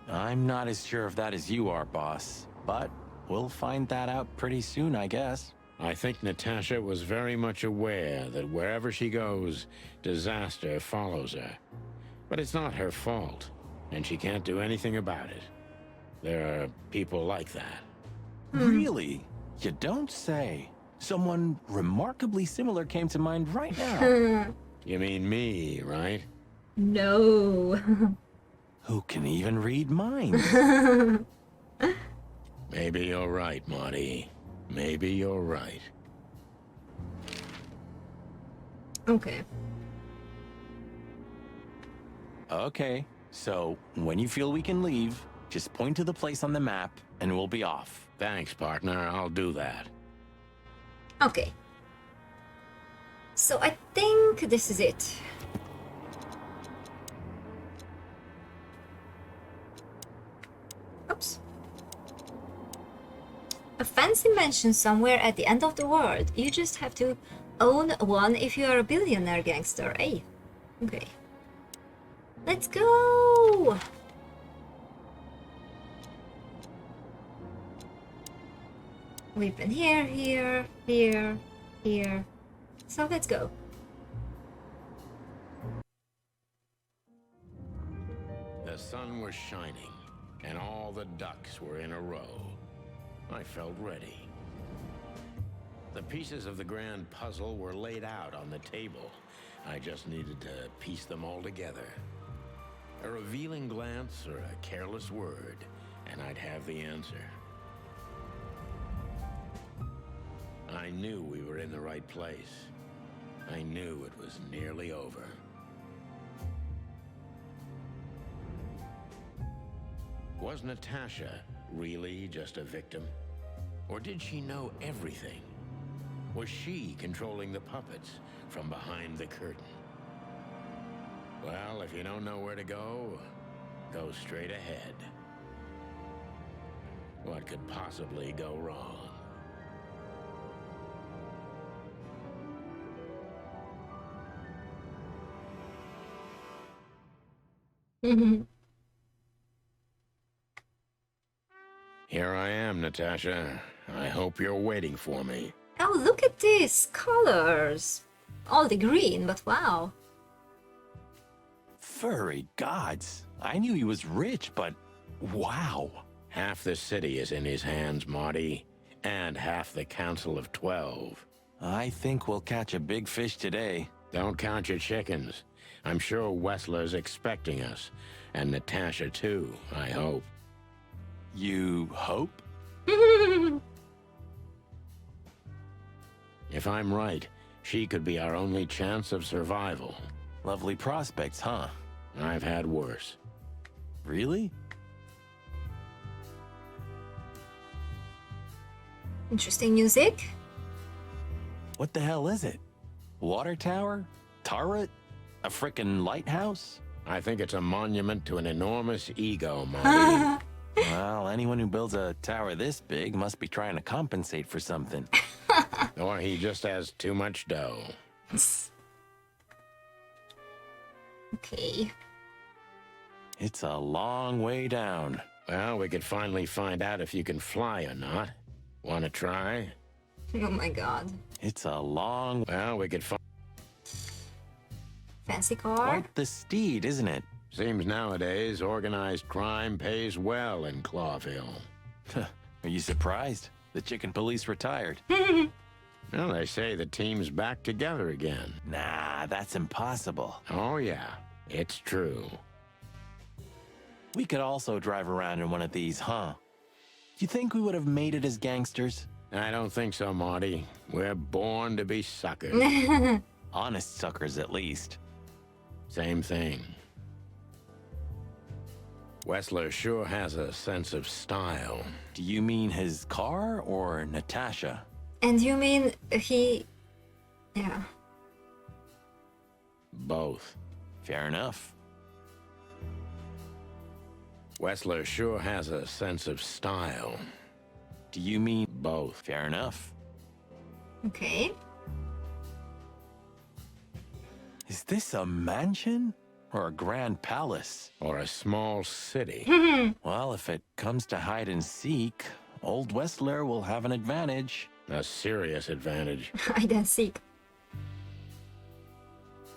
Speaker 3: I'm not as sure of that as you are, boss. But we'll find that out pretty soon, I guess.
Speaker 2: I think Natasha was very much aware that wherever she goes, disaster follows her. But it's not her fault, and she can't do anything about it. There are people like that.
Speaker 3: Really? You don't say. Someone remarkably similar came to mind right now.
Speaker 2: You mean me, right?
Speaker 1: No.
Speaker 3: Who can even read minds?
Speaker 2: Maybe you're right, Marty. Maybe you're right.
Speaker 1: Okay.
Speaker 3: Okay, so when you feel we can leave, just point to the place on the map and we'll be off.
Speaker 2: Thanks, partner. I'll do that.
Speaker 1: Okay. So I think this is it. Oops. a fancy mansion somewhere at the end of the world. You just have to own one if you are a billionaire gangster. Hey, okay. Let's go! We've been here, here, here, here. So let's go.
Speaker 2: The sun was shining, and all the ducks were in a row. I felt ready. The pieces of the grand puzzle were laid out on the table. I just needed to piece them all together. A revealing glance or a careless word, and I'd have the answer. I knew we were in the right place. I knew it was nearly over. Was Natasha really just a victim? Or did she know everything? Was she controlling the puppets from behind the curtain? Well, if you don't know where to go, go straight ahead. What could possibly go wrong? Here I am, Natasha. I hope you're waiting for me.
Speaker 1: Oh, look at these colors! All the green, but wow.
Speaker 3: Furry gods. I knew he was rich, but wow.
Speaker 2: Half the city is in his hands, Marty. And half the Council of 12.
Speaker 3: I think we'll catch a big fish today.
Speaker 2: Don't count your chickens. I'm sure Wessler's expecting us. And Natasha, too, I hope.
Speaker 3: You hope?
Speaker 2: If I'm right, she could be our only chance of survival.
Speaker 3: Lovely prospects, huh?
Speaker 2: I've had worse.
Speaker 3: Really?
Speaker 1: Interesting music.
Speaker 3: What the hell is it? Water tower? Turret? A frickin' lighthouse?
Speaker 2: I think it's a monument to an enormous ego, Marty.
Speaker 3: Well, anyone who builds a tower this big must be trying to compensate for something.
Speaker 2: Or he just has too much dough.
Speaker 1: Okay.
Speaker 3: It's a long way down.
Speaker 2: Well, we could finally find out if you can fly or not. Want to try?
Speaker 1: Oh my god.
Speaker 3: It's a long...
Speaker 2: Well, we could find...
Speaker 1: Fancy car?
Speaker 3: Quite the steed, isn't it?
Speaker 2: Seems nowadays organized crime pays well in Clawville.
Speaker 3: Are you surprised? The chicken police retired.
Speaker 2: Well, they say the team's back together again.
Speaker 3: Nah, that's impossible.
Speaker 2: Oh, yeah. It's true.
Speaker 3: We could also drive around in one of these, huh? Do you think we would have made it as gangsters?
Speaker 2: I don't think so, Marty. We're born to be suckers.
Speaker 3: Honest suckers, at least.
Speaker 2: Same thing. Wessler sure has a sense of style.
Speaker 3: Do you mean his car or Natasha?
Speaker 1: And you mean he... Yeah.
Speaker 2: Both.
Speaker 3: Fair enough.
Speaker 2: Wessler sure has a sense of style.
Speaker 3: Do you mean
Speaker 2: Both.
Speaker 3: fair enough?
Speaker 1: Okay.
Speaker 3: Is this a mansion or a grand palace?
Speaker 2: Or a small city.
Speaker 3: Well, if it comes to hide and seek, old Wessler will have an advantage.
Speaker 2: A serious advantage.
Speaker 1: Hide and seek.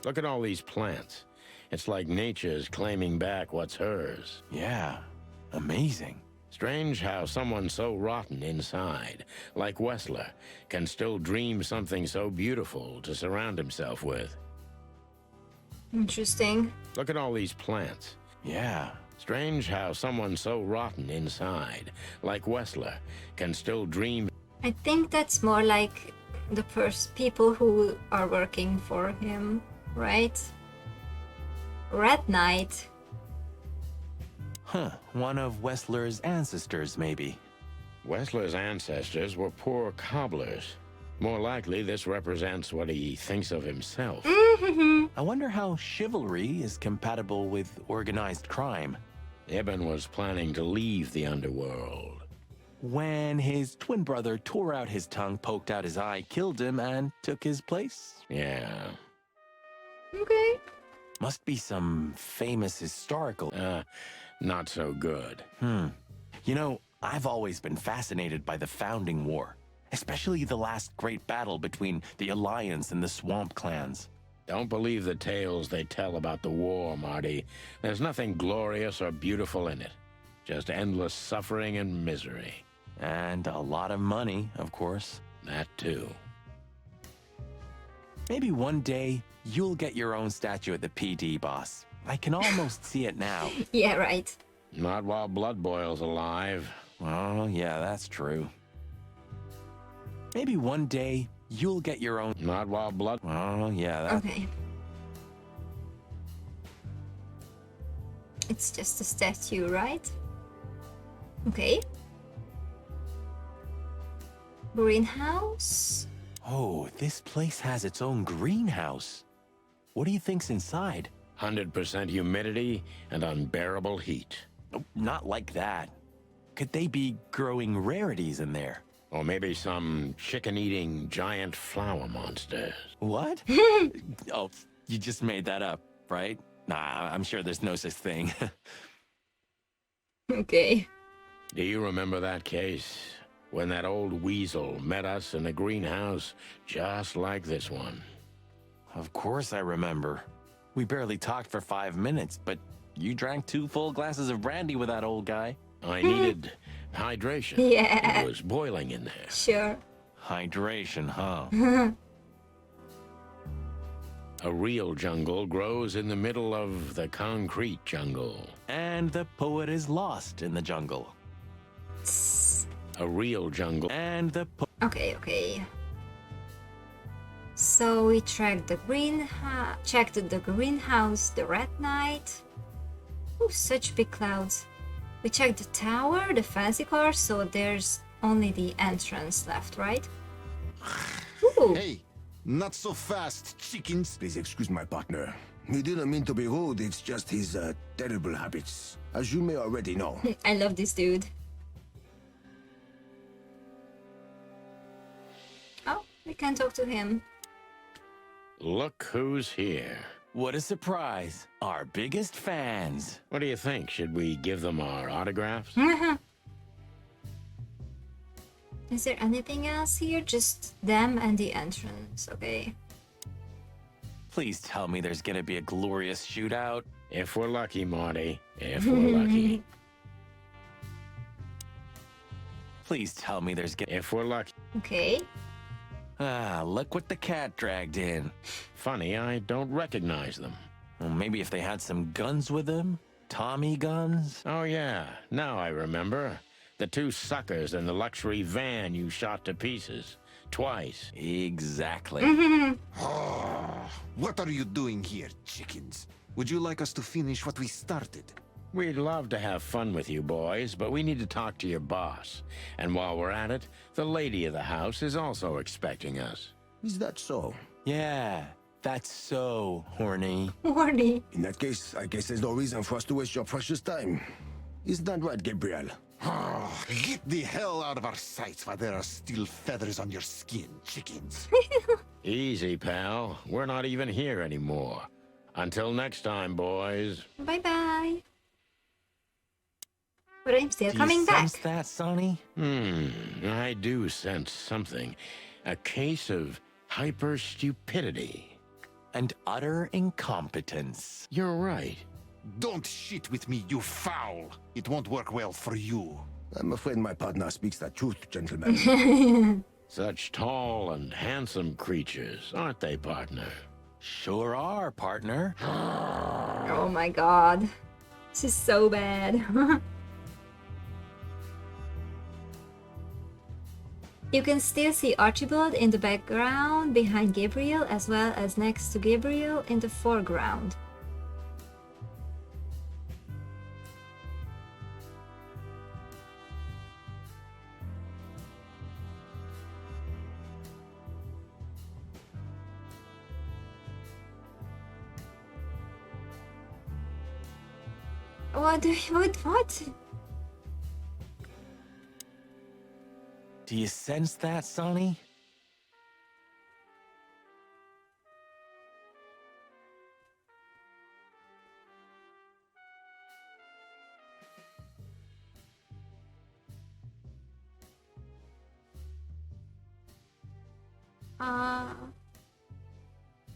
Speaker 2: Look at all these plants. It's like nature's claiming back what's hers.
Speaker 3: Yeah, amazing.
Speaker 2: Strange how someone so rotten inside, like Wessler, can still dream something so beautiful to surround himself with.
Speaker 1: Interesting.
Speaker 2: Look at all these plants.
Speaker 3: Yeah,
Speaker 2: Strange how someone so rotten inside, like Wessler, can still dream.
Speaker 1: I think that's more like the people who are working for him, right? Red Knight.
Speaker 3: huh, one of Wessler's ancestors, maybe.
Speaker 2: Wessler's ancestors were poor cobblers. More likely, this represents what he thinks of himself.
Speaker 3: I wonder how chivalry is compatible with organized crime.
Speaker 2: Ibn was planning to leave the underworld.
Speaker 3: when his twin brother tore out his tongue, poked out his eye, killed him, and took his place?
Speaker 2: Yeah.
Speaker 1: Okay.
Speaker 3: Must be some famous historical.
Speaker 2: Not so good.
Speaker 3: You know, I've always been fascinated by the Founding War, especially the last great battle between the Alliance and the Swamp Clans.
Speaker 2: Don't believe the tales they tell about the war, Marty. There's nothing glorious or beautiful in it. Just endless suffering and misery.
Speaker 3: And a lot of money, of course.
Speaker 2: That too.
Speaker 3: Maybe one day you'll get your own statue at the PD, boss. I can almost see it now.
Speaker 1: Yeah, right.
Speaker 2: Not while Blood Boil's alive.
Speaker 3: Oh, yeah, that's true. Maybe one day you'll get your own.
Speaker 2: Not while Blood...
Speaker 3: Oh, yeah, that.
Speaker 1: Okay. It's just a statue, right? Okay. Greenhouse?
Speaker 3: Oh, this place has its own greenhouse. What do you think's inside?
Speaker 2: 100% humidity and unbearable heat.
Speaker 3: Oh, not like that. Could they be growing rarities in there?
Speaker 2: Or maybe some chicken-eating giant flower monsters.
Speaker 3: What? Oh, you just made that up, right? Nah, I'm sure there's no such thing.
Speaker 1: Okay.
Speaker 2: Do you remember that case? When that old weasel met us in a greenhouse just like this one.
Speaker 3: Of course I remember. We barely talked for 5 minutes, but you drank 2 full glasses of brandy with that old guy.
Speaker 2: I needed hydration.
Speaker 1: Yeah.
Speaker 2: It was boiling in there.
Speaker 1: Sure.
Speaker 3: Hydration, huh?
Speaker 2: A real jungle grows in the middle of the concrete jungle.
Speaker 3: And the poet is lost in the jungle.
Speaker 2: A real jungle.
Speaker 3: And the
Speaker 1: Okay, okay. So we checked the greenhouse, the red night. Oh, such big clouds. We checked the tower, the fancy car, so there's only the entrance left, right? Ooh.
Speaker 10: Hey, not so fast, chickens. Please excuse my partner. He didn't mean to be rude, it's just his terrible habits. As you may already know.
Speaker 1: I love this dude. Oh, we can talk to him.
Speaker 2: Look who's here.
Speaker 3: What a surprise. Our biggest fans.
Speaker 2: What do you think? Should we give them our autographs?
Speaker 1: Is there anything else here? Just them and the entrance, okay.
Speaker 3: Please tell me there's gonna be a glorious shootout.
Speaker 2: If we're lucky, Marty. If we're lucky.
Speaker 3: Please tell me there's gonna...
Speaker 2: If we're lucky.
Speaker 1: Okay.
Speaker 3: Ah, look what the cat dragged in.
Speaker 2: Funny, I don't recognize them.
Speaker 3: Well, maybe if they had some guns with them? Tommy guns?
Speaker 2: Oh, yeah. Now I remember. The 2 suckers in the luxury van you shot to pieces. Twice.
Speaker 3: Exactly.
Speaker 10: What are you doing here, chickens? Would you like us to finish what we started?
Speaker 2: We'd love to have fun with you boys, but we need to talk to your boss. And while we're at it, the lady of the house is also expecting us.
Speaker 10: Is that so?
Speaker 3: Yeah, that's so horny.
Speaker 1: Horny.
Speaker 10: In that case, I guess there's no reason for us to waste your precious time. Is that right, Gabriel?
Speaker 11: Get the hell out of our sights while there are still feathers on your skin, chickens.
Speaker 2: Easy, pal. We're not even here anymore. Until next time, boys.
Speaker 1: Bye-bye. But I'm still
Speaker 3: Do you
Speaker 1: coming back.
Speaker 3: sense that, Sonny?
Speaker 2: I do sense something. A case of hyper-stupidity.
Speaker 3: And utter incompetence.
Speaker 2: You're right.
Speaker 11: Don't shit with me, you foul. It won't work well for you.
Speaker 10: I'm afraid my partner speaks the truth, gentlemen.
Speaker 2: Such tall and handsome creatures, aren't they, partner?
Speaker 3: Sure are, partner.
Speaker 1: Oh my god. This is so bad. You can still see Archibald in the background behind Gabriel as well as next to Gabriel in the foreground. What?
Speaker 3: Do you sense that, Sonny?
Speaker 1: Uh,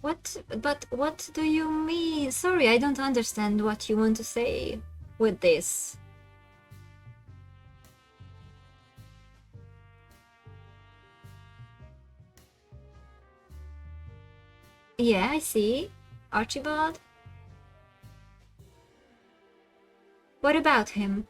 Speaker 1: what do you mean? Sorry, I don't understand what you want to say with this. Yeah, I see. Archibald? What about him?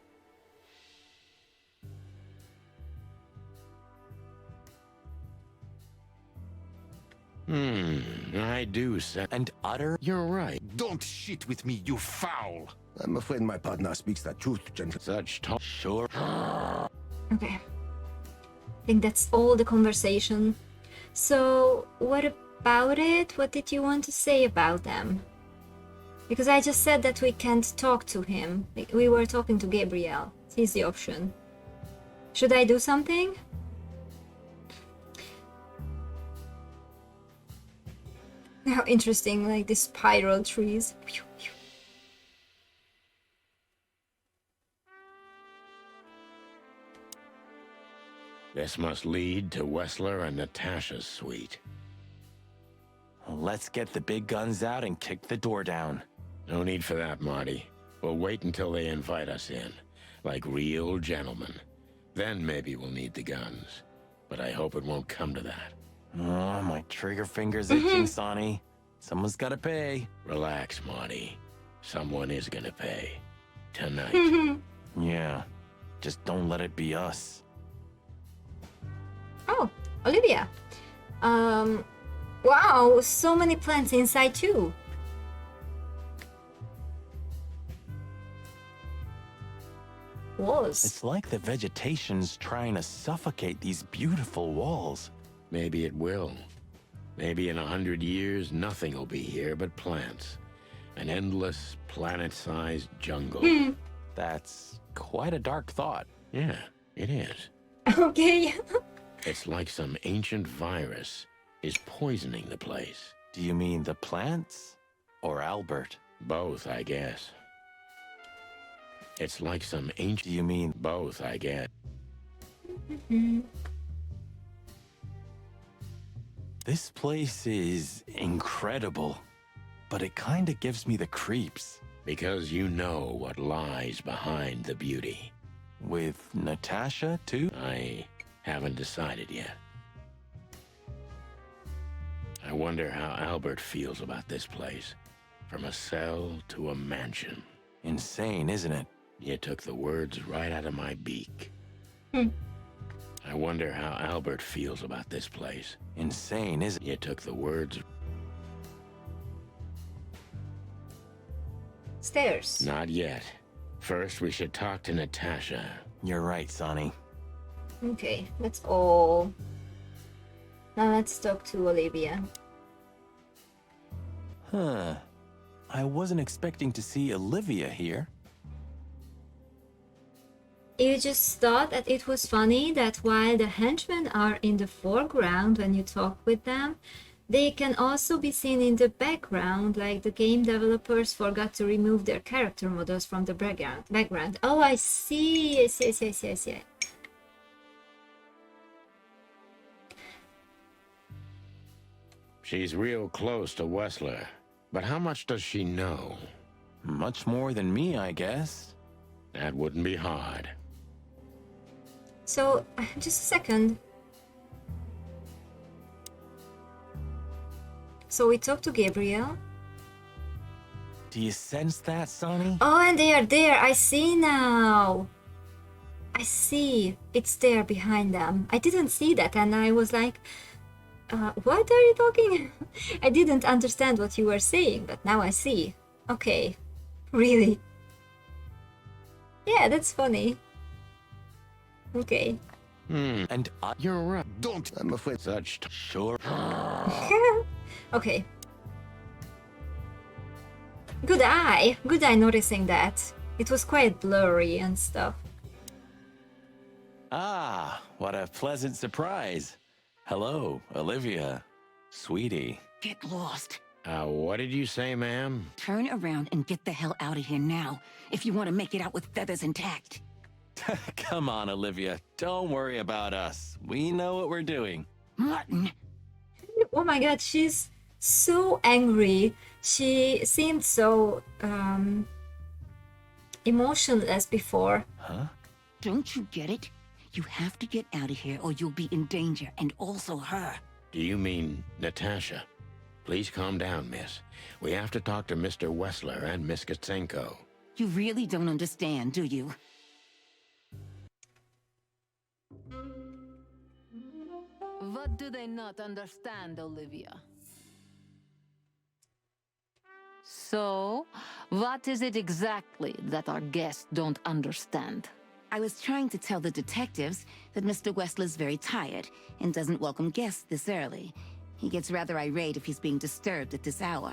Speaker 2: I do say.
Speaker 3: And utter?
Speaker 2: You're right.
Speaker 11: Don't shit with me, you foul!
Speaker 10: I'm afraid my partner speaks the truth, gentlemen.
Speaker 2: Such talk.
Speaker 3: Sure.
Speaker 1: Okay. I think that's all the conversation. So, what about it? What did you want to say about them? Because I just said that we can't talk to him. We were talking to Gabriel. He's the option. Should I do something? How interesting, like these spiral trees.
Speaker 2: This must lead to Wessler and Natasha's suite.
Speaker 3: Let's get the big guns out and kick the door down.
Speaker 2: No need for that, Marty. We'll wait until they invite us in, like real gentlemen. Then maybe we'll need the guns. But I hope it won't come to that.
Speaker 3: Oh, my trigger finger's itching, Sonny. Someone's gotta pay.
Speaker 2: Relax, Marty. Someone is gonna pay. Tonight.
Speaker 3: Yeah, just don't let it be us.
Speaker 1: Oh, Olivia. Wow, so many plants inside too. Walls.
Speaker 3: It's like the vegetation's trying to suffocate these beautiful walls.
Speaker 2: Maybe it will. Maybe in 100 years, nothing will be here but plants. An endless, planet-sized jungle.
Speaker 3: That's quite a dark thought.
Speaker 2: Yeah, it is.
Speaker 1: Okay.
Speaker 2: It's like some ancient virus is poisoning the place.
Speaker 3: Do you mean the plants or Albert?
Speaker 2: Both, I guess. It's like some ancient...
Speaker 3: Do you mean
Speaker 2: both, I guess.
Speaker 3: This place is incredible, but it kind of gives me the creeps.
Speaker 2: Because you know what lies behind the beauty.
Speaker 3: With Natasha, too?
Speaker 2: I haven't decided yet. I wonder how Albert feels about this place. From a cell to a mansion.
Speaker 3: Insane, isn't it?
Speaker 2: You took the words right out of my beak. I wonder how Albert feels about this place.
Speaker 3: Insane, isn't it?
Speaker 2: You took the words...
Speaker 1: Stairs.
Speaker 2: Not yet. First, we should talk to Natasha.
Speaker 3: You're right, Sonny.
Speaker 1: Okay, that's all. Now let's talk to Olivia.
Speaker 3: Huh. I wasn't expecting to see Olivia here.
Speaker 1: You just thought that it was funny that while the henchmen are in the foreground when you talk with them, they can also be seen in the background, like the game developers forgot to remove their character models from the background. Oh, I see. Yes.
Speaker 2: She's real close to Wessler. But how much does she know?
Speaker 3: Much more than me, I guess.
Speaker 2: That wouldn't be hard.
Speaker 1: So, just a second. So we talked to Gabriel.
Speaker 3: Do you sense that, Sonny?
Speaker 1: Oh, and they are there. I see now. I see. It's there behind them. I didn't see that, and I was like, what are you talking? I didn't understand what you were saying, but now I see. Okay. Really? Yeah, that's funny. Okay.
Speaker 3: And
Speaker 2: you're right.
Speaker 10: Don't. I'm afraid.
Speaker 2: Such
Speaker 3: sure.
Speaker 1: Okay. Good eye. Good eye noticing that. It was quite blurry and stuff.
Speaker 3: Ah, what a pleasant surprise. Hello, Olivia. Sweetie.
Speaker 12: Get lost.
Speaker 2: What did you say, ma'am?
Speaker 12: Turn around and get the hell out of here now, if you want to make it out with feathers intact.
Speaker 3: Come on, Olivia. Don't worry about us. We know what we're doing.
Speaker 12: Martin!
Speaker 1: Oh my god, she's so angry. She seemed so emotionless before.
Speaker 3: Huh?
Speaker 12: Don't you get it? You have to get out of here or you'll be in danger, and also her.
Speaker 2: Do you mean Natasha? Please calm down, miss. We have to talk to Mr. Wessler and Miss Katsenko.
Speaker 12: You really don't understand, do you?
Speaker 9: What do they not understand, Olivia? So, what is it exactly that our guests don't understand?
Speaker 12: I was trying to tell the detectives that Mr. Wessler's very tired and doesn't welcome guests this early. He gets rather irate if he's being disturbed at this hour.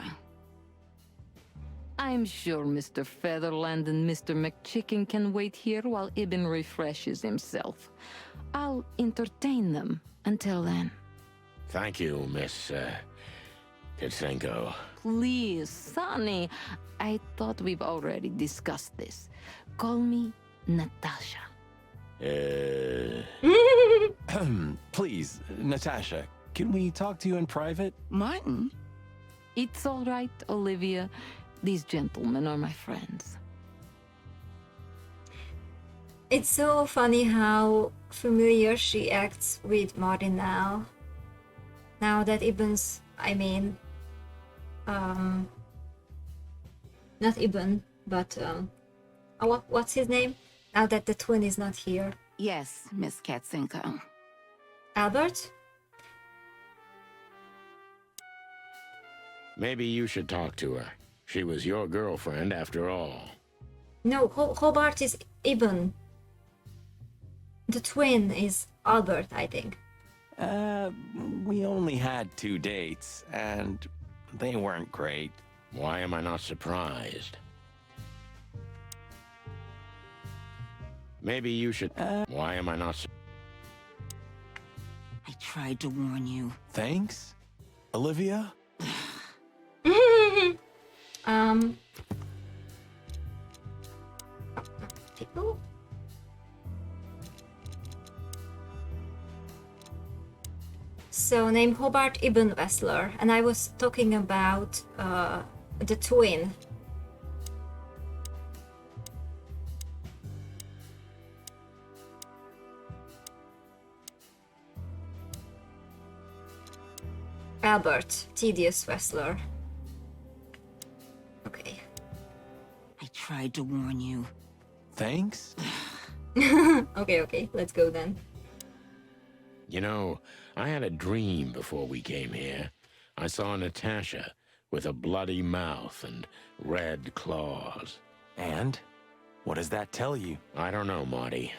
Speaker 9: I'm sure Mr. Featherland and Mr. McChicken can wait here while Ibn refreshes himself. I'll entertain them until then.
Speaker 2: Thank you, Miss Katsenko.
Speaker 9: Please, Sonny. I thought we've already discussed this. Call me Natasha.
Speaker 3: Please, Natasha, can we talk to you in private?
Speaker 12: Martin?
Speaker 9: It's all right, Olivia. These gentlemen are my friends.
Speaker 1: It's so funny how familiar she acts with Martin now. Now that Ibn's, not Ibn, but what's his name? Now that the twin is not here.
Speaker 12: Yes, Miss Katsenko.
Speaker 1: Albert?
Speaker 2: Maybe you should talk to her. She was your girlfriend after all.
Speaker 1: No, Hobart is Ibn. The twin is Albert, I think.
Speaker 3: We only had 2 dates, and they weren't great.
Speaker 2: Why am I not surprised? Maybe you should... Why am I not...
Speaker 12: I tried to warn you.
Speaker 3: Thanks, Olivia?
Speaker 1: People? So, named Hobart Ibn Wessler, and I was talking about the twin. Albert, Tedious Wessler. Okay.
Speaker 12: I tried to warn you.
Speaker 3: Thanks?
Speaker 1: Okay, let's go then.
Speaker 2: You know, I had a dream before we came here. I saw Natasha with a bloody mouth and red claws.
Speaker 3: And? What does that tell you?
Speaker 2: I don't know, Marty.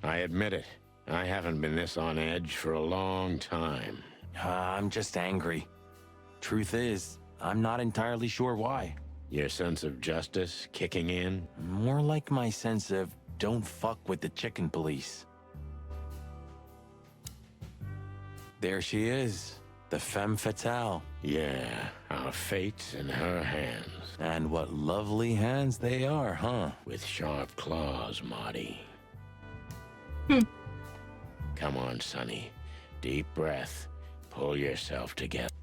Speaker 2: I admit it. I haven't been this on edge for a long time.
Speaker 3: I'm just angry. Truth is, I'm not entirely sure why.
Speaker 2: Your sense of justice kicking in?
Speaker 3: More like my sense of don't fuck with the chicken police. There she is, the femme fatale.
Speaker 2: Yeah, our fate's in her hands.
Speaker 3: And what lovely hands they are, huh?
Speaker 2: With sharp claws, Marty. Come on, Sonny. Deep breath. Pull yourself together.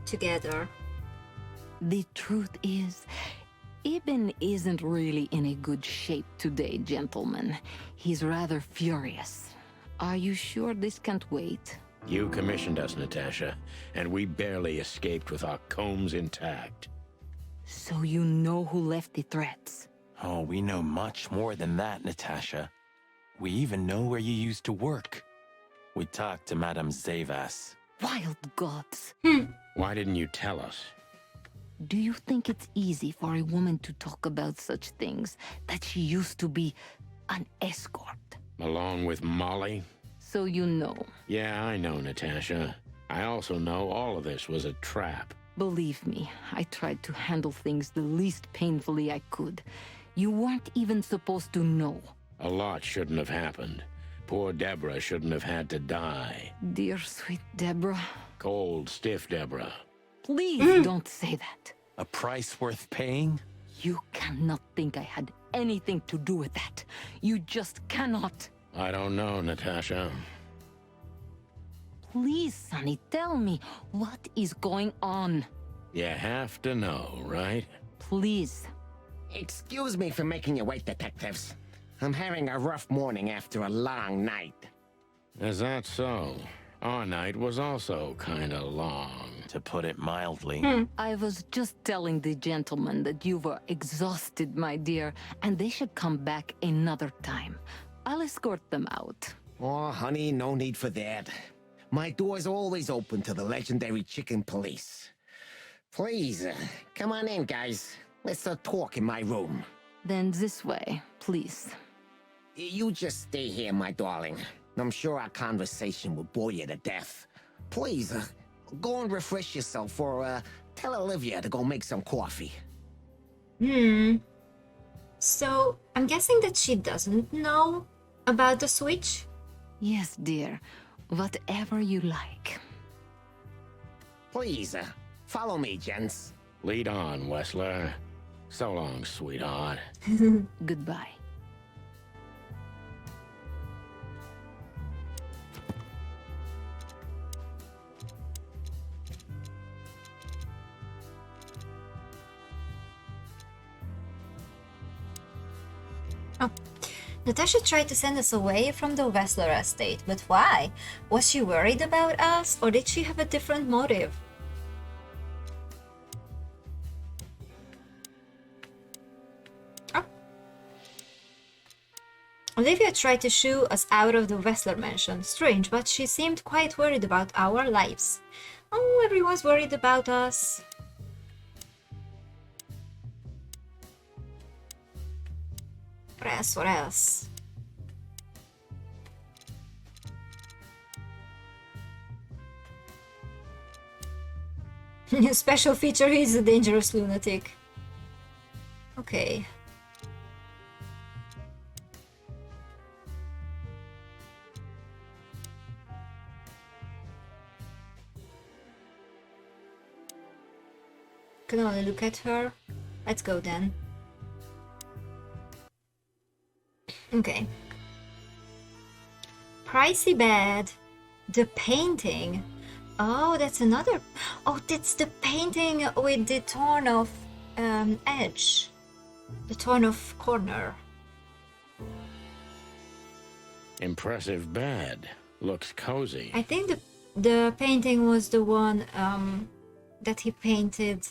Speaker 1: Together.
Speaker 9: The truth is, Ibn isn't really in a good shape today, gentlemen. He's rather furious. Are you sure this can't wait?
Speaker 2: You commissioned us, Natasha, and we barely escaped with our combs intact.
Speaker 9: So you know who left the threats?
Speaker 3: Oh, we know much more than that, Natasha. We even know where you used to work. We talked to Madame Zavas.
Speaker 9: Wild gods!
Speaker 2: Why didn't you tell us?
Speaker 9: Do you think it's easy for a woman to talk about such things, that she used to be an escort?
Speaker 2: Along with Molly?
Speaker 9: So you know.
Speaker 2: Yeah, I know, Natasha. I also know all of this was a trap.
Speaker 9: Believe me, I tried to handle things the least painfully I could. You weren't even supposed to know.
Speaker 2: A lot shouldn't have happened. Poor Deborah shouldn't have had to die.
Speaker 9: Dear sweet Deborah,
Speaker 2: Cold, stiff Deborah.
Speaker 9: please don't say that.
Speaker 3: A price worth paying?
Speaker 9: You cannot think I had anything to do with that. You just cannot.
Speaker 2: I don't know, Natasha.
Speaker 9: Please, Sonny, tell me, what is going on?
Speaker 2: You have to know, right?
Speaker 9: Please.
Speaker 6: Excuse me for making you wait, detectives. I'm having a rough morning after a long night.
Speaker 2: Is that so? Our night was also kinda long.
Speaker 3: To put it mildly.
Speaker 9: I was just telling the gentleman that you were exhausted, my dear, and they should come back another time. I'll escort them out.
Speaker 6: Oh, honey, no need for that. My door's always open to the legendary chicken police. Please, come on in, guys. Let's talk in my room.
Speaker 9: Then this way, please.
Speaker 6: You just stay here, my darling. I'm sure our conversation will bore you to death. Please, go and refresh yourself, or tell Olivia to go make some coffee.
Speaker 1: So, I'm guessing that she doesn't know about the switch?
Speaker 9: Yes, dear. Whatever you like.
Speaker 6: Please, follow me, gents.
Speaker 2: Lead on, Wessler. So long, sweetheart.
Speaker 9: Goodbye.
Speaker 1: Oh. Natasha tried to send us away from the Wessler estate, but why? Was she worried about us, or did she have a different motive? Oh. Olivia tried to shoo us out of the Wessler mansion. Strange, but she seemed quite worried about our lives. Oh, everyone's worried about us. What else? Special feature, he's a dangerous lunatic. Okay. Can only look at her. Let's go then. Okay. Pricey bed. The painting. Oh, that's another. Oh, that's the painting with the torn off edge. The torn off corner.
Speaker 2: Impressive bed. Looks cozy.
Speaker 1: I think the painting was the one that he painted.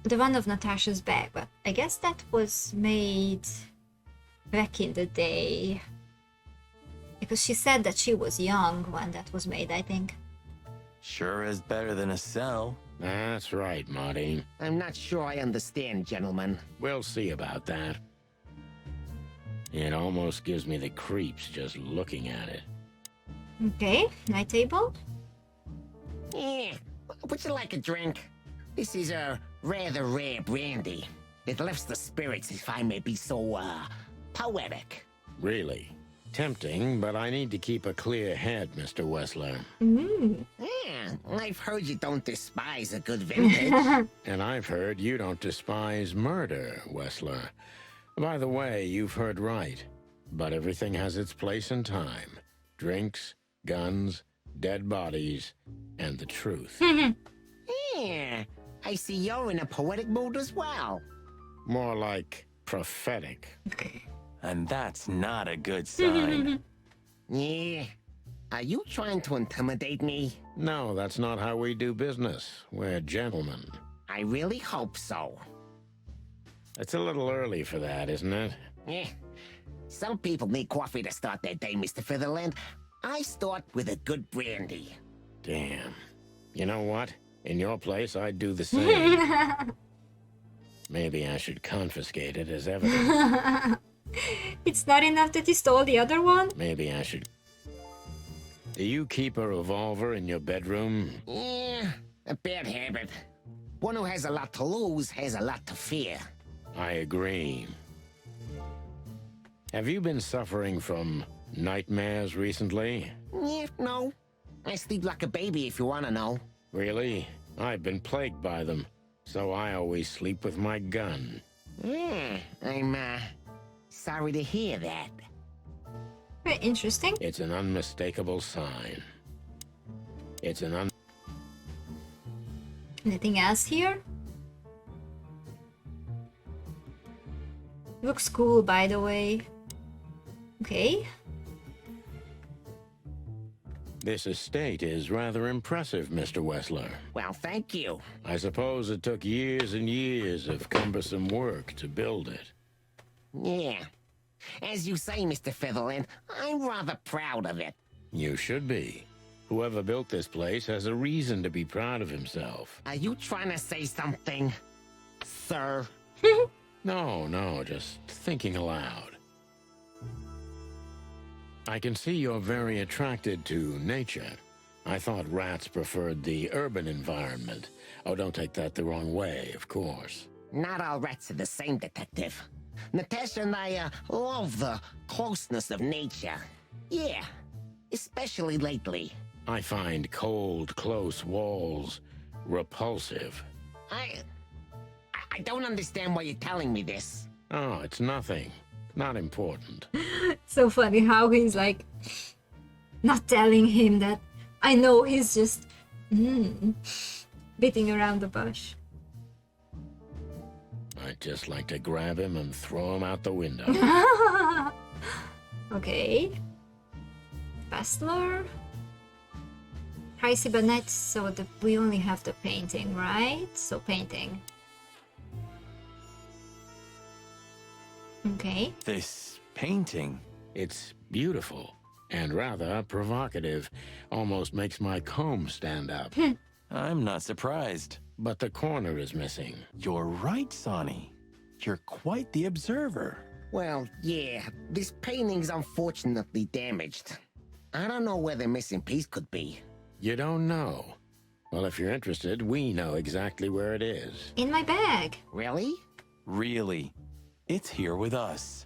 Speaker 1: The one of Natasha's bag, but I guess that was made back in the day. Because she said that she was young when that was made, I think.
Speaker 3: Sure is better than a cell.
Speaker 2: That's right, Marty.
Speaker 6: I'm not sure I understand, gentlemen.
Speaker 2: We'll see about that. It almost gives me the creeps just looking at it.
Speaker 1: Okay, night table.
Speaker 6: Yeah, would you like a drink? This is a rather rare brandy. It lifts the spirits, if I may be so, poetic.
Speaker 2: Really? Tempting, but I need to keep a clear head, Mr. Wessler.
Speaker 6: Yeah, I've heard you don't despise a good vintage.
Speaker 2: And I've heard you don't despise murder, Wessler. By the way, you've heard right. But everything has its place and time. Drinks, guns, dead bodies, and the truth.
Speaker 6: Yeah, I see you're in a poetic mood as well.
Speaker 2: More like prophetic.
Speaker 3: And that's not a good sign.
Speaker 6: Yeah, are you trying to intimidate me?
Speaker 2: No, that's not how we do business. We're gentlemen.
Speaker 6: I really hope so.
Speaker 2: It's a little early for that, isn't it?
Speaker 6: Yeah, some people need coffee to start their day, Mr. Featherland. I start with a good brandy.
Speaker 2: Damn. You know what? In your place, I'd do the same. Maybe I should confiscate it as evidence.
Speaker 1: It's not enough that he stole the other one?
Speaker 2: Maybe I should... Do you keep a revolver in your bedroom?
Speaker 6: Yeah, a bad habit. One who has a lot to lose has a lot to fear.
Speaker 2: I agree. Have you been suffering from nightmares recently?
Speaker 6: Yeah, no. I sleep like a baby if you want to know.
Speaker 2: Really? I've been plagued by them, so I always sleep with my gun.
Speaker 6: Yeah, I'm, sorry to hear that.
Speaker 1: Very interesting.
Speaker 2: It's an unmistakable sign. It's an
Speaker 1: Anything else here? Looks cool, by the way. Okay.
Speaker 2: This estate is rather impressive, Mr. Wessler.
Speaker 6: Well, thank you.
Speaker 2: I suppose it took years and years of cumbersome work to build it.
Speaker 6: Yeah. As you say, Mr. Featherland, I'm rather proud of it.
Speaker 2: You should be. Whoever built this place has a reason to be proud of himself.
Speaker 6: Are you trying to say something, sir?
Speaker 2: No, just thinking aloud. I can see you're very attracted to nature. I thought rats preferred the urban environment. Oh, don't take that the wrong way, of course.
Speaker 6: Not all rats are the same, Detective. Natasha and I love the closeness of nature. Yeah, especially lately.
Speaker 2: I find cold, close walls repulsive.
Speaker 6: I don't understand why you're telling me this.
Speaker 2: Oh, it's nothing. Not important.
Speaker 1: So funny how he's like not telling him that. I know he's just beating around the bush.
Speaker 2: I'd just like to grab him and throw him out the window.
Speaker 1: Okay. Bastler. Pricey but net, so we only have the painting, right? So painting. Okay.
Speaker 3: This painting.
Speaker 2: It's beautiful and rather provocative. Almost makes my comb stand up.
Speaker 3: I'm not surprised.
Speaker 2: But the corner is missing.
Speaker 3: You're right, Sonny. You're quite the observer.
Speaker 6: Well, yeah, this painting's unfortunately damaged. I don't know where the missing piece could be.
Speaker 2: You don't know? Well, if you're interested, we know exactly where it is.
Speaker 1: In my bag.
Speaker 6: Really?
Speaker 3: Really. It's here with us.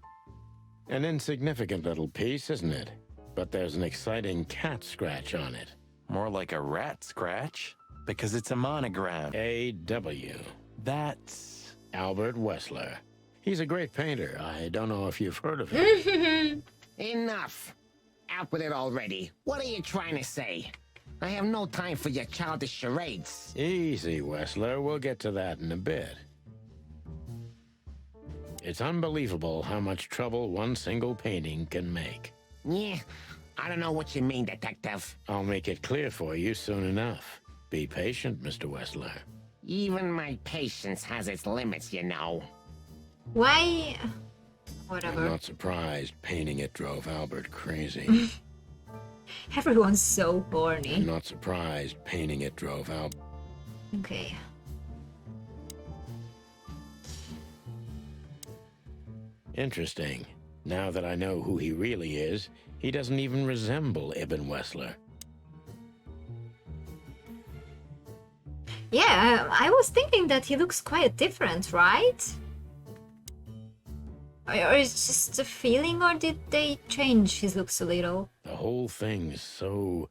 Speaker 2: An insignificant little piece, isn't it? But there's an exciting cat scratch on it.
Speaker 3: More like a rat scratch, because it's a monogram.
Speaker 2: A.W.
Speaker 3: That's
Speaker 2: Albert Wessler. He's a great painter. I don't know if you've heard of him.
Speaker 6: Enough. Out with it already. What are you trying to say? I have no time for your childish charades.
Speaker 2: Easy, Wessler. We'll get to that in a bit. It's unbelievable how much trouble one single painting can make.
Speaker 6: Yeah, I don't know what you mean, Detective.
Speaker 2: I'll make it clear for you soon enough. Be patient, Mr. Wessler.
Speaker 6: Even my patience has its limits, you know.
Speaker 1: Why?
Speaker 2: I'm
Speaker 1: Whatever.
Speaker 2: not surprised painting it drove Albert crazy.
Speaker 1: Everyone's so
Speaker 2: I'm
Speaker 1: horny.
Speaker 2: not surprised painting it drove Albert.
Speaker 1: Okay.
Speaker 2: Interesting. Now that I know who he really is, he doesn't even resemble Ibn Wessler.
Speaker 1: Yeah, I was thinking that he looks quite different, right? Or is it just a feeling, or did they change his looks a little?
Speaker 2: The whole thing's so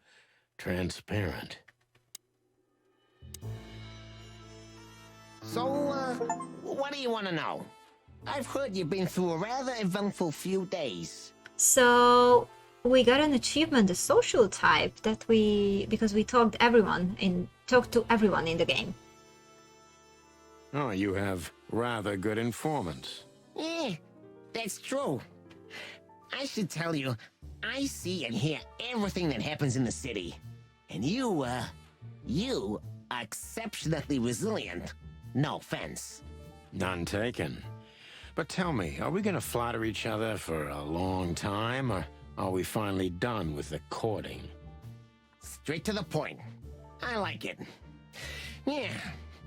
Speaker 2: transparent.
Speaker 6: So, what do you want to know? I've heard you've been through a rather eventful few days.
Speaker 1: So we got an achievement, a social type, because we talked to everyone in the game.
Speaker 2: Oh, you have rather good informants.
Speaker 6: Yeah, that's true. I should tell you, I see and hear everything that happens in the city. And you are exceptionally resilient. No offense.
Speaker 2: None taken. But tell me, are we going to flatter each other for a long time, or are we finally done with the courting?
Speaker 6: Straight to the point. I like it. Yeah,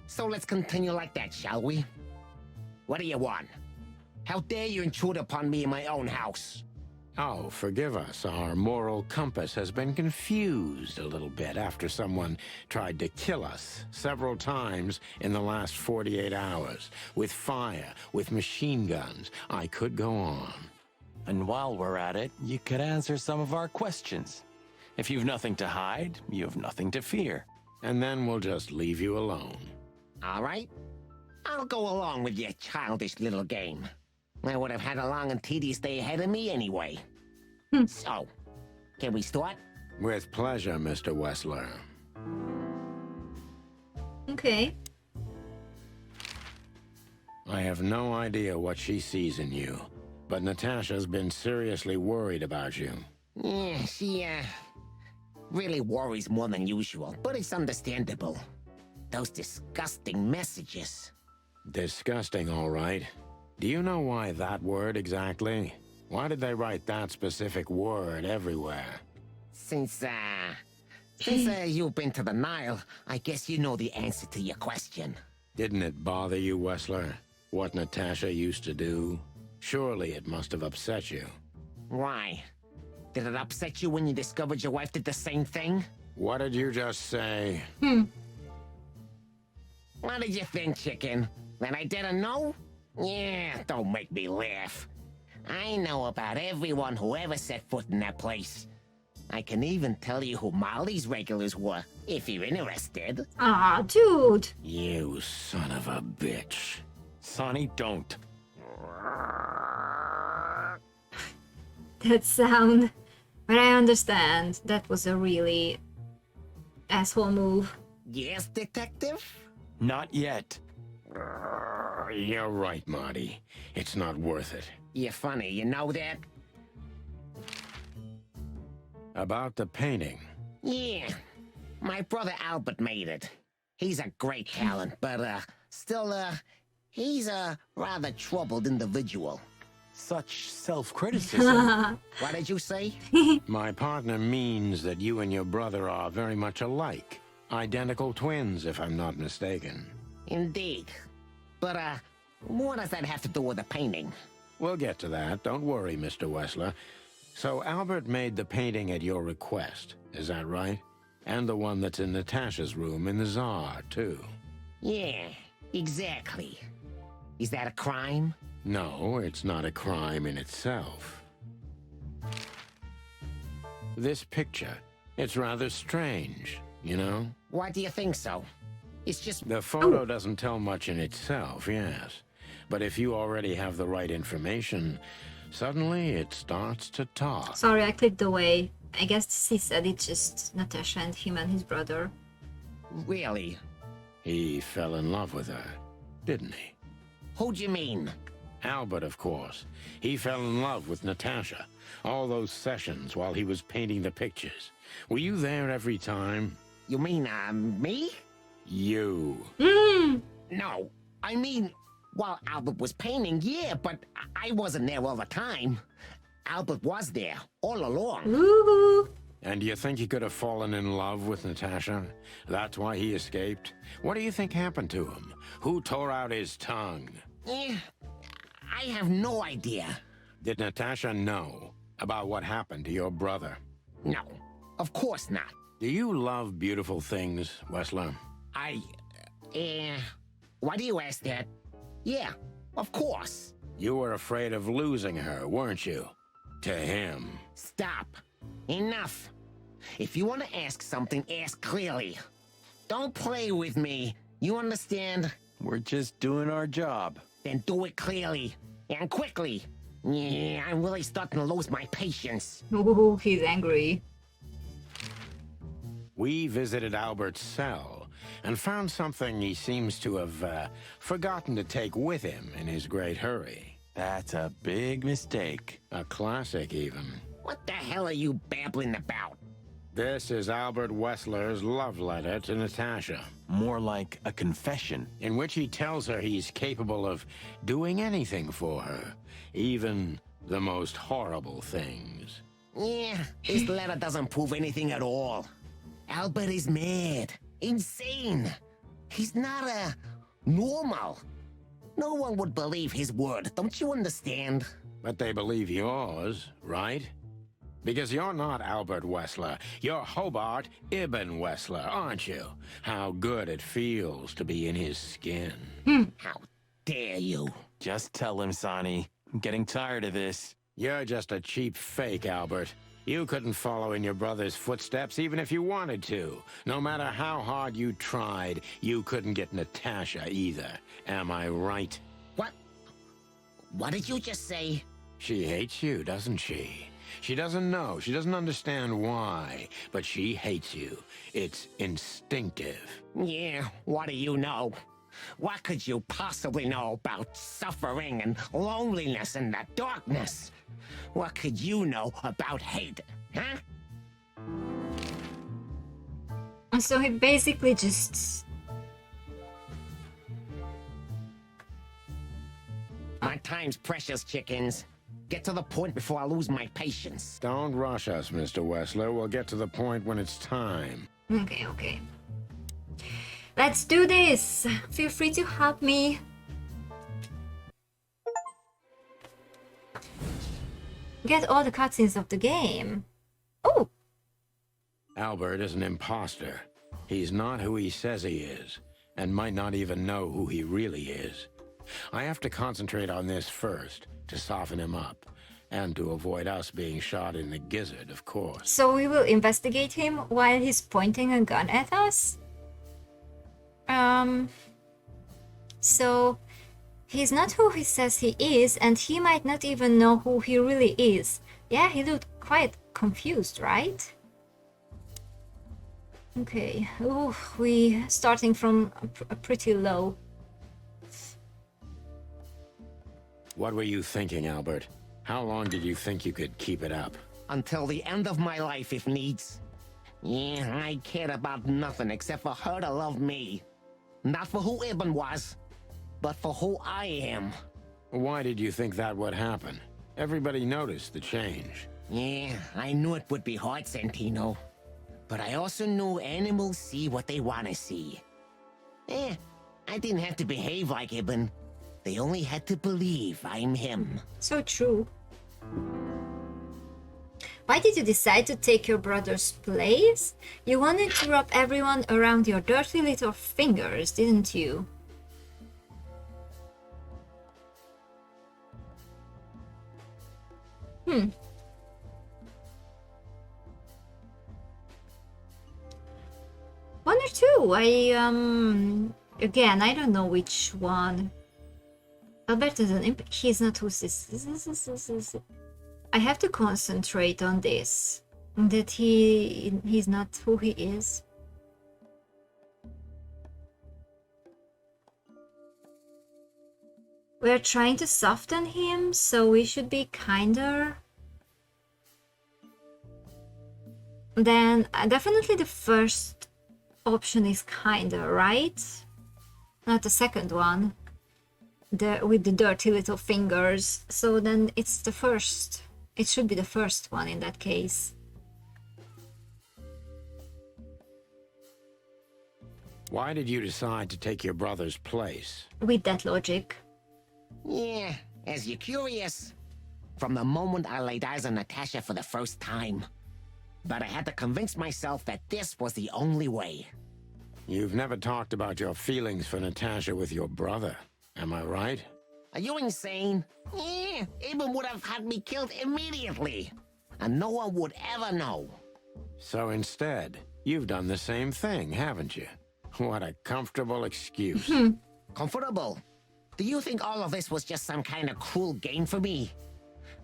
Speaker 6: so let's continue like that, shall we? What do you want? How dare you intrude upon me in my own house?
Speaker 2: Oh, forgive us. Our moral compass has been confused a little bit after someone tried to kill us several times in the last 48 hours. With fire, with machine guns. I could go on.
Speaker 3: And while we're at it, you could answer some of our questions. If you've nothing to hide, you have nothing to fear.
Speaker 2: And then we'll just leave you alone.
Speaker 6: All right. I'll go along with your childish little game. I would have had a long and tedious day ahead of me anyway. So, can we start?
Speaker 2: With pleasure, Mr. Wessler.
Speaker 1: Okay.
Speaker 2: I have no idea what she sees in you, but Natasha's been seriously worried about you.
Speaker 6: Yeah, she, really worries more than usual, but it's understandable. Those disgusting messages.
Speaker 2: Disgusting, all right. Do you know why that word exactly? Why did they write that specific word everywhere?
Speaker 6: Since you've been to the Nile, I guess you know the answer to your question.
Speaker 2: Didn't it bother you, Wessler? What Natasha used to do? Surely it must have upset you.
Speaker 6: Why? Did it upset you when you discovered your wife did the same thing?
Speaker 2: What did you just say?
Speaker 6: What did you think, chicken? That I didn't know? Yeah, don't make me laugh. I know about everyone who ever set foot in that place. I can even tell you who Molly's regulars were, if you're interested.
Speaker 1: Ah, dude.
Speaker 2: You son of a bitch.
Speaker 3: Sonny, don't.
Speaker 1: That sound. But I understand. That was a really asshole move.
Speaker 6: Yes, detective?
Speaker 3: Not yet.
Speaker 2: You're right, Marty. It's not worth it.
Speaker 6: You're funny, you know that?
Speaker 2: About the painting.
Speaker 6: Yeah. My brother Albert made it. He's a great talent, but, still, he's a rather troubled individual.
Speaker 3: Such self-criticism.
Speaker 6: What did you say?
Speaker 2: My partner means that you and your brother are very much alike. Identical twins, if I'm not mistaken.
Speaker 6: Indeed. But, what does that have to do with the painting?
Speaker 2: We'll get to that. Don't worry, Mr. Wessler. So Albert made the painting at your request, is that right? And the one that's in Natasha's room in the Tsar, too.
Speaker 6: Yeah, exactly. Is that a crime?
Speaker 2: No, it's not a crime in itself. This picture, it's rather strange, you know?
Speaker 6: Why do you think so? It's just...
Speaker 2: The photo doesn't tell much in itself, yes. But if you already have the right information, suddenly it starts to talk.
Speaker 1: Sorry, I clicked away. I guess he said it's just Natasha and him and his brother.
Speaker 6: Really?
Speaker 2: He fell in love with her, didn't he?
Speaker 6: Who do you mean?
Speaker 2: Albert, of course. He fell in love with Natasha. All those sessions while he was painting the pictures. Were you there every time?
Speaker 6: You mean, me?
Speaker 2: You.
Speaker 6: No, I mean, while Albert was painting, yeah, but I wasn't there all the time. Albert was there, all along.
Speaker 1: Woohoo!
Speaker 2: And do you think he could have fallen in love with Natasha? That's why he escaped? What do you think happened to him? Who tore out his tongue?
Speaker 6: I have no idea.
Speaker 2: Did Natasha know about what happened to your brother?
Speaker 6: No, of course not.
Speaker 2: Do you love beautiful things, Wessler?
Speaker 6: Why do you ask that? Yeah, of course.
Speaker 2: You were afraid of losing her, weren't you? To him.
Speaker 6: Stop. Enough. If you want to ask something, ask clearly. Don't play with me. You understand?
Speaker 3: We're just doing our job.
Speaker 6: Then do it clearly. And quickly. Yeah, I'm really starting to lose my patience.
Speaker 1: Ooh, he's angry.
Speaker 2: We visited Albert's cell and found something he seems to have forgotten to take with him in his great hurry.
Speaker 3: That's a big mistake.
Speaker 2: A classic, even.
Speaker 6: What the hell are you babbling about?
Speaker 2: This is Albert Wessler's love letter to Natasha.
Speaker 3: More like a confession.
Speaker 2: In which he tells her he's capable of doing anything for her, even the most horrible things.
Speaker 6: Yeah, this letter doesn't prove anything at all. Albert is mad. Insane. He's not, normal. No one would believe his word, don't you understand?
Speaker 2: But they believe yours, right? Because you're not Albert Wessler. You're Hobart Ibn Wessler, aren't you? How good it feels to be in his skin.
Speaker 6: How dare you?
Speaker 3: Just tell him, Sonny. I'm getting tired of this.
Speaker 2: You're just a cheap fake, Albert. You couldn't follow in your brother's footsteps even if you wanted to. No matter how hard you tried, you couldn't get Natasha either. Am I right?
Speaker 6: What? What did you just say?
Speaker 2: She hates you, doesn't she? She doesn't know. She doesn't understand why. But she hates you. It's instinctive.
Speaker 6: Yeah, what do you know? What could you possibly know about suffering and loneliness and the darkness? What could you know about hate, huh?
Speaker 1: And so he basically just...
Speaker 6: My time's precious, chickens. Get to the point before I lose my patience.
Speaker 2: Don't rush us, Mr. Wessler. We'll get to the point when it's time.
Speaker 1: Okay, okay. Let's do this! Feel free to help me. Get all the cutscenes of the game. Oh!
Speaker 2: Albert is an imposter. He's not who he says he is, and might not even know who he really is. I have to concentrate on this first, to soften him up, and to avoid us being shot in the gizzard, of course.
Speaker 1: So we will investigate him while he's pointing a gun at us? So he's not who he says he is, and he might not even know who he really is. Yeah, he looked quite confused, right? Okay, ooh, we starting from a pretty low.
Speaker 2: What were you thinking, Albert? How long did you think you could keep it up?
Speaker 6: Until the end of my life, if needs. Yeah, I cared about nothing except for her to love me. Not for who Ibn was, but for who I am.
Speaker 2: Why did you think that would happen? Everybody noticed the change.
Speaker 6: Yeah, I knew it would be hard, Santino. But I also knew animals see what they want to see. I didn't have to behave like Ibn. They only had to believe I'm him.
Speaker 1: So true. Why did you decide to take your brother's place? You wanted to rub everyone around your dirty little fingers, didn't you? One or two. Again, I don't know which one. Albert is he's not who this. I have to concentrate on this. That he's not who he is. We're trying to soften him, so we should be kinder. Then definitely the first option is kinder, right? Not the second one. With the dirty little fingers. So then it's the first. It should be the first one in that case.
Speaker 2: Why did you decide to take your brother's place?
Speaker 1: With that logic.
Speaker 6: Yeah, as you're curious. From the moment I laid eyes on Natasha for the first time. But I had to convince myself that this was the only way.
Speaker 2: You've never talked about your feelings for Natasha with your brother. Am I right?
Speaker 6: Are you insane? Yeah, Ibn would have had me killed immediately. And no one would ever know.
Speaker 2: So instead, you've done the same thing, haven't you? What a comfortable excuse.
Speaker 6: Comfortable? Do you think all of this was just some kind of cruel game for me?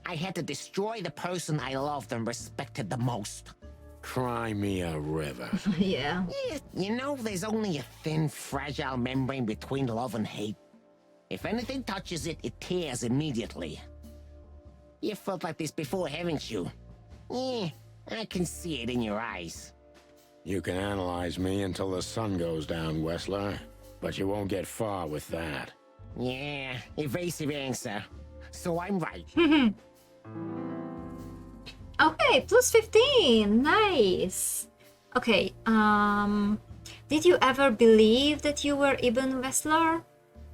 Speaker 6: I had to destroy the person I loved and respected the most.
Speaker 2: Cry me a river.
Speaker 1: Yeah.
Speaker 6: Yeah, you know, there's only a thin, fragile membrane between love and hate. If anything touches it, it tears immediately. You felt like this before, haven't you? Yeah, I can see it in your eyes.
Speaker 2: You can analyze me until the sun goes down, Wessler, but you won't get far with that.
Speaker 6: Yeah, evasive answer. So I'm right.
Speaker 1: Okay, plus 15. Nice. Okay, did you ever believe that you were Ibn Wessler?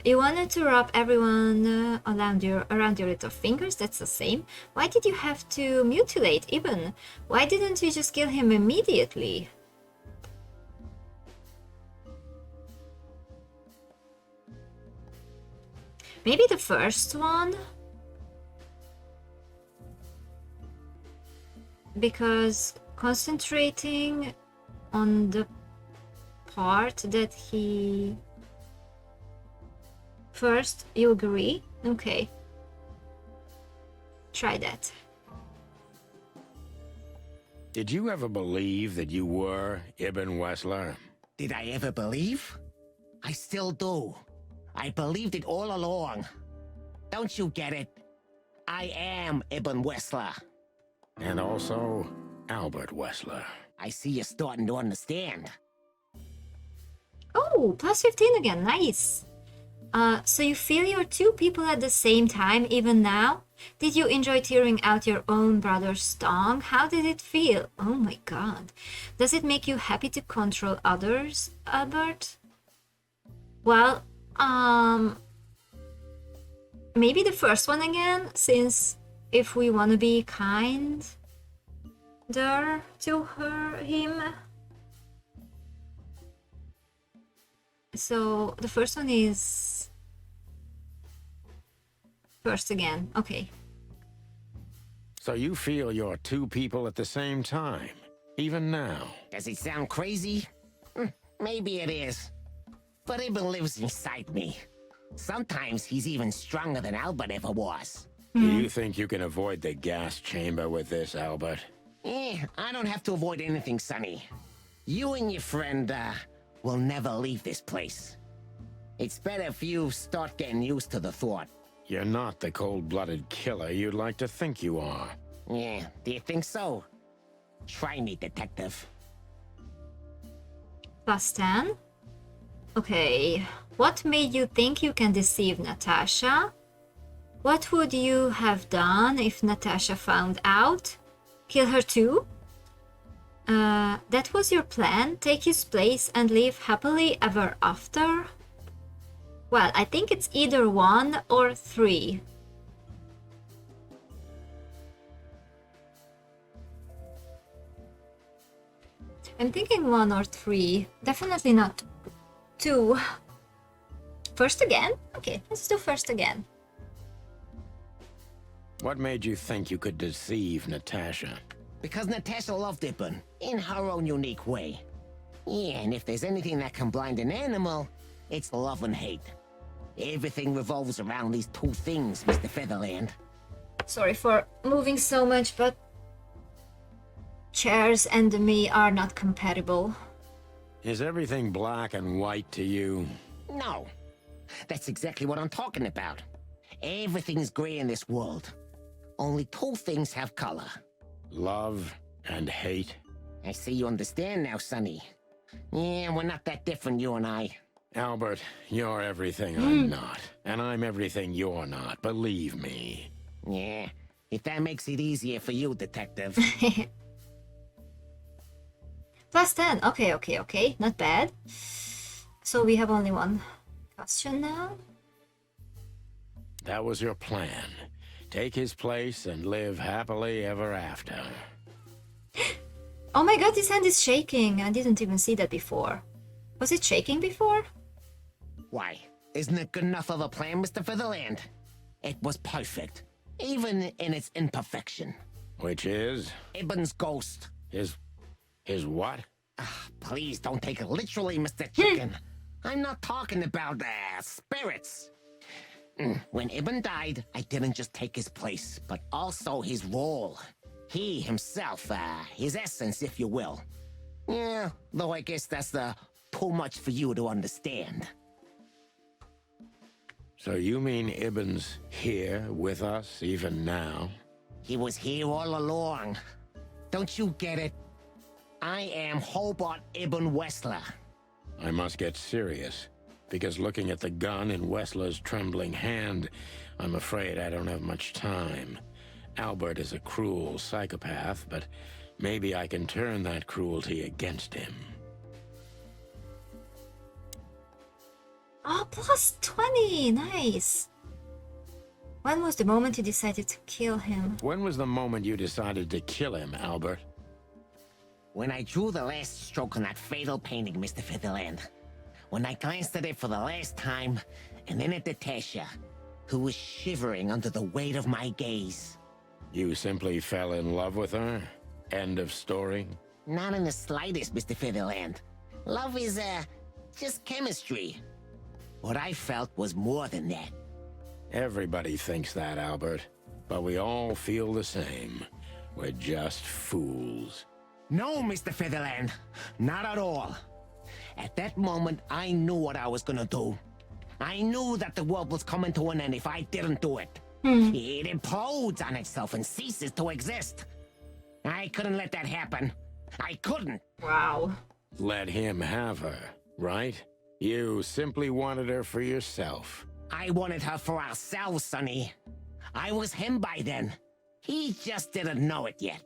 Speaker 1: You wanted to rub everyone around your little fingers, that's the same. Why did you have to mutilate Ibn? Why didn't you just kill him immediately? Maybe the first one? because concentrating on the part that he... First, you agree? Okay. Try that.
Speaker 2: Did you ever believe that you were Ibn Wessler?
Speaker 6: Did I ever believe? I still do. I believed it all along. Don't you get it? I am Ibn Wessler.
Speaker 2: And also Albert Wessler.
Speaker 6: I see you're starting to understand.
Speaker 1: Oh, plus 15 again, nice. So you feel you're two people at the same time, even now? Did you enjoy tearing out your own brother's tongue? How did it feel? Oh my god. Does it make you happy to control others, Albert? Well, maybe the first one again, since if we want to be kinder to him. So the first one is first again. Okay.
Speaker 2: So you feel you're two people at the same time, even now?
Speaker 6: Does it sound crazy? Maybe it is. But Ibn lives inside me. Sometimes he's even stronger than Albert ever was.
Speaker 2: Do you think you can avoid the gas chamber with this, Albert?
Speaker 6: I don't have to avoid anything, Sonny. You and your friend, will never leave this place. It's better if you start getting used to the thought.
Speaker 2: You're not the cold-blooded killer you'd like to think you are.
Speaker 6: Yeah, do you think so? Try me, detective.
Speaker 1: Plus 10. Okay. What made you think you can deceive Natasha? What would you have done if Natasha found out? Kill her too? That was your plan? Take his place and live happily ever after? Well, I think it's either 1 or 3. I'm thinking 1 or 3. Definitely not 2. First again? Okay, let's do first again.
Speaker 2: What made you think you could deceive Natasha?
Speaker 6: Because Natasha loved Ibn, in her own unique way. Yeah, and if there's anything that can blind an animal, it's love and hate. Everything revolves around these two things, Mr. Featherland.
Speaker 1: Sorry for moving so much, but chairs and me are not compatible.
Speaker 2: Is everything black and white to you?
Speaker 6: No. That's exactly what I'm talking about. Everything's gray in this world. Only two things have color.
Speaker 2: Love and hate?
Speaker 6: I see you understand now, Sonny. Yeah, we're not that different, you and I.
Speaker 2: Albert, you're everything I'm not. And I'm everything you're not, believe me.
Speaker 6: Yeah, if that makes it easier for you, detective.
Speaker 1: Plus 10. Okay. Not bad. So we have only one question now.
Speaker 2: That was your plan. Take his place and live happily ever after.
Speaker 1: Oh my god, his hand is shaking. I didn't even see that before. Was it shaking before?
Speaker 6: Why? Isn't it good enough of a plan, Mr. Featherland? It was perfect, even in its imperfection.
Speaker 2: Which is?
Speaker 6: Ibn's ghost.
Speaker 2: His what?
Speaker 6: Please don't take it literally, Mr. Chicken. I'm not talking about spirits. When Ibn died, I didn't just take his place, but also his role. He himself, his essence, if you will. Yeah, though I guess that's too much for you to understand.
Speaker 2: So you mean Ibn's here with us even now?
Speaker 6: He was here all along. Don't you get it? I am Hobart Ibn Wessler.
Speaker 2: I must get serious, because looking at the gun in Wessler's trembling hand, I'm afraid I don't have much time. Albert is a cruel psychopath, but maybe I can turn that cruelty against him.
Speaker 1: Oh, plus 20. Nice. When was the moment you decided to kill him?
Speaker 2: When was the moment you decided to kill him, Albert?
Speaker 6: When I drew the last stroke on that fatal painting, Mr. Featherland. When I glanced at it for the last time, and then at Natasha, who was shivering under the weight of my gaze.
Speaker 2: You simply fell in love with her? End of story?
Speaker 6: Not in the slightest, Mr. Featherland. Love is, just chemistry. What I felt was more than that.
Speaker 2: Everybody thinks that, Albert. But we all feel the same. We're just fools.
Speaker 6: No, Mr. Featherland. Not at all. At that moment, I knew what I was gonna do. I knew that the world was coming to an end if I didn't do it. It implodes on itself and ceases to exist. I couldn't let that happen. I couldn't.
Speaker 1: Wow.
Speaker 2: Let him have her, right? You simply wanted her for yourself.
Speaker 6: I wanted her for ourselves, Sonny. I was him by then. He just didn't know it yet.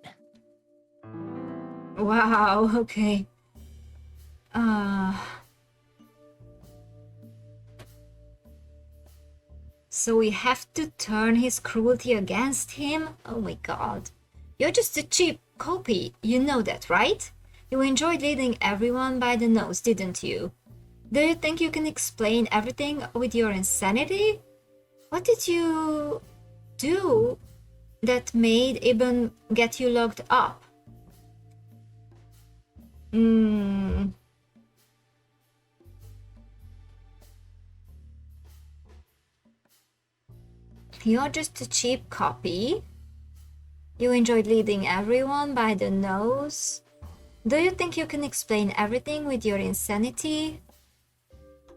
Speaker 1: Wow, okay. So we have to turn his cruelty against him? Oh my god. You're just a cheap copy, you know that, right? You enjoyed leading everyone by the nose, didn't you? Do you think you can explain everything with your insanity? What did you do that made Ibn get you locked up? You're just a cheap copy. You enjoyed leading everyone by the nose. Do you think you can explain everything with your insanity?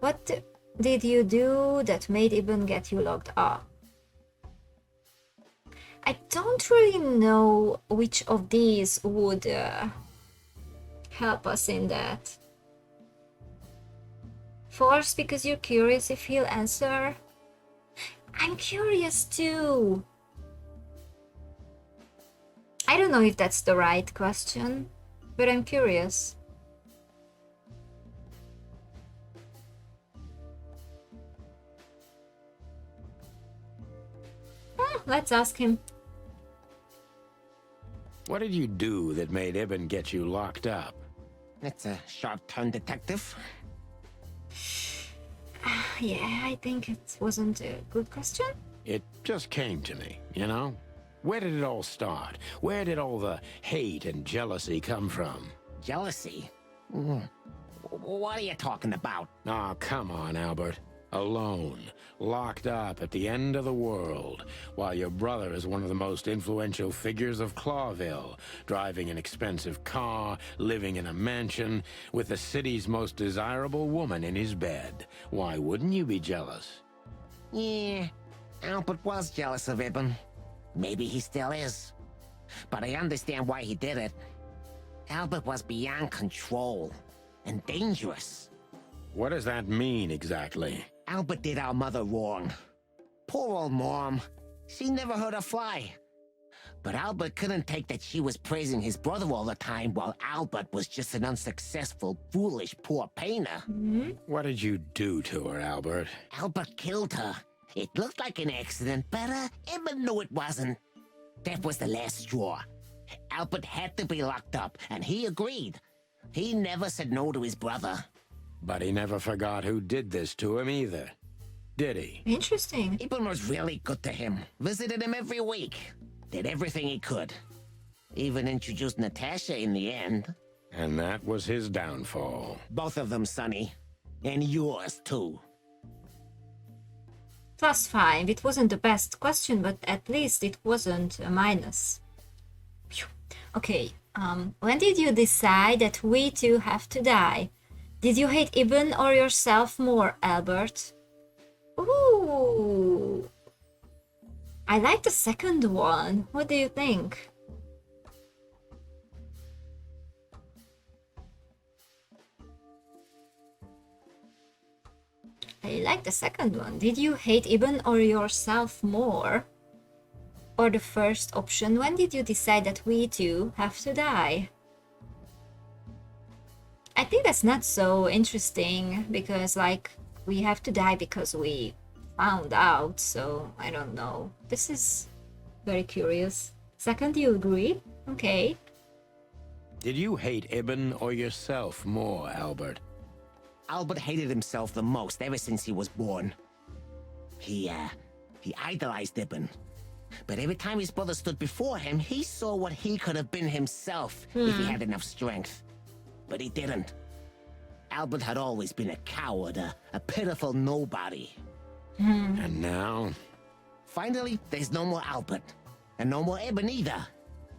Speaker 1: What did you do that made Ibn get you locked up? I don't really know which of these would help us in that. Force because you're curious if he'll answer. I'm curious too. I don't know if that's the right question, but I'm curious. Let's ask him.
Speaker 2: What did you do that made Ibn get you locked up?
Speaker 6: That's a sharp-turned detective.
Speaker 1: Yeah, I think it wasn't a good question.
Speaker 2: It just came to me, you know? Where did it all start? Where did all the hate and jealousy come from?
Speaker 6: Jealousy? What are you talking about?
Speaker 2: Oh, come on, Albert. Alone, locked up at the end of the world, while your brother is one of the most influential figures of Clawville, driving an expensive car, living in a mansion, with the city's most desirable woman in his bed. Why wouldn't you be jealous?
Speaker 6: Yeah, Albert was jealous of Ibn. Maybe he still is. But I understand why he did it. Albert was beyond control and dangerous.
Speaker 2: What does that mean exactly?
Speaker 6: Albert did our mother wrong. Poor old Mom. She never heard her fly. But Albert couldn't take that she was praising his brother all the time while Albert was just an unsuccessful, foolish, poor painter.
Speaker 2: What did you do to her, Albert?
Speaker 6: Albert killed her. It looked like an accident, but Ibn knew it wasn't. That was the last straw. Albert had to be locked up, and he agreed. He never said no to his brother.
Speaker 2: But he never forgot who did this to him either, did he?
Speaker 1: Interesting.
Speaker 6: Ibn was really good to him. Visited him every week. Did everything he could. Even introduced Natasha in the end.
Speaker 2: And that was his downfall.
Speaker 6: Both of them, Sonny. And yours, too.
Speaker 1: +5. It wasn't the best question, but at least it wasn't a minus. Phew. Okay, when did you decide that we two have to die? Did you hate Ibn or yourself more, Albert? Ooh. I like the second one. What do you think? I like the second one. Did you hate Ibn or yourself more? Or the first option, when did you decide that we two have to die? I think that's not so interesting because, like, we have to die because we found out, so I don't know. This is very curious. Second, you agree? Okay.
Speaker 2: Did you hate Ibn or yourself more, Albert?
Speaker 6: Albert hated himself the most ever since he was born. He idolized Ibn. But every time his brother stood before him, he saw what he could have been himself if he had enough strength. But he didn't. Albert had always been a coward, a pitiful nobody.
Speaker 2: And now?
Speaker 6: Finally, there's no more Albert. And no more Eben either.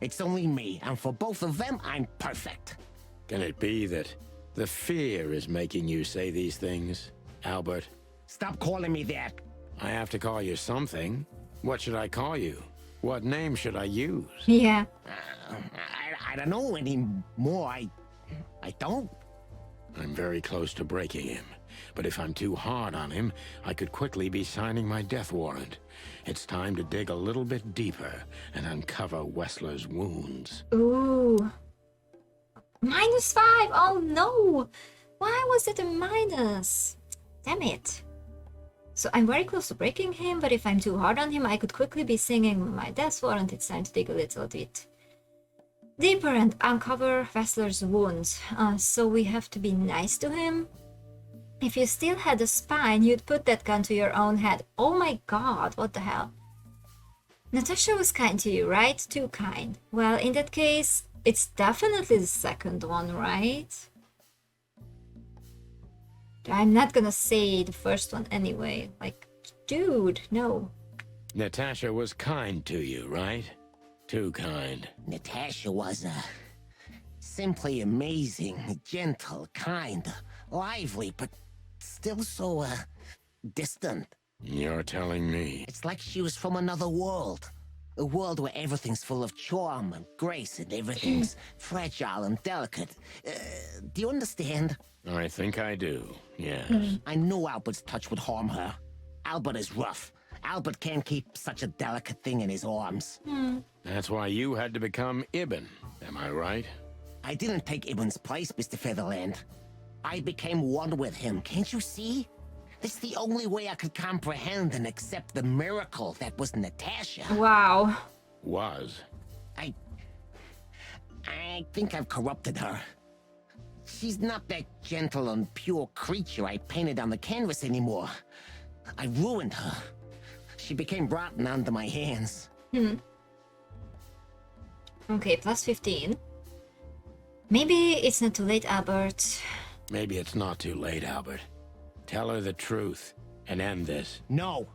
Speaker 6: It's only me, and for both of them, I'm perfect.
Speaker 2: Can it be that the fear is making you say these things, Albert?
Speaker 6: Stop calling me that.
Speaker 2: I have to call you something. What should I call you? What name should I use?
Speaker 1: Yeah.
Speaker 6: I don't know anymore. I don't.
Speaker 2: I'm very close to breaking him. But if I'm too hard on him, I could quickly be signing my death warrant. It's time to dig a little bit deeper and uncover Wessler's wounds.
Speaker 1: Ooh. -5! Oh no! Why was it a minus? Damn it. So I'm very close to breaking him, but if I'm too hard on him, I could quickly be singing my death warrant. It's time to dig a little bit deeper and uncover Wessler's wounds. So we have to be nice to him. If you still had a spine, you'd put that gun to your own head. Oh my god, what the hell? Natasha was kind to you, right? Too kind. Well, in that case, it's definitely the second one, right? I'm not gonna say the first one anyway. Like, dude, no.
Speaker 2: Natasha was kind to you, right? Too kind.
Speaker 6: Natasha was, simply amazing, gentle, kind, lively, but still so, distant.
Speaker 2: You're telling me.
Speaker 6: It's like she was from another world. A world where everything's full of charm and grace and everything's fragile and delicate. Do you understand?
Speaker 2: I think I do, yes.
Speaker 6: I know Albert's touch would harm her. Albert is rough. Albert can't keep such a delicate thing in his arms.
Speaker 2: That's why you had to become Ibn, am I right?
Speaker 6: I didn't take Ibn's place, Mr. Featherland. I became one with him, can't you see? That's the only way I could comprehend and accept the miracle that was Natasha.
Speaker 1: Wow.
Speaker 2: Was?
Speaker 6: I think I've corrupted her. She's not that gentle and pure creature I painted on the canvas anymore. I ruined her. She became rotten under my hands.
Speaker 1: Okay, +15. Maybe it's not too late, Albert.
Speaker 2: Maybe it's not too late, Albert. Tell her the truth and end this.
Speaker 6: No.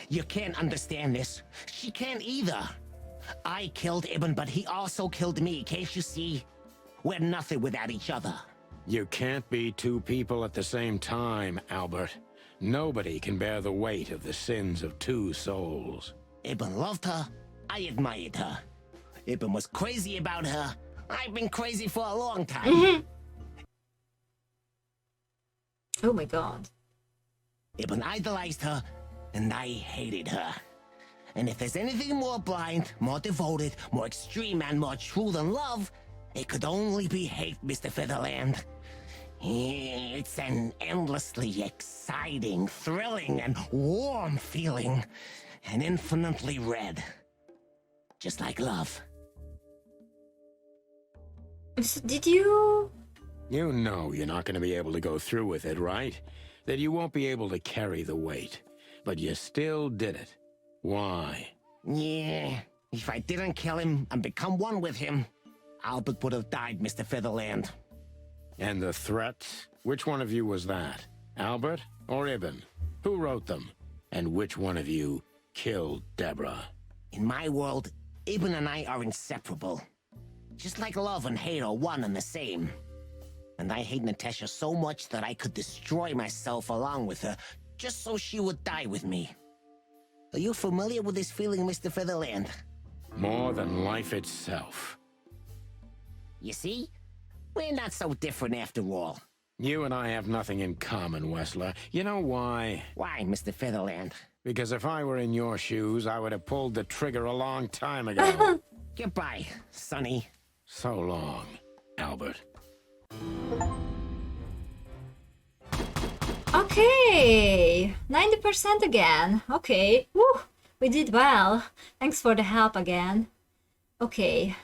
Speaker 6: You can't understand this. She can't either. I killed Ibn, but he also killed me, can't you see? We're nothing without each other.
Speaker 2: You can't be two people at the same time, Albert. Nobody can bear the weight of the sins of two souls.
Speaker 6: Ibn loved her. I admired her. Ibn was crazy about her. I've been crazy for a long time.
Speaker 1: Oh my god.
Speaker 6: Ibn idolized her, and I hated her. And if there's anything more blind, more devoted, more extreme, and more true than love, it could only be hate, Mr. Featherland. It's an endlessly exciting, thrilling, and warm feeling. And infinitely red. Just like love.
Speaker 1: So did you...
Speaker 2: You know you're not going to be able to go through with it, right? That you won't be able to carry the weight. But you still did it. Why?
Speaker 6: Yeah, if I didn't kill him and become one with him, Albert would have died, Mr. Featherland.
Speaker 2: And the threats? Which one of you was that? Albert or Ibn? Who wrote them? And which one of you killed Deborah?
Speaker 6: In my world, Ibn and I are inseparable. Just like love and hate are one and the same. And I hate Natasha so much that I could destroy myself along with her, just so she would die with me. Are you familiar with this feeling, Mr. Featherland?
Speaker 2: More than life itself.
Speaker 6: You see? We're not so different after all.
Speaker 2: You and I have nothing in common, Wessler. You know why?
Speaker 6: Why, Mr. Featherland?
Speaker 2: Because if I were in your shoes, I would have pulled the trigger a long time ago.
Speaker 6: Goodbye, Sonny.
Speaker 2: So long, Albert.
Speaker 1: Okay, 90% again. Okay, woo, we did well. Thanks for the help again. Okay,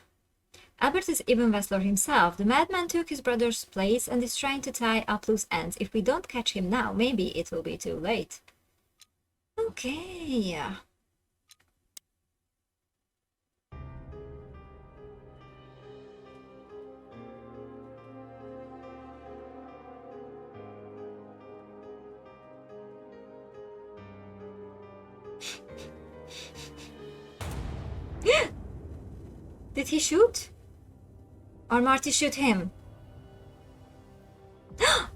Speaker 1: Albert is Ibn Wessler himself. The madman took his brother's place and is trying to tie up loose ends. If we don't catch him now, maybe it will be too late. Okay. Did he shoot? Or Marty shoot him?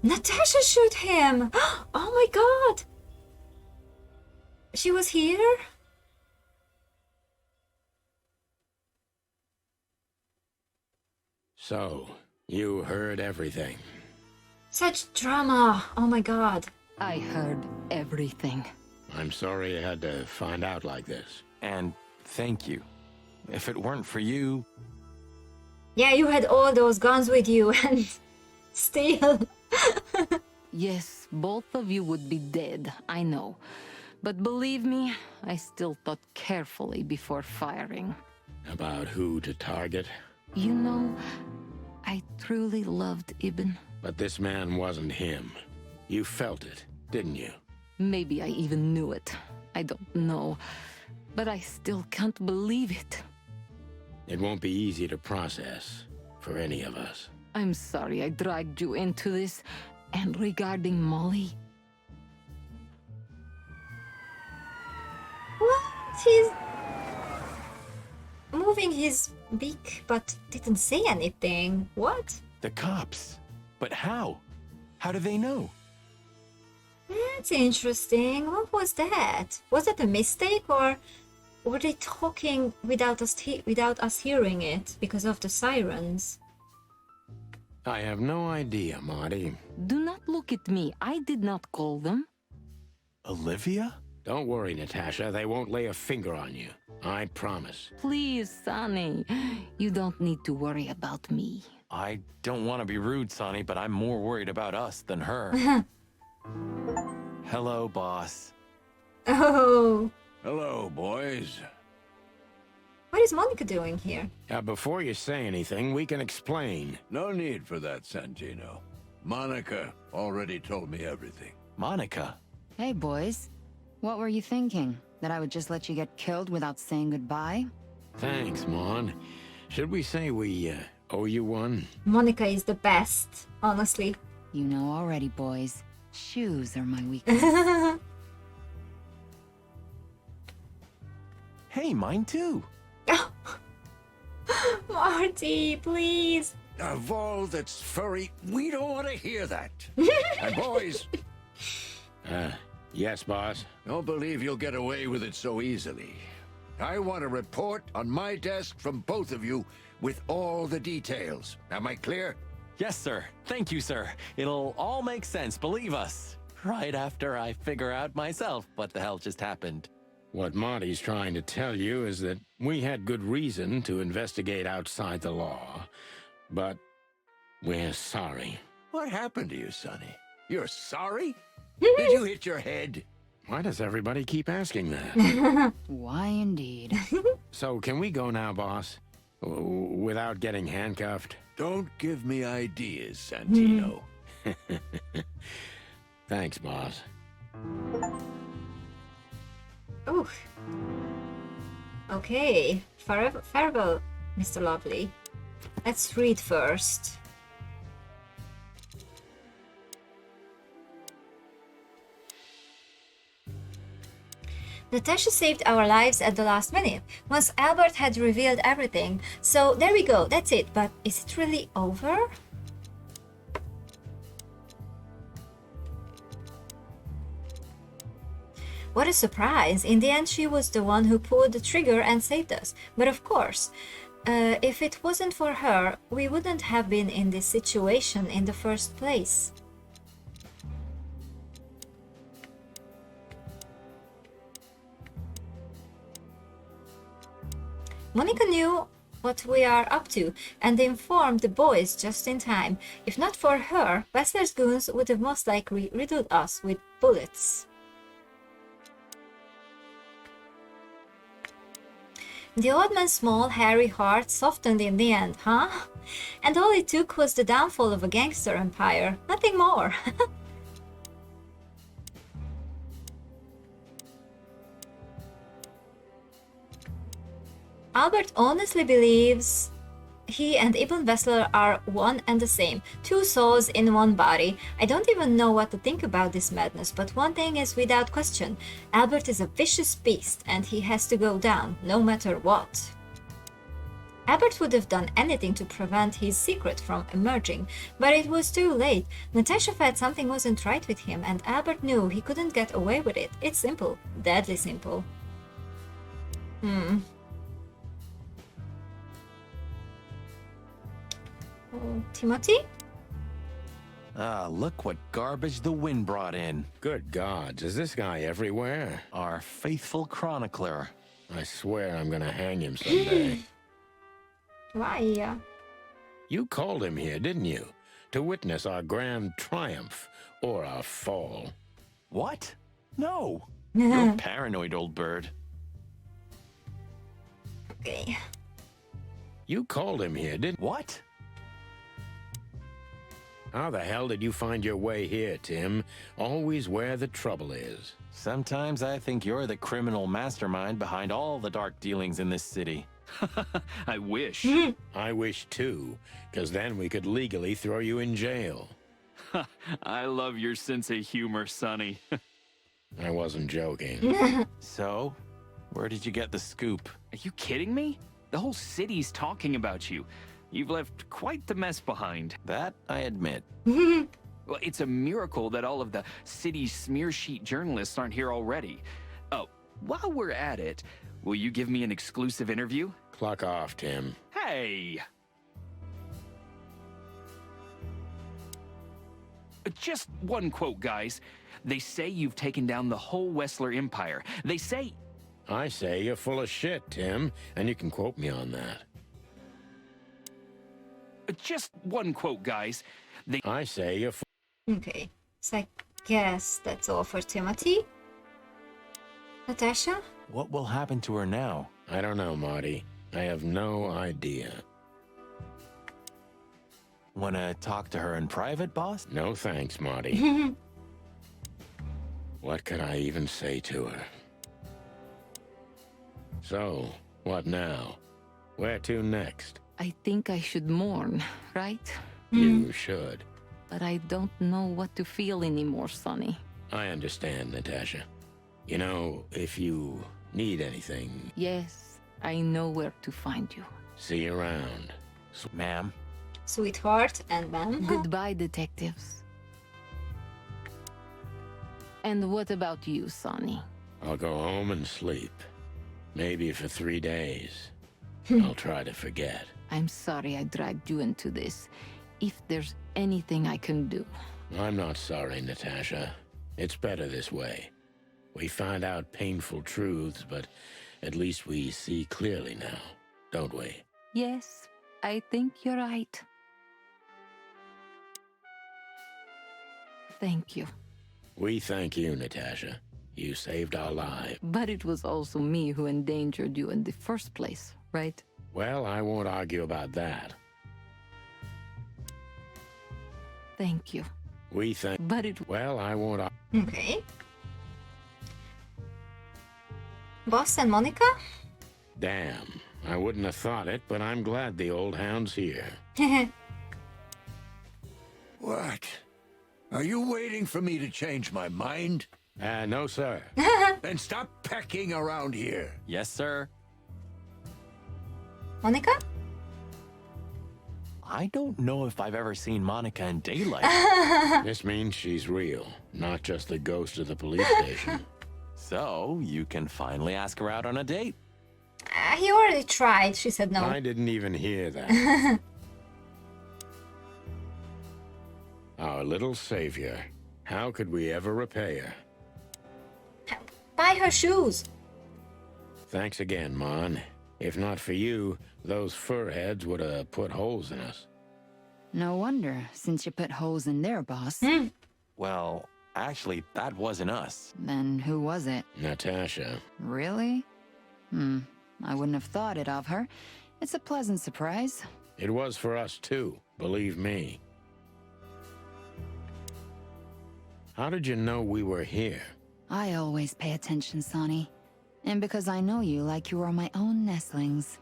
Speaker 1: Natasha shoot him! Oh my god! She was here?
Speaker 2: So, you heard everything.
Speaker 1: Such drama! Oh my god.
Speaker 9: I heard everything.
Speaker 2: I'm sorry you had to find out like this.
Speaker 3: And thank you. If it weren't for you,
Speaker 1: Yeah, you had all those guns with you and still.
Speaker 9: Yes, both of you would be dead, I know. But believe me, I still thought carefully before firing.
Speaker 2: About who to target?
Speaker 9: You know, I truly loved Ibn.
Speaker 2: But this man wasn't him. You felt it, didn't you?
Speaker 9: Maybe I even knew it. I don't know. But I still can't believe it.
Speaker 2: It won't be easy to process for any of us.
Speaker 9: I'm sorry I dragged you into this. And regarding Molly,
Speaker 1: What? He's moving his beak but didn't say anything. What?
Speaker 3: the cops. But how? How do they know?
Speaker 1: That's interesting. What was that? Was it a mistake or were they talking without us hearing it because of the sirens?
Speaker 2: I have no idea, Marty.
Speaker 9: do not look at me. I did not call them.
Speaker 3: Olivia?
Speaker 2: Don't worry, Natasha. They won't lay a finger on you. I promise.
Speaker 9: Please, Sonny. You don't need to worry about me.
Speaker 3: I don't want to be rude, Sonny, but I'm more worried about us than her. Hello, boss.
Speaker 1: Oh,
Speaker 5: Hello, boys.
Speaker 1: what is Monica doing here?
Speaker 2: Before you say anything, we can explain.
Speaker 5: No need for that, Santino. Monica already told me everything.
Speaker 3: Monica?
Speaker 13: Hey, boys. What were you thinking? That I would just let you get killed without saying goodbye?
Speaker 2: Thanks, Mon. Should we say we owe you one?
Speaker 1: Monica is the best, honestly.
Speaker 13: You know already, boys. Shoes are my weakness.
Speaker 3: Hey, mine too.
Speaker 1: Marty, please.
Speaker 5: Of all that's furry, we don't want to hear that. And boys,
Speaker 2: Yes, boss.
Speaker 5: don't believe you'll get away with it so easily. I want a report on my desk from both of you with all the details. Am I clear?
Speaker 3: Yes, sir. Thank you, sir. It'll all make sense, believe us. Right after I figure out myself what the hell just happened.
Speaker 2: What Marty's trying to tell you is that we had good reason to investigate outside the law, but we're sorry.
Speaker 5: What happened to you, Sonny? You're sorry? Did you hit your head?
Speaker 2: Why does everybody keep asking that?
Speaker 13: Why indeed.
Speaker 2: So can we go now, boss? Without getting handcuffed?
Speaker 5: Don't give me ideas, Santino.
Speaker 2: Thanks, boss.
Speaker 1: Ooh. Okay. Farewell, Mr. Lovely. Let's read first. Natasha saved our lives at the last minute, once Albert had revealed everything. So there we go, that's it. But is it really over? What a surprise. In the end, she was the one who pulled the trigger and saved us. But of course, if it wasn't for her, we wouldn't have been in this situation in the first place. Monica knew what we are up to and informed the boys just in time. If not for her, Wessler's goons would have most likely riddled us with bullets. The old man's small, hairy heart softened in the end, huh? And all it took was the downfall of a gangster empire, nothing more. Albert honestly believes he and Ibn Wessler are one and the same, two souls in one body. I don't even know what to think about this madness, but one thing is without question, Albert is a vicious beast and he has to go down, no matter what. Albert would have done anything to prevent his secret from emerging, but it was too late. Natasha felt something wasn't right with him, and Albert knew he couldn't get away with it. It's simple. Deadly simple. Oh, Timothy?
Speaker 3: Ah, look what garbage the wind brought in.
Speaker 2: Good gods, is this guy everywhere?
Speaker 3: Our faithful chronicler.
Speaker 2: I swear I'm gonna hang him someday.
Speaker 1: Why?
Speaker 2: You called him here, didn't you? To witness our grand triumph, or our fall.
Speaker 3: What? No. You're paranoid, old bird.
Speaker 1: Okay.
Speaker 2: You called him here, didn't...
Speaker 3: What?
Speaker 2: How the hell did you find your way here, Tim? Always where the trouble is.
Speaker 3: Sometimes I think you're the criminal mastermind behind all the dark dealings in this city.
Speaker 14: I wish.
Speaker 2: I wish too, because then we could legally throw you in jail.
Speaker 14: I love your sense of humor, Sonny.
Speaker 2: I wasn't joking.
Speaker 3: So, where did you get the scoop?
Speaker 14: Are you kidding me? The whole city's talking about you. You've left quite the mess behind.
Speaker 3: That I admit.
Speaker 14: Well, it's a miracle that all of the city's smear sheet journalists aren't here already. Oh, while we're at it, will you give me an exclusive interview?
Speaker 2: Clock off, Tim.
Speaker 14: Hey! Just one quote, guys. They say you've taken down the whole Wessler Empire. They say...
Speaker 2: I say you're full of shit, Tim, and you can quote me on that.
Speaker 14: Just one quote, guys.
Speaker 2: I say you're
Speaker 1: Okay, so I guess that's all for Timothy. Natasha?
Speaker 3: What will happen to her now?
Speaker 2: I don't know, Marty. I have no idea.
Speaker 3: Wanna talk to her in private, boss?
Speaker 2: No thanks, Marty. What could I even say to her? So, what now? Where to next?
Speaker 9: I think I should mourn, right?
Speaker 2: You should.
Speaker 9: But I don't know what to feel anymore, Sonny.
Speaker 2: I understand, Natasha. You know, if you need anything...
Speaker 9: Yes, I know where to find you.
Speaker 2: See you around.
Speaker 3: Ma'am?
Speaker 1: Sweetheart and ma'am.
Speaker 9: Goodbye, detectives. And what about you, Sonny?
Speaker 2: I'll go home and sleep. Maybe for 3 days. I'll try to forget.
Speaker 9: I'm sorry I dragged you into this. If there's anything I can do.
Speaker 2: I'm not sorry, Natasha. It's better this way. We find out painful truths, but at least we see clearly now, don't we?
Speaker 9: Yes, I think you're right. Thank you.
Speaker 2: We thank you, Natasha. You saved our lives.
Speaker 9: But it was also me who endangered you in the first place, right?
Speaker 2: Well, I won't argue about that.
Speaker 9: Thank you.
Speaker 2: We thank...
Speaker 9: But it...
Speaker 2: Well, I won't...
Speaker 1: Okay. Boss and Monica?
Speaker 2: Damn. I wouldn't have thought it, but I'm glad the old hound's here.
Speaker 11: What? Are you waiting for me to change my mind?
Speaker 2: No, sir.
Speaker 11: Then stop pecking around here.
Speaker 3: Yes, sir.
Speaker 1: Monica?
Speaker 3: I don't know if I've ever seen Monica in daylight.
Speaker 2: This means she's real, not just the ghost of the police station.
Speaker 3: So, you can finally ask her out on a date.
Speaker 1: He already tried. She said no.
Speaker 2: I didn't even hear that. Our little savior. How could we ever repay her?
Speaker 1: Buy her shoes.
Speaker 2: Thanks again, Mon. If not for you, those fur heads would have put holes in us.
Speaker 13: No wonder, since you put holes in their boss.
Speaker 3: Well, actually, that wasn't us.
Speaker 13: Then who was it?
Speaker 2: Natasha.
Speaker 13: Really? I wouldn't have thought it of her. It's a pleasant surprise.
Speaker 2: It was for us too, believe me. How did you know we were here?
Speaker 13: I always pay attention, Sonny. And because I know you like you are my own nestlings.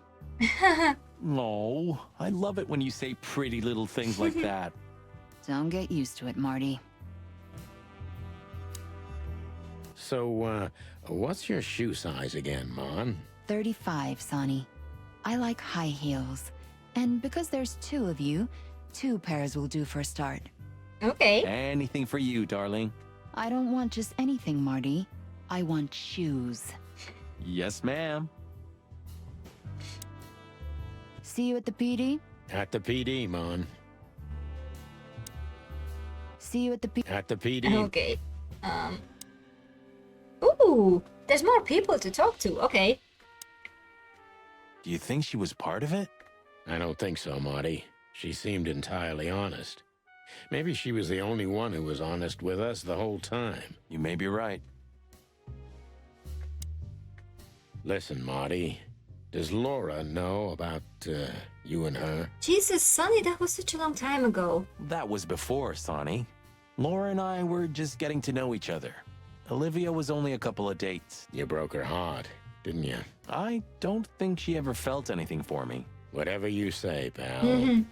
Speaker 3: No, I love it when you say pretty little things like that.
Speaker 13: Don't get used to it, Marty.
Speaker 2: So, what's your shoe size again, Mon?
Speaker 13: 35, Sonny. I like high heels. And because there's 2 of you, 2 pairs will do for a start.
Speaker 1: Okay.
Speaker 3: Anything for you, darling.
Speaker 13: I don't want just anything, Marty. I want shoes.
Speaker 3: Yes, ma'am.
Speaker 13: See you at the PD?
Speaker 2: At the PD, Mon.
Speaker 13: See you at the PD.
Speaker 2: At the PD.
Speaker 1: Okay. Ooh, there's more people to talk to. Okay.
Speaker 3: Do you think she was part of it?
Speaker 2: I don't think so, Marty. She seemed entirely honest. Maybe she was the only one who was honest with us the whole time.
Speaker 3: You may be right.
Speaker 2: Listen, Marty. Does Laura know about, you and her?
Speaker 1: Jesus, Sonny, that was such a long time ago.
Speaker 3: That was before, Sonny. Laura and I were just getting to know each other. Olivia was only a couple of dates.
Speaker 2: You broke her heart, didn't you?
Speaker 3: I don't think she ever felt anything for me.
Speaker 2: Whatever you say, pal.
Speaker 1: Mm-hmm.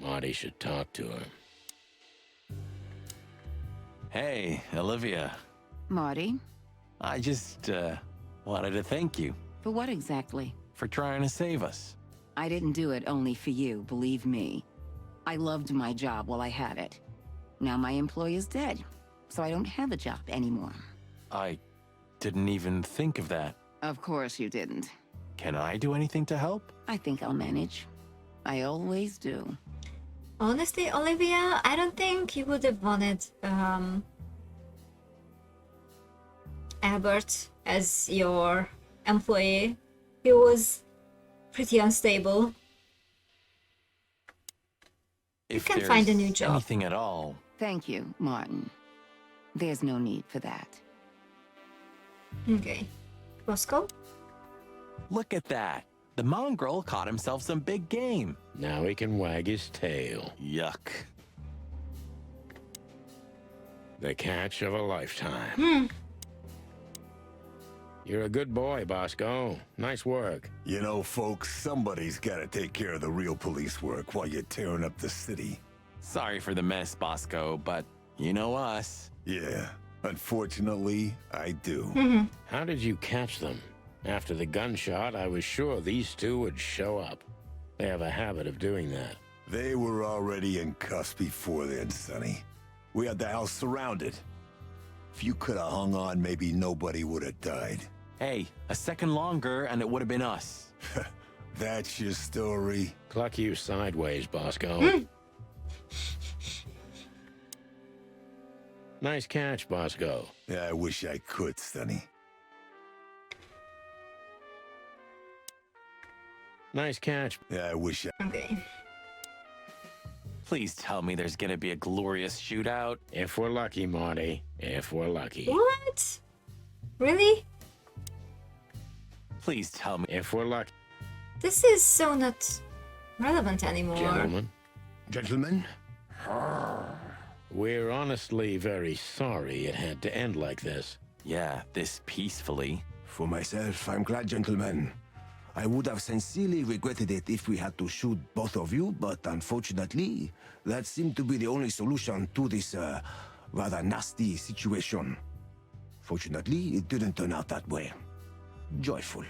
Speaker 2: Marty should talk to her.
Speaker 3: Hey, Olivia.
Speaker 12: Marty?
Speaker 3: I just, wanted to thank you
Speaker 12: For what exactly?
Speaker 3: for trying to save us.
Speaker 12: I didn't do it only for you, believe me. I loved my job while I had it. Now my employer's dead, so I don't have a job anymore.
Speaker 3: I didn't even think of that.
Speaker 12: Of course you didn't.
Speaker 3: Can I do anything to help?
Speaker 12: I think I'll manage. I always do.
Speaker 1: Honestly, Olivia, I don't think you would have wanted Albert as your employee. He was pretty unstable.
Speaker 3: If
Speaker 1: can find a new
Speaker 3: there's
Speaker 1: job.
Speaker 3: anything at all.
Speaker 12: Thank you, Martin. There's no need for that.
Speaker 1: Okay. Roscoe?
Speaker 3: Look at that. The mongrel caught himself some big game.
Speaker 2: Now he can wag his tail.
Speaker 3: Yuck.
Speaker 2: The catch of a lifetime.
Speaker 1: Hmm.
Speaker 2: You're a good boy, Bosco. Nice work.
Speaker 10: You know, folks, somebody's gotta take care of the real police work while you're tearing up the city.
Speaker 3: Sorry for the mess, Bosco, but you know us.
Speaker 10: Yeah, unfortunately, I do.
Speaker 1: Mm-hmm.
Speaker 2: How did you catch them? After the gunshot, I was sure these 2 would show up. They have a habit of doing that.
Speaker 10: They were already in cuffs before then, Sonny. We had the house surrounded. If you could have hung on, maybe nobody would have died.
Speaker 3: Hey, a second longer and it would have been us.
Speaker 10: That's your story?
Speaker 2: Cluck you sideways, Bosco.
Speaker 1: Hmm.
Speaker 2: Nice catch, Bosco.
Speaker 10: Yeah, I wish I could, Sonny.
Speaker 2: Nice catch.
Speaker 10: Yeah, I wish I...
Speaker 1: Okay.
Speaker 3: Please tell me there's gonna be a glorious shootout.
Speaker 2: If we're lucky, Marty. If we're lucky.
Speaker 1: What? Really?
Speaker 3: Please tell me.
Speaker 2: If we're lucky.
Speaker 1: This is so not relevant anymore.
Speaker 2: Gentlemen.
Speaker 6: Gentlemen?
Speaker 2: We're honestly very sorry it had to end like this.
Speaker 3: Yeah, this peacefully.
Speaker 10: For myself, I'm glad, gentlemen. I would have sincerely regretted it if we had to shoot both of you, but unfortunately, that seemed to be the only solution to this, rather nasty situation. Fortunately, it didn't turn out that way. Joyful.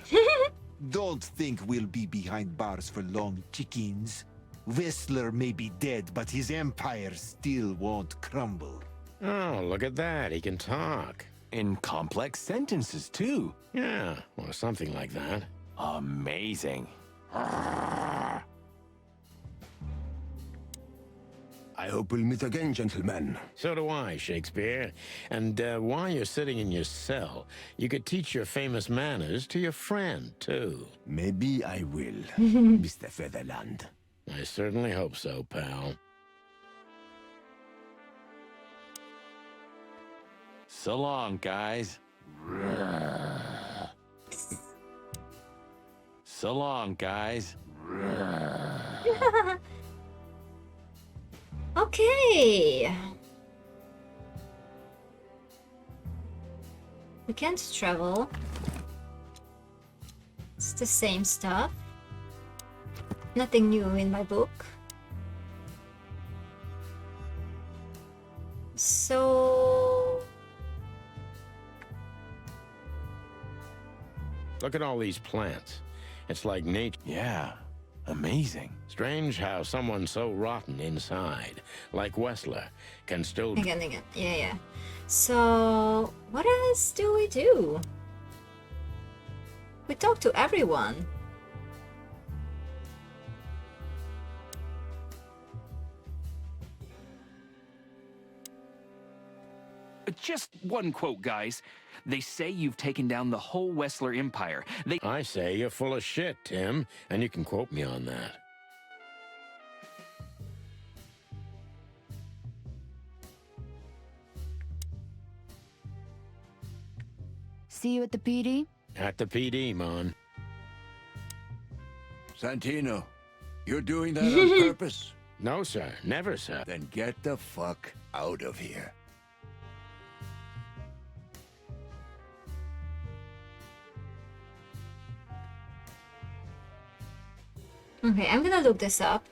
Speaker 11: Don't think we'll be behind bars for long, chickens. Whistler may be dead, but his empire still won't crumble.
Speaker 2: Oh, look at that. He can talk.
Speaker 3: In complex sentences, too.
Speaker 2: Yeah, or something like that.
Speaker 3: Amazing.
Speaker 10: I hope we'll meet again, gentlemen.
Speaker 2: So do I, Shakespeare. And while you're sitting in your cell, you could teach your famous manners to your friend, too.
Speaker 10: Maybe I will, Mr. Featherland.
Speaker 2: I certainly hope so, pal.
Speaker 3: So long, guys. So long, guys.
Speaker 1: Okay. We can't travel. It's the same stuff. Nothing new in my book. So...
Speaker 2: Look at all these plants. It's like nature.
Speaker 3: Yeah, amazing.
Speaker 2: Strange how someone so rotten inside, like Wessler, can still...
Speaker 1: Again. Yeah. So, what else do we do? We talk to everyone.
Speaker 14: Just one quote, guys. They say you've taken down the whole Wessler Empire.
Speaker 2: I say you're full of shit, Tim, and you can quote me on that.
Speaker 13: See you at the PD?
Speaker 2: At the PD, Mon.
Speaker 15: Santino, you're doing that on purpose?
Speaker 2: No, sir. Never, sir.
Speaker 15: Then get the fuck out of here.
Speaker 1: Okay, I'm gonna look this up.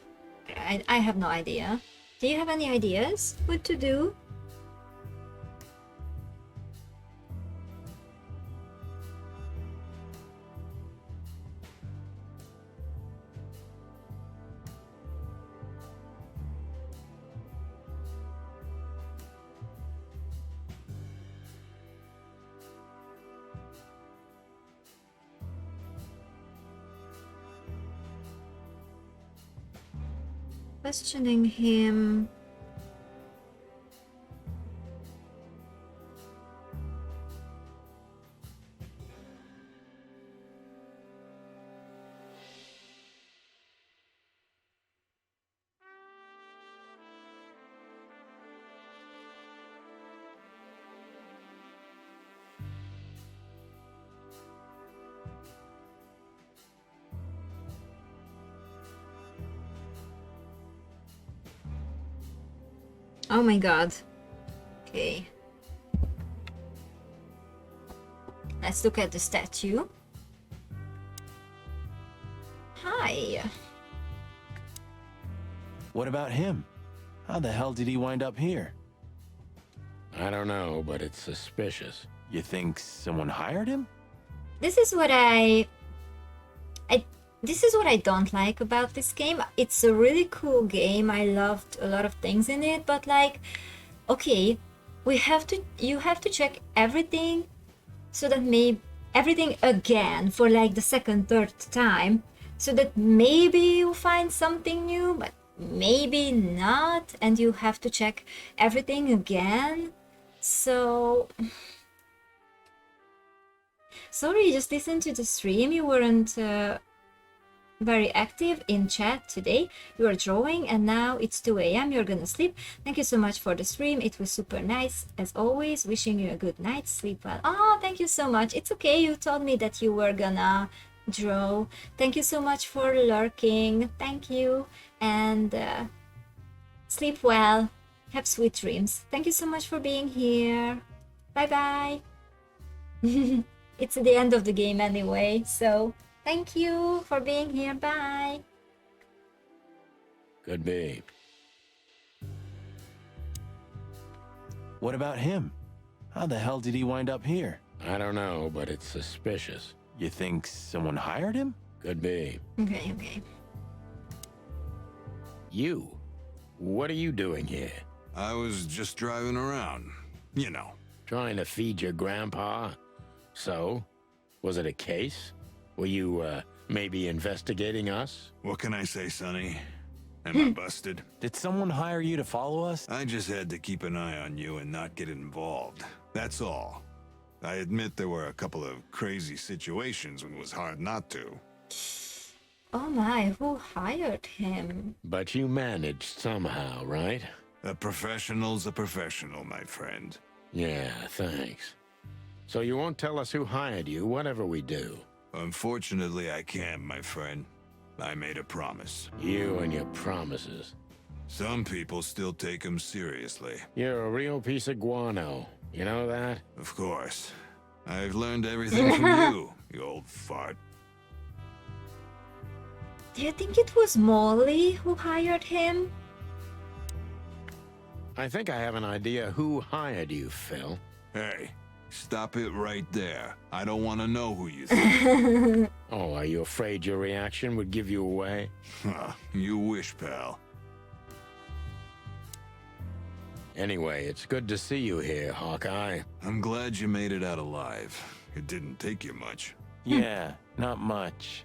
Speaker 1: I have no idea. Do you have any ideas what to do? Questioning him. Oh my god. Okay. Let's look at the statue. Hi.
Speaker 3: What about him? How the hell did he wind up here?
Speaker 2: I don't know, but it's suspicious.
Speaker 3: You think someone hired him?
Speaker 1: This is what this is what I don't like about this game. It's a really cool game. I loved a lot of things in it, but like, okay, you have to check everything so that everything again for like the second, third time, so that maybe you find something new, but maybe not, and you have to check everything again. So sorry, just listen to the stream. You weren't very active in chat today. You are drawing and now it's 2 a.m. You're gonna sleep. Thank you so much for the stream. It was super nice as always. Wishing you a good night. Sleep well. Oh, thank you so much. It's okay. You told me that you were gonna draw. Thank you so much for lurking. Thank you. And sleep well. Have sweet dreams. Thank you so much for being here. Bye bye. It's the end of the game anyway, so thank you for being here. Bye.
Speaker 2: Could be.
Speaker 3: What about him? How the hell did he wind up here?
Speaker 2: I don't know, but it's suspicious.
Speaker 3: You think someone hired him?
Speaker 2: Could be.
Speaker 1: Okay.
Speaker 2: You? What are you doing here?
Speaker 10: I was just driving around, you know.
Speaker 2: Trying to feed your grandpa? So? Was it a case? Were you, maybe investigating us?
Speaker 10: What can I say, Sonny? Am I busted?
Speaker 3: Did someone hire you to follow us?
Speaker 10: I just had to keep an eye on you and not get involved. That's all. I admit there were a couple of crazy situations when it was hard not to.
Speaker 1: Oh my, who hired him?
Speaker 2: But you managed somehow, right?
Speaker 10: A professional's a professional, my friend.
Speaker 2: Yeah, thanks. So you won't tell us who hired you, whatever we do?
Speaker 10: Unfortunately, I can't, my friend. I made a promise.
Speaker 2: You and your promises.
Speaker 10: Some people still take them seriously.
Speaker 2: You're a real piece of guano. You know that?
Speaker 10: Of course. I've learned everything from you old fart.
Speaker 1: Do you think it was Molly who hired him?
Speaker 2: I think I have an idea who hired you, Phil.
Speaker 10: Hey,
Speaker 11: Stop it right there. I don't want to know who you think.
Speaker 2: Oh, are you afraid your reaction would give you away?
Speaker 11: You wish, pal.
Speaker 2: Anyway, it's good to see you here, Hawkeye.
Speaker 11: I'm glad you made it out alive. It didn't take you much.
Speaker 3: Yeah, not much.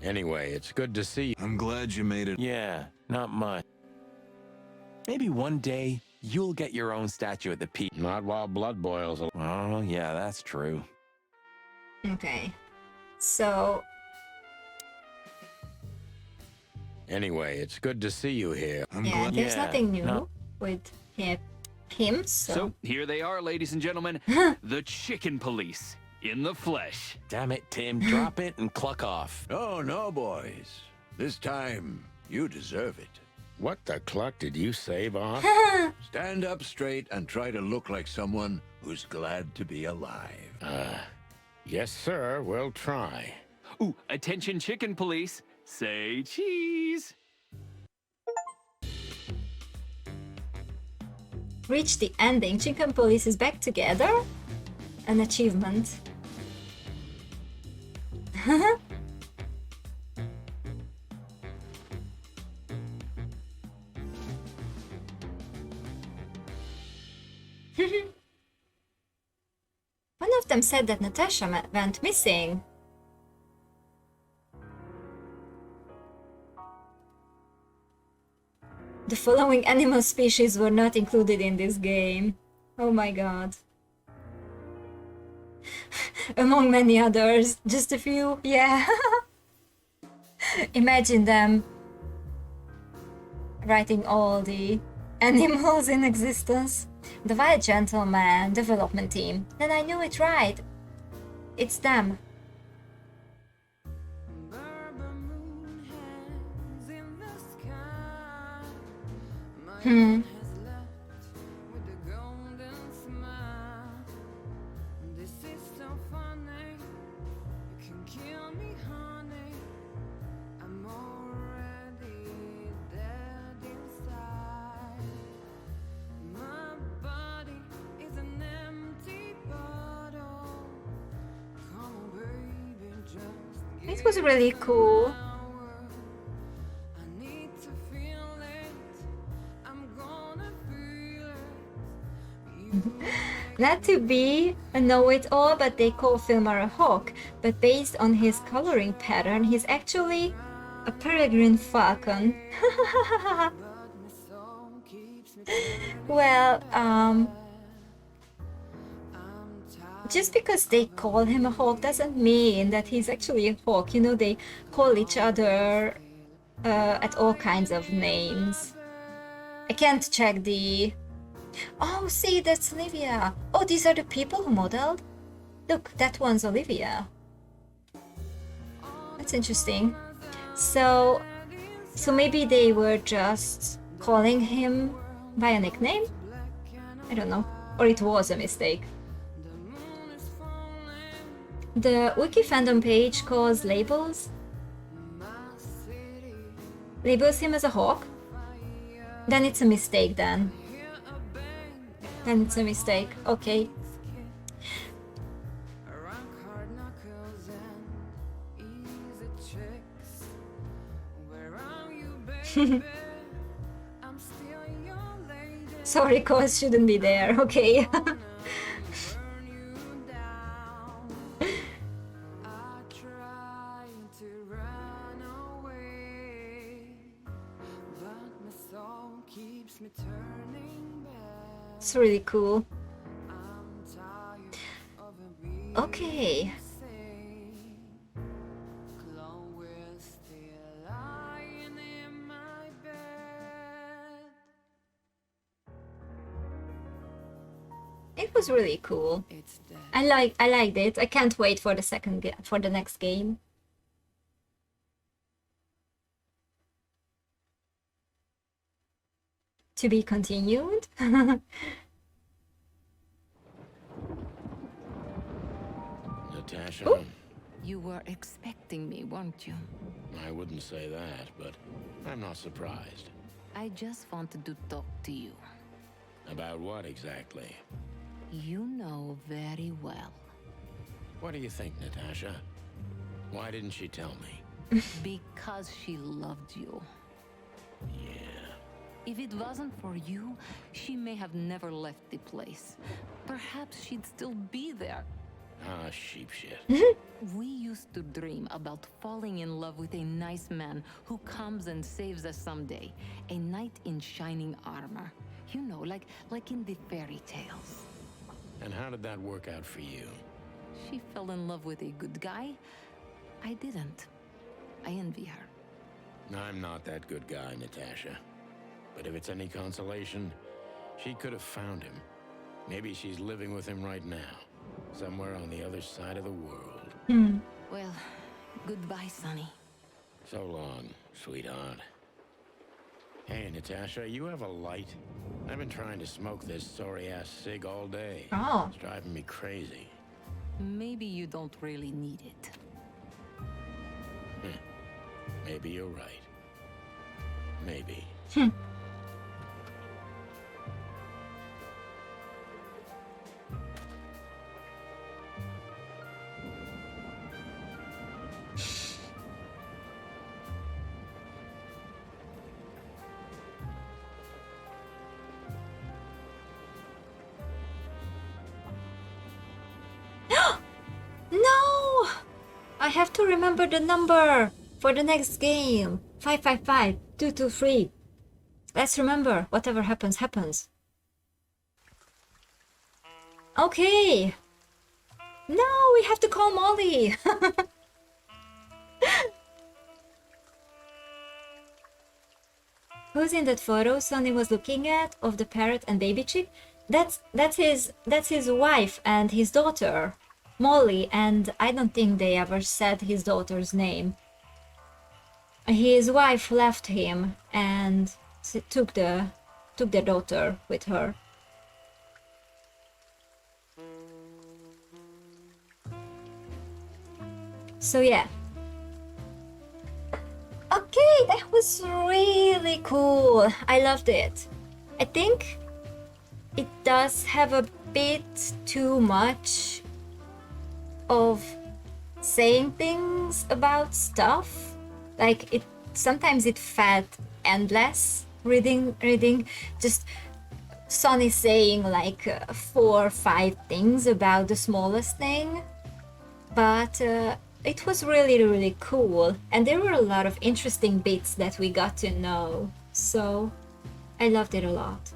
Speaker 2: Anyway, it's good to see you.
Speaker 11: I'm glad you made it.
Speaker 3: Yeah, not much. Maybe one day you'll get your own statue at the peak.
Speaker 2: Not while blood boils.
Speaker 3: Oh, yeah, that's true.
Speaker 1: Okay. So,
Speaker 2: Anyway, it's good to see you here.
Speaker 1: yeah, there's nothing new with him,
Speaker 14: So here they are, ladies and gentlemen. The Chicken Police in the flesh.
Speaker 3: Damn it, Tim. Drop it and cluck off.
Speaker 15: Oh, no, boys. This time, you deserve it.
Speaker 2: What the cluck did you say, boss?
Speaker 15: Stand up straight and try to look like someone who's glad to be alive.
Speaker 2: Yes, sir. We'll try.
Speaker 14: Ooh, attention Chicken Police. Say cheese.
Speaker 1: Reach the ending. Chicken Police is back together. An achievement. One of them said that Natasha went missing. The following animal species were not included in this game. Oh my god. Among many others, just a few, yeah. Imagine them writing all the animals in existence. The Wild Gentleman development team. Then I knew it right. It's them. It was really cool. Not to be a know-it-all, but they call Filmar a hawk. But based on his coloring pattern, he's actually a peregrine falcon. Well, just because they call him a hawk doesn't mean that he's actually a hawk. You know, they call each other at all kinds of names. I can't check the... Oh, see, that's Olivia. Oh, these are the people who modeled? Look, that one's Olivia. That's interesting. So maybe they were just calling him by a nickname? I don't know. Or it was a mistake. The wiki fandom page calls labels him as a hawk. Then it's a mistake then. Then it's a mistake. Okay. Sorry, cause shouldn't be there. Okay. It's really cool. Okay. It was really cool. I liked it. I can't wait for the next game. To be continued.
Speaker 2: Natasha?
Speaker 9: Ooh. You were expecting me, weren't you?
Speaker 2: I wouldn't say that, but I'm not surprised.
Speaker 9: I just wanted to talk to you.
Speaker 2: About what exactly?
Speaker 9: You know very well.
Speaker 2: What do you think, Natasha? Why didn't she tell me?
Speaker 9: Because she loved you.
Speaker 2: Yeah.
Speaker 9: If it wasn't for you, she may have never left the place. Perhaps she'd still be there.
Speaker 2: Ah, sheep shit.
Speaker 9: We used to dream about falling in love with a nice man who comes and saves us someday. A knight in shining armor. You know, like in the fairy tales.
Speaker 2: And how did that work out for you?
Speaker 9: She fell in love with a good guy. I didn't. I envy her.
Speaker 2: I'm not that good guy, Natasha. But if it's any consolation, she could have found him. Maybe she's living with him right now, somewhere on the other side of the world.
Speaker 9: Well, goodbye, Sonny.
Speaker 2: So long, sweetheart. Hey, Natasha, you have a light? I've been trying to smoke this sorry-ass cig all day.
Speaker 1: Oh.
Speaker 2: It's driving me crazy.
Speaker 9: Maybe you don't really need it.
Speaker 2: Maybe you're right. Maybe.
Speaker 1: No! I have to remember the number for the next game. 555-223. Let's remember. Whatever happens, happens. Okay. No, we have to call Molly. Who's in that photo Sonny was looking at of the parrot and baby chick? That's his wife and his daughter, Molly, and I don't think they ever said his daughter's name. His wife left him and took their daughter with her. So yeah. Okay, that was really cool. I loved it. I think it does have a bit too much of saying things about stuff. Like sometimes it felt endless reading just Sonny saying like 4 or 5 things about the smallest thing. But it was really cool, and there were a lot of interesting bits that we got to know, so I loved it a lot.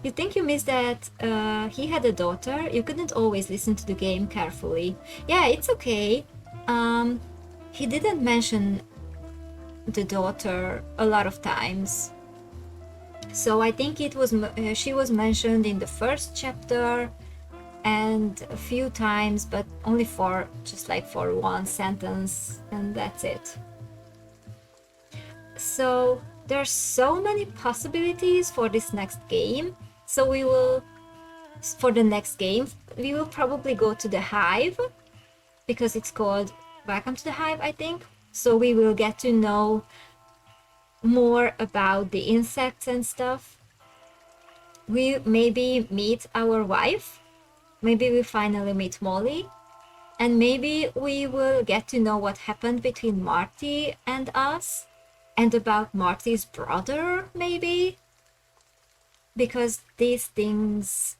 Speaker 1: You think you missed that he had a daughter? You couldn't always listen to the game carefully. Yeah, it's okay. He didn't mention the daughter a lot of times, so I think it was she was mentioned in the first chapter and a few times, but only for just like for 1 sentence, and that's it. So there's so many possibilities for this next game. So for the next game, we will probably go to the Hive, because it's called Welcome to the Hive, I think. So we will get to know more about the insects and stuff. We maybe meet our wife. Maybe we finally meet Molly, and maybe we will get to know what happened between Marty and us, and about Marty's brother, maybe, because these things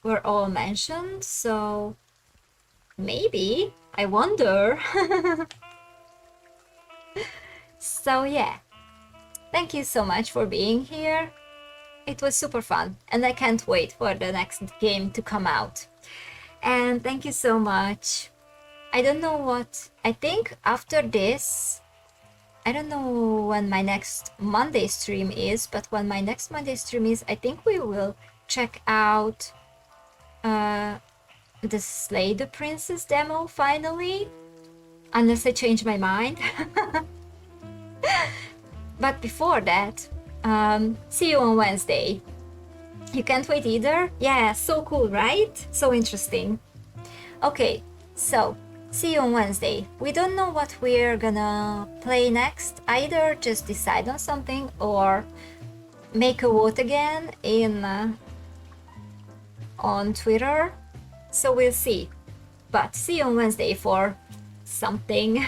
Speaker 1: were all mentioned, so maybe, I wonder. So yeah, thank you so much for being here. It was super fun, and I can't wait for the next game to come out. And thank you so much. I don't know what... I think after this... I don't know when my next Monday stream is, but when my next Monday stream is, I think we will check out the Slay the Princess demo finally. Unless I change my mind. But before that... see you on Wednesday. You can't wait either? Yeah, so cool, right? So interesting. Okay, so see you on Wednesday. We don't know what we're gonna play next. Either just decide on something, or make a vote again in on Twitter, so we'll see. But see you on Wednesday for something.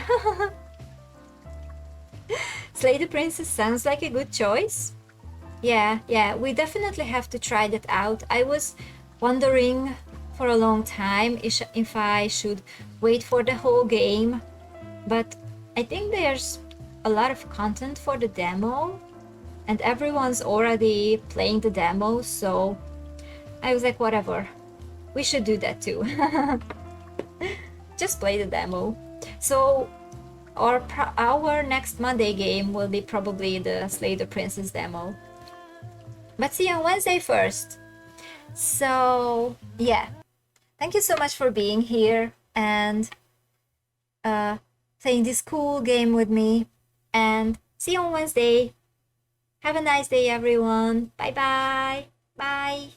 Speaker 1: Slay the Princess sounds like a good choice. Yeah, we definitely have to try that out. I was wondering for a long time if I should wait for the whole game, but I think there's a lot of content for the demo, and everyone's already playing the demo, so I was like, whatever, we should do that too. Just play the demo. So our next Monday game will be probably the Slay the Princess demo. But see you on Wednesday first. So yeah, thank you so much for being here and playing this cool game with me. And see you on Wednesday. Have a nice day, everyone. Bye bye. Bye.